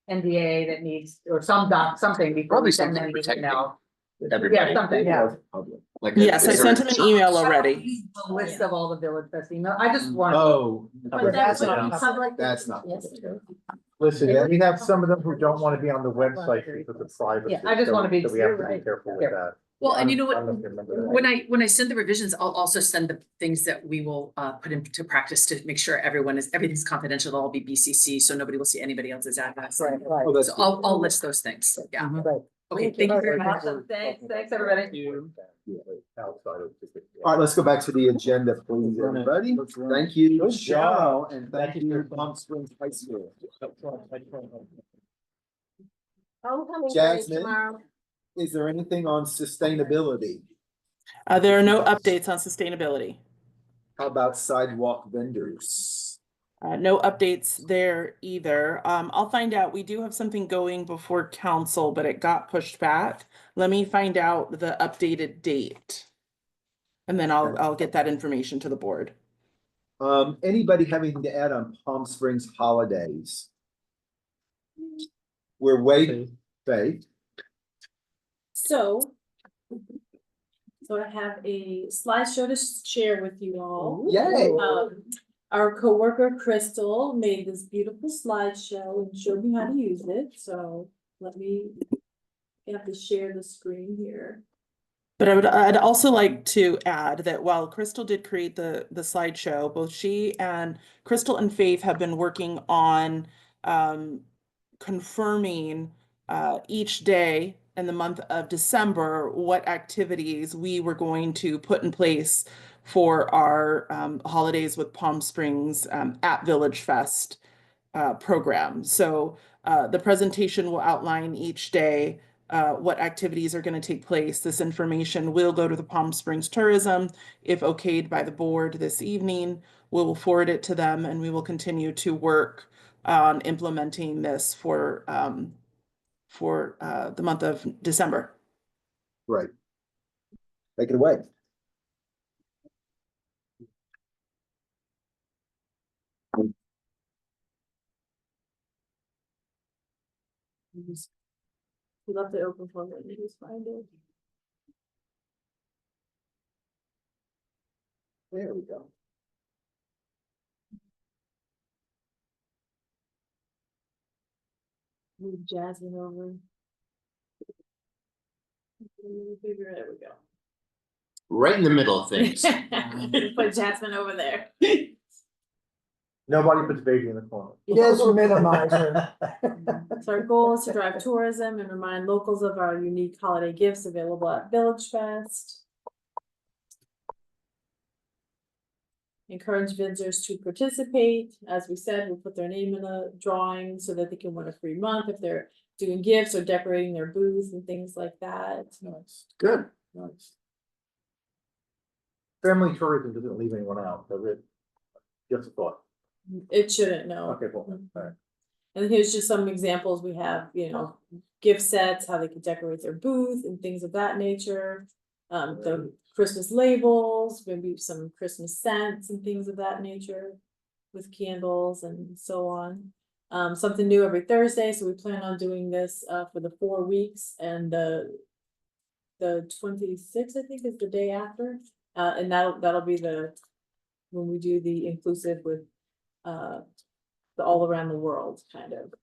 NDA that needs, or something before Probably we send something them the protecting email. everybody. Yeah, something, yeah. Like, Yes, I is there- sent him an email already. A list of all the Village Fest email, I just want. Oh. But that's not- not public. That's not. Yes. Listen, we have some of them who don't want to be on the website because of privacy. Yeah, I just wanna be- So we have you're to be right. careful with Yeah. that. Well, and you know I what, don't know if you remember that. when I send the revisions, I'll also send the things that we will put into practice to make sure everything's confidential, it'll all be BCC, so nobody will see anybody else's address. Right, right. Oh, that's So I'll list those things, yeah. Right. Okay, thank you very much. Awesome, thanks, everybody. Outside of. All right, let's go back to the agenda, please, everybody. Thank you, Good Joe, job. and thank you, Palm Springs High School. Homecoming parade Jasmine? tomorrow. Is there anything on sustainability? There are no updates on sustainability. How about sidewalk vendors? No updates there either. I'll find out. We do have something going before council, but it got pushed back. Let me find out the updated date. And then I'll get that information to the board. Anybody having to add on Palm Springs holidays? We're waiting, Faith. So I have a slideshow to share with you all. Yay. Our coworker Crystal made this beautiful slideshow and showed me how to use it. So I have to share the screen here. But I'd also like to add that while Crystal did create the slideshow, both she and Crystal and Faith have been working on confirming each day in the month of December what activities we were going to put in place for our holidays with Palm Springs at Villagefest program. So the presentation will outline each day what activities are going to take place. This information will go to the Palm Springs Tourism. If okayed by the board this evening, we will forward it to them, and we will continue to work on implementing this for the month of December. Right. Take it away. You left it open for me. Let me just find it. There we go. Move Jasmine over. Figure there we go. Right in the middle of things. Put Jasmine over there. Nobody puts baby in the corner. Just minimize her. So our goal is to drive tourism and remind locals of our unique holiday gifts available at Villagefest. Encourage visitors to participate. As we said, we'll put their name in a drawing so that they can win a free month if they're doing gifts or decorating their booths and things like that. Nice. Good. Nice. Family tourism doesn't leave anyone out, does it? Just a thought. It shouldn't, no. Okay, cool. All right. And here's just some examples. We have, gift sets, how they could decorate their booth and things of that nature. The Christmas labels, maybe some Christmas scents and things of that nature with candles and so on. Something new every Thursday. So we plan on doing this for the 4 weeks, and the 26th, I think, is the day after. And that'll be when we do the inclusive with the all around the world kind of.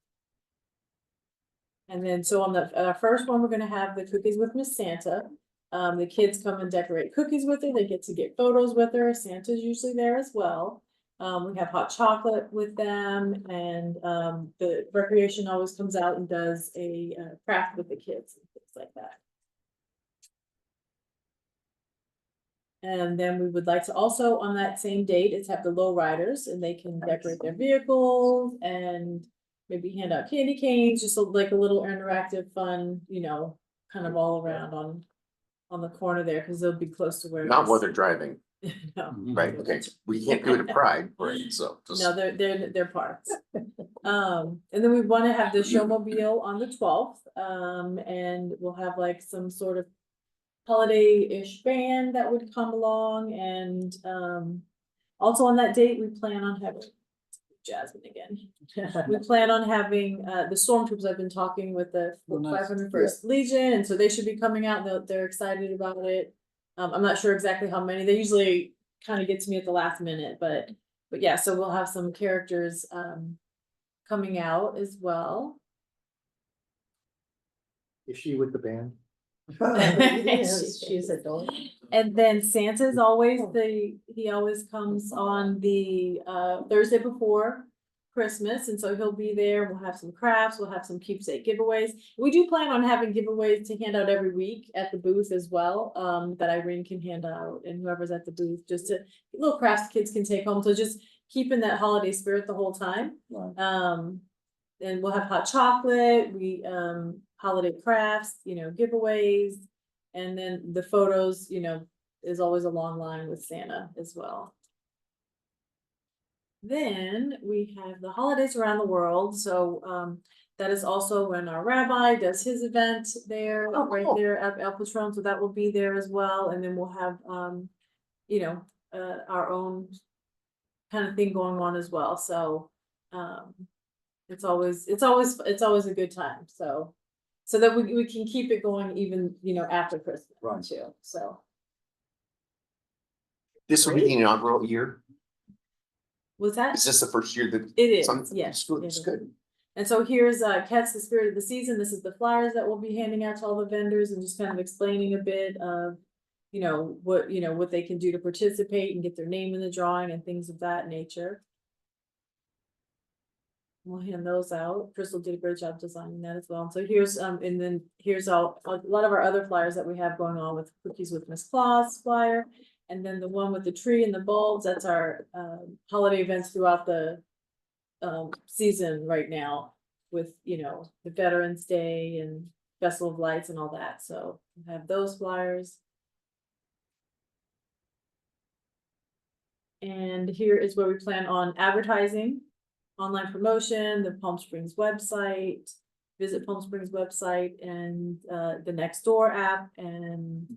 And then so on the first one, we're gonna have the cookies with Miss Santa. The kids come and decorate cookies with her. They get to get photos with her. Santa's usually there as well. We have hot chocolate with them, and the recreation always comes out and does a craft with the kids and things like that. And then we would like to also, on that same date, is have the low riders, and they can decorate their vehicles and maybe hand out candy canes, just like a little interactive fun, kind of all around on the corner there, because they'll be close to where. Not while they're driving. No. Right, okay, we can't do it at Pride, right, so. just- No, they're parks. And then we want to have the showmobile on the 12th, and we'll have like some sort of holiday-ish band that would come along and, also on that date, we plan on having Jasmine again. We plan on having, the stormtroopers. I've been talking with the Oh, nice. 501st Legion, and so they should be coming out, they're excited about it. I'm not sure exactly how many, they usually kind of get to me at the last minute, but yeah, so we'll have some characters, coming out as well. Is she with the band? She's adorable. And then Santa's always he always comes on the Thursday before Christmas, and so he'll be there. We'll have some crafts, we'll have some keepsake giveaways. We do plan on having giveaways to hand out every week at the booth as well, that Irene can hand out, and whoever's at the booth, just to little crafts kids can take home. So just keeping that holiday spirit the whole time. And we'll have hot chocolate, holiday crafts, giveaways, and then the photos, is always a long line with Santa as well. Then we have the holidays around the world, so that is also when our rabbi does his event there, right there at El Patron, so that will be there as well, and then we'll have our own kind of thing going on as well, so it's always a good time, so that we can keep it going even, after Christmas too, so. This will be the inaugural year. Was that? Is this the first year that? It is, yes. It's good. And so here's Cat's the Spirit of the Season. This is the flyers that we'll be handing out to all the vendors and just kind of explaining a bit of, what they can do to participate and get their name in the drawing and things of that nature. We'll hand those out. Crystal did a great job designing that as well. And so here's and then here's a lot of our other flyers that we have going on with Cookies with Miss Claus flyer. And then the one with the tree and the bulbs, that's our holiday events throughout the season right now with, the Veterans Day and Festival of Lights and all that. So we have those flyers. And here is where we plan on advertising, online promotion, the Palm Springs website, visit Palm Springs website, and the Nextdoor app, and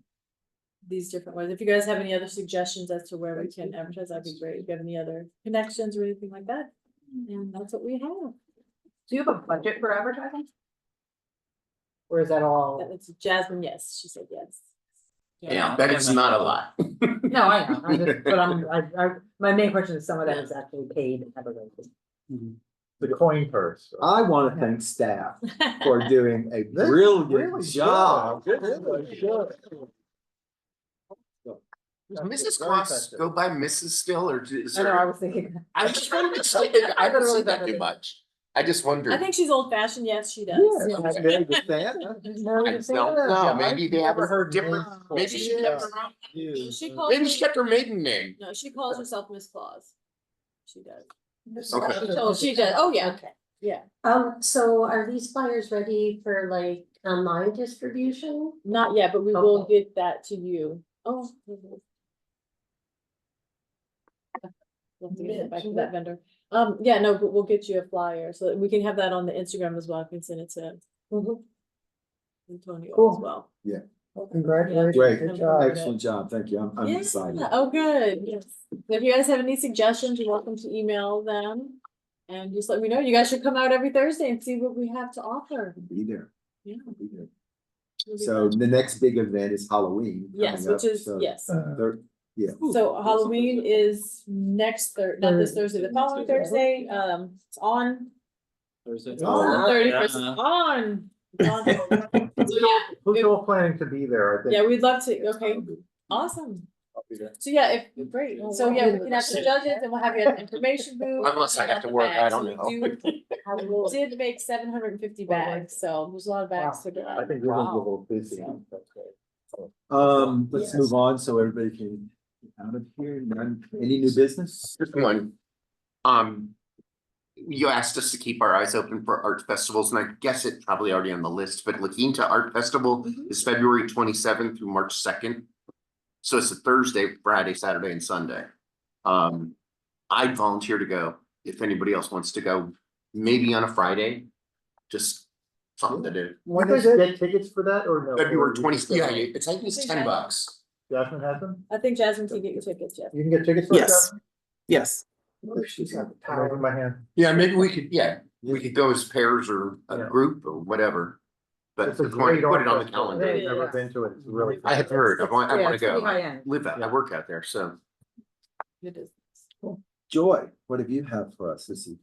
these different ways. If you guys have any other suggestions as to where we can advertise, that'd be great. If you have any other connections or anything like that, and that's what we have. Do you have a budget for advertising? Or is that all? It's Jasmine, yes, she said yes. Yeah, but it's not a lot. No, I know, but my main question is some of that is actually paid advertising. The coin purse. I want to thank staff for doing a brilliant job. Does Mrs. Claus go by Mrs. still, or is I know, there? I was thinking. I just wanted to say, I don't see that too much. I just wondered. I think she's old fashioned, yes, she does. Yeah, Okay. married to Santa. I don't know, maybe they have a different, maybe she kept her, She calls maybe she kept her maiden name. No, she calls herself Miss Claus. She does. Okay. Oh, she does. Oh, yeah. Okay. Yeah. So are these flyers ready for like online distribution? Not yet, but we will get that to you. Oh. We'll have to get it back to that vendor. Yeah, no, but we'll get you a flyer so that we can have that on the Instagram as well. I can send it to Antonio as well. Yeah. Well, congratulations. Great, Good job. excellent job, thank you, I'm Yeah. excited. Oh, good. Yes. If you guys have any suggestions, you're welcome to email them. And just let me know. You guys should come out every Thursday and see what we have to offer. Be there. Yeah. Be there. It'll be So fun. the next big event is Halloween. Yes, coming which up, is, so yes. yeah. So Halloween is next not this Thursday, the following Thursday, it's on. Thursday. Oh, 31st, it's on. So, Who's all planning to be there? I think. yeah, we'd love to, okay, awesome. I'll be there. So yeah, great, so yeah, we can have some judges and we'll have you at the information booth. Unless I have to work, I don't know. We did make 750 bags, so there's a lot of bags to go. I think we're gonna be a little busy. Let's move on so everybody can get out of here. Any new business? Just one. You asked us to keep our eyes open for art festivals, and I guess it's probably already on the list, but La Quinta Art Festival is February 27th through March 2nd. So it's a Thursday, Friday, Saturday, and Sunday. I'd volunteer to go if anybody else wants to go, maybe on a Friday. Just something to do. When does it get tickets for that or no? February Or- 20th, yeah, it's, I think it's $10. Jasmine has them? I think Jasmine can get your tickets, Jeff. You can get tickets for it? Yes. Jasmine? Yes. Oh, she's got the I'm raising power. my hand. Yeah, maybe we could go as pairs or a Yeah. group or whatever. But It's a just wanted great to put art it on the festival. calendar. I've never been to it. It's really. I have heard, I want Yeah, to it's pretty go. high I end. live out, I work out there, so. It is. Joy, what have you have for us this evening?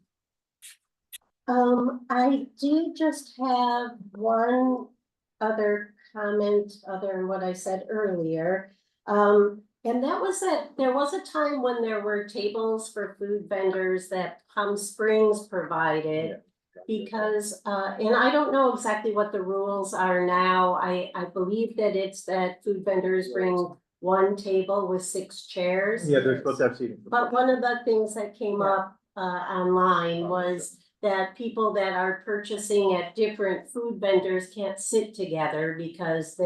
I do just have one other comment, other than what I said earlier. And that was that there was a time when there were tables for food vendors that Palm Springs provided. Because, and I don't know exactly what the rules are now. I believe that it's that food vendors bring one table with 6 chairs. Yeah, they're supposed to have seating. But one of the things that came up online was that people that are purchasing at different food vendors can't sit together because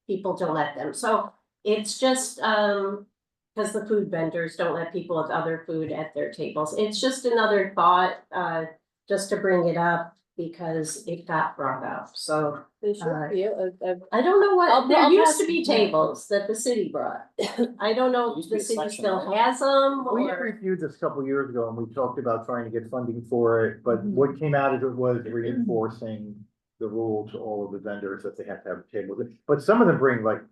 people don't let them. So it's just because the food vendors don't let people with other food at their tables. It's just another thought, just to bring it up because it got brought up. So They should be. I don't know what, there I'll used pass- to be tables that the city brought. I don't know if the city still has them We or. reviewed this a couple of years ago and we talked about trying to get funding for it, but what came out of it was reinforcing the rule to all of the vendors that they have to have a table. But some of them bring like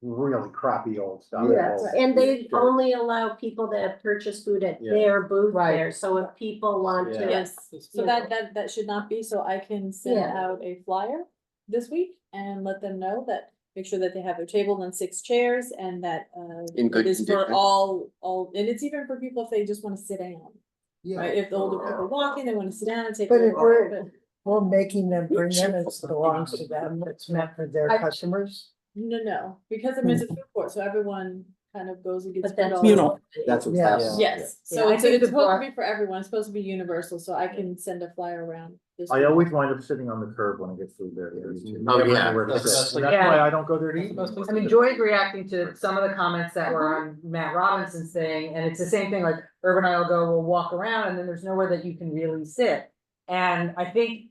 really crappy old stuff. Yes, and they only allow people that have purchased food at Yeah. their booth Right. there, so if people want to. Yes, so you that should not be, so I can send Yeah. out a flyer this week and let them know that, make sure that they have their table and 6 chairs and that, In good it is for condition. all, and it's even for people if they just wanna sit down. Right, if the older people walk in, they wanna sit down and take. But a if walk, we're making them bring them, it belongs to them, it's meant for their I- customers. No, because I mean, it's a food court, so everyone kind of goes and gets. But that's food all- Communal. That's what's Yeah. happening. Yes, so Yeah, I it's think it's the supposed to bar- be for everyone, it's supposed to be universal, so I can send a flyer around. this I week. always wind up sitting on the curb when I get food there. There's Oh, never yeah. anywhere to That's- sit. And yeah. that's why I don't go there to eat. I mean, Joy's reacting to some of the comments that were on Matt Robinson's thing, and it's the same thing, like Urban and I will go, we'll walk around, and then there's nowhere that you can really sit. And I think,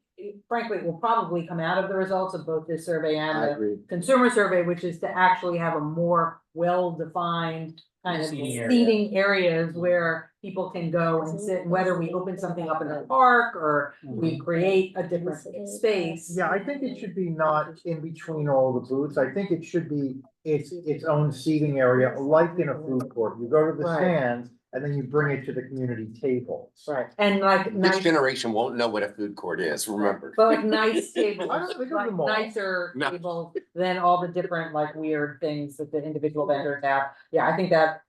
frankly, it will probably come out of the results of both this survey I and the agree. consumer survey, which is to actually have a more well-defined kind of Seating area. seating areas where people can go and sit, whether we open something up in the park or we create a different space. Yeah, I think it should be not in between all the booths. I think it should be its own seating area, like in a food court. You go to the Right. stands and then you bring it to the community tables. Right, and like This nice, generation won't know what a food court is, remember. but like nice tables, I don't think of like them all. nicer No. tables than all the different like weird things that the individual vendors have. Yeah, I think that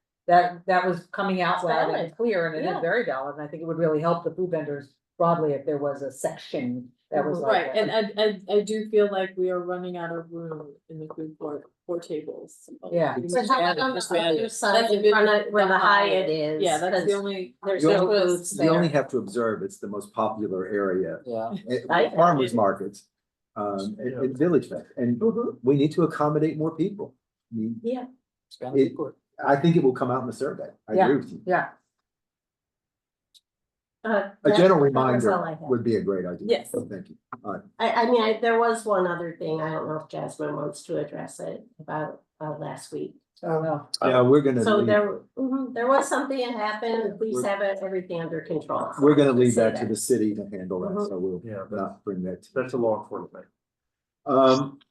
was coming out loud and Valid. clear, and it is Yeah. very valid, and I think it would really help the food vendors broadly if there was a section that was like. Right, and I do feel like we are running out of room in the food court for tables. Yeah. But how about on the other side, That's in front of where the Hyatt. Hyatt is? Yeah, that's the 'cause only. There's You no only- booths You only there. have to observe, it's the most popular area. Yeah. At farmers markets, at Villagefest, and Mhm. we need to accommodate more people. I mean, Yeah. Expand the It- food court. I think it will come out in the survey. I Yeah. agree with you. Yeah, A That general was all I reminder had. would be a great idea. Yes. Thank you. All right. I mean, there was one other thing, I don't know if Jasmine wants to address it about last week. Oh, no, Yeah, we're gonna So leave, there was something that happened, please have everything under control. we're gonna leave Say that to the city to handle that, so we'll Yeah, not bring that. that's a law enforcement.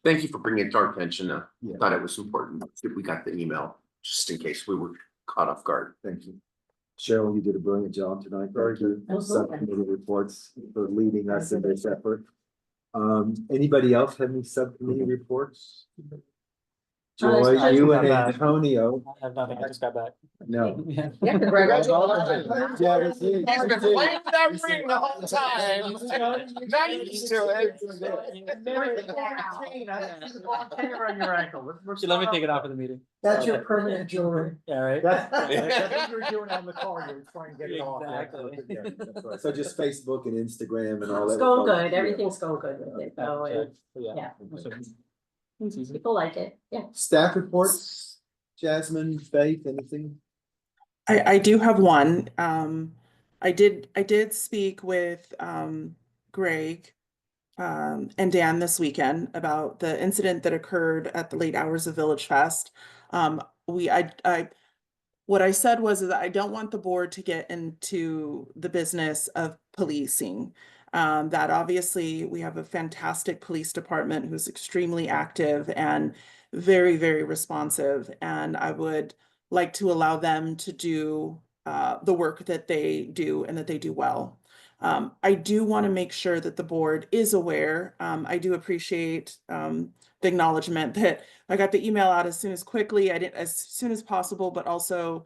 Thank you for bringing it to our attention. Yeah. Thought it was important that we got the email, just in case we were caught off guard. Thank you. Cheryl, you did a brilliant job tonight. Very Thank you. good. Subcommittee reports for leading us in this effort. Anybody else have any subcommittee reports? Joy, I you just and got back. Antonio, I have nothing, I just got back. no. yeah, congratulations. Yeah, it's you. He's been playing with that ring the whole time. Not used to it. On your ankle. Let me take it off of the meeting. that's your permanent jewelry. Yeah, right? That's what you were doing on the call, you were trying to get it off. Exactly. Yeah, that's right. So just Facebook and Instagram and all that. It's going good, everything's going good with it, so, Yeah. It's easy. people like it, yeah. Staff reports, Jasmine, Faith, anything? I do have one. I did speak with Greg and Dan this weekend about the incident that occurred at the late hours of Village Fest. What I said was that I don't want the board to get into the business of policing. That obviously we have a fantastic police department who's extremely active and very, very responsive. And I would like to allow them to do the work that they do and that they do well. I do want to make sure that the board is aware. I do appreciate the acknowledgement that I got the email out as soon as possible, but also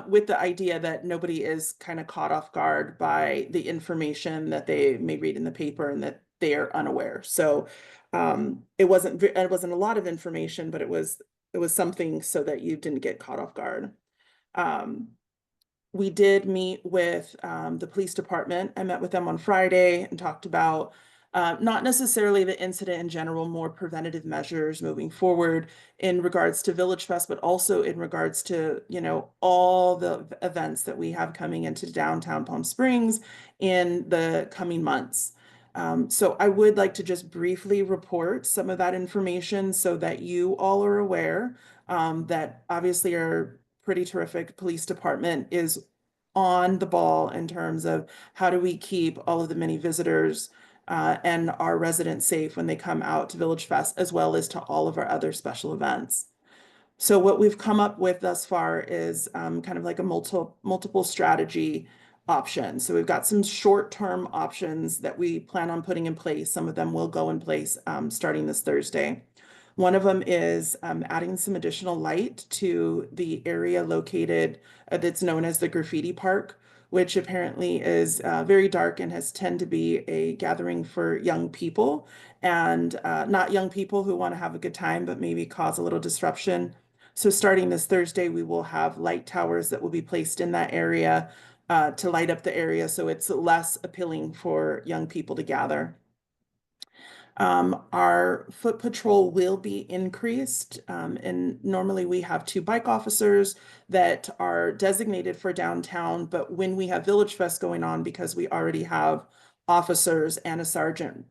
with the idea that nobody is kind of caught off guard by the information that they may read in the paper and that they are unaware. So it wasn't a lot of information, but it was something so that you didn't get caught off guard. We did meet with the police department. I met with them on Friday and talked about not necessarily the incident in general, more preventative measures moving forward in regards to Village Fest, but also in regards to, you know, all the events that we have coming into downtown Palm Springs in the coming months. So I would like to just briefly report some of that information so that you all are aware that obviously our pretty terrific police department is on the ball in terms of how do we keep all of the many visitors and our residents safe when they come out to Village Fest, as well as to all of our other special events. So what we've come up with thus far is kind of like a multiple strategy option. So we've got some short-term options that we plan on putting in place. Some of them will go in place starting this Thursday. One of them is adding some additional light to the area located that's known as the Graffiti Park, which apparently is very dark and has tend to be a gathering for young people, and not young people who want to have a good time, but maybe cause a little disruption. So starting this Thursday, we will have light towers that will be placed in that area to light up the area so it's less appealing for young people to gather. Our foot patrol will be increased, and normally we have 2 bike officers that are designated for downtown, but when we have Village Fest going on, because we already have officers and a sergeant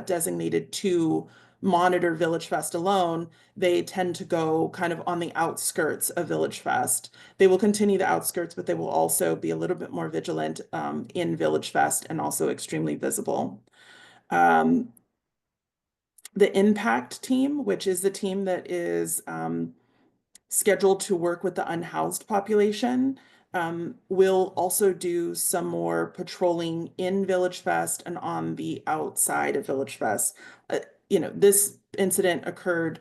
designated to monitor Village Fest alone, they tend to go kind of on the outskirts of Village Fest. They will continue the outskirts, but they will also be a little bit more vigilant in Village Fest and also extremely visible. The impact team, which is the team that is scheduled to work with the unhoused population, will also do some more patrolling in Village Fest and on the outside of Village Fest. You know, this incident occurred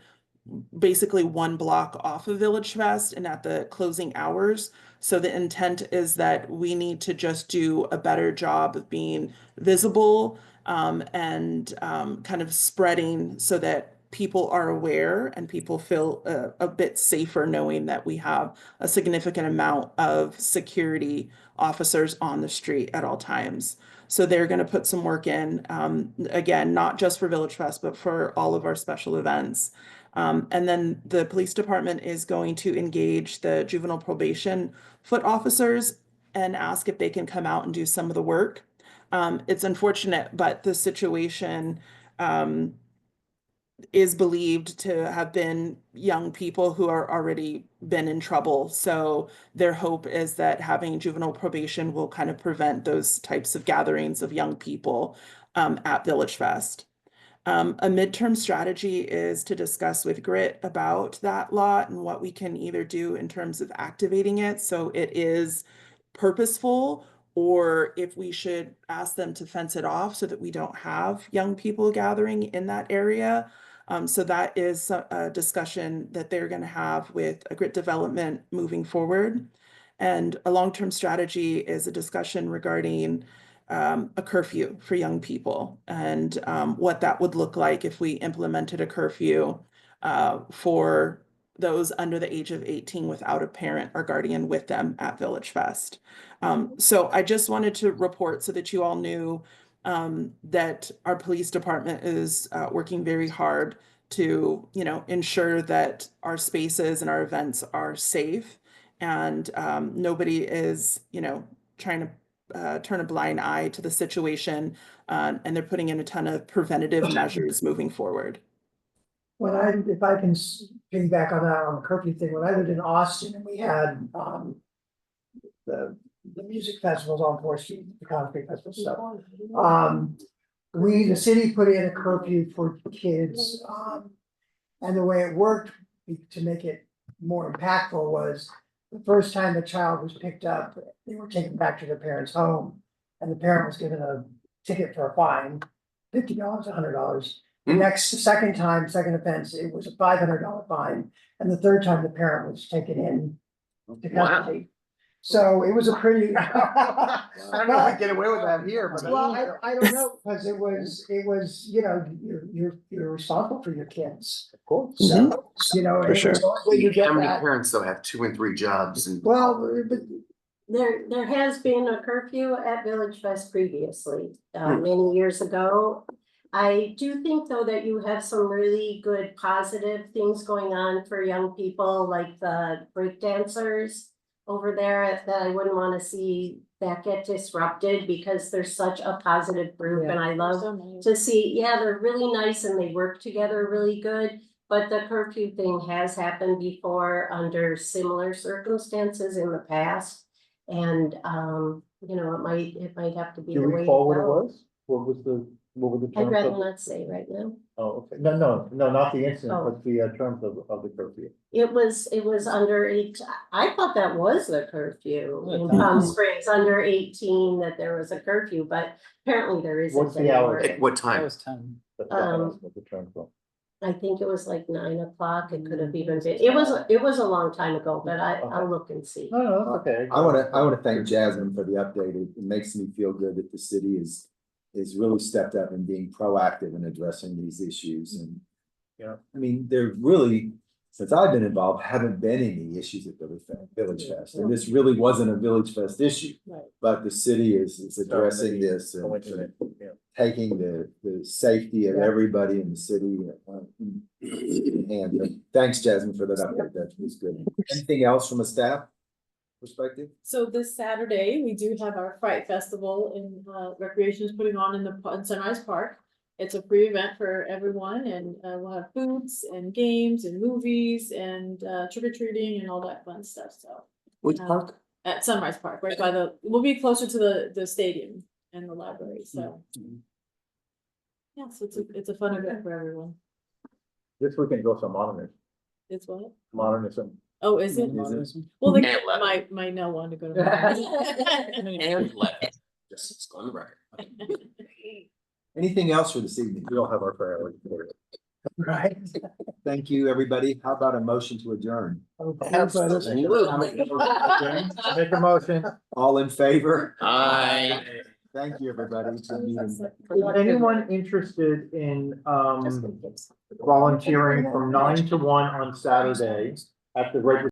basically 1 block off of Village Fest and at the closing hours. So the intent is that we need to just do a better job of being visible and kind of spreading so that people are aware and people feel a bit safer knowing that we have a significant amount of security officers on the street at all times. So they're going to put some work in, again, not just for Village Fest, but for all of our special events. And then the police department is going to engage the juvenile probation foot officers and ask if they can come out and do some of the work. It's unfortunate, but the situation is believed to have been young people who are already been in trouble. So their hope is that having juvenile probation will kind of prevent those types of gatherings of young people at Village Fest. A midterm strategy is to discuss with Grit about that lot and what we can either do in terms of activating it so it is purposeful, or if we should ask them to fence it off so that we don't have young people gathering in that area. So that is a discussion that they're going to have with a Grit development moving forward. And a long-term strategy is a discussion regarding a curfew for young people and what that would look like if we implemented a curfew for those under the age of 18 without a parent or guardian with them at Village Fest. So I just wanted to report so that you all knew that our police department is working very hard to, you know, ensure that our spaces and our events are safe and nobody is, you know, trying to turn a blind eye to the situation. And they're putting in a ton of preventative measures moving forward. If I can piggyback on that, on the curfew thing, when I lived in Austin and we had, the music festivals on 4th Street, the concrete festival stuff. The city put in a curfew for kids, and the way it worked to make it more impactful was the first time the child was picked up, they were taken back to their parents' home, and the parent was given a ticket for a fine, $50, $100. The second offense, it was a $500 fine, and the third time the parent was taken in to custody. So it was a pretty. I don't know if we get away with that here, but. Well, I don't know, because it was, you're responsible for your kids. Of course. So, For sure. You get How many that. parents though have 2 and 3 jobs and? Well, but There has been a curfew at Villagefest previously, many years ago. I do think though that you have some really good positive things going on for young people, like the break dancers over there, that I wouldn't want to see that get disrupted, because they're such a positive group, and I love to see, they're really nice and they work together really good. But the curfew thing has happened before under similar circumstances in the past. And, it might have to be Do the you way to recall what it go. was? What were the I'd terms rather of? not say right now. Oh, okay. No, not the incident, Oh. but the terms of the curfew. It was under I thought that was the curfew in Yeah. Palm Springs, under 18, that there was a curfew, but apparently there isn't What's the hour? anymore. At what time? That's what the terms were. I think it was like 9 o'clock. It could have even been, it was a long time ago, but I'll look and see. No, that's okay. I wanna thank Jasmine for the update. It makes me feel good that the city is really stepped up and being proactive in addressing these issues. And, I mean, there really, since I've been involved, haven't been any issues at Villagefest. And this really wasn't a Villagefest issue, but the city is addressing this and taking the safety of everybody in the city. And thanks, Jasmine, for that update. That was good. Anything else from a staff perspective? So this Saturday, we do have our Fright Festival in Recreation is putting on in Sunrise Park. It's a free event for everyone, and we'll have foods and games and movies and trick-or-treating and all that fun stuff, so. Which park? At Sunrise Park, right by we'll be closer to the stadium and the library, so. Yeah, so it's a fun event for everyone. This weekend goes to modernism. It's what? Modernism. Oh, is it? Well, the kid might not want to go to. And left. Just it's on the record. Anything else for this evening? We all have our priorities. Right. Thank you, everybody. How about a motion to adjourn? Make a motion. All in favor? Aye. Thank you, everybody. Good meeting. Is anyone interested in volunteering from 9 to 1 on Saturday at the regular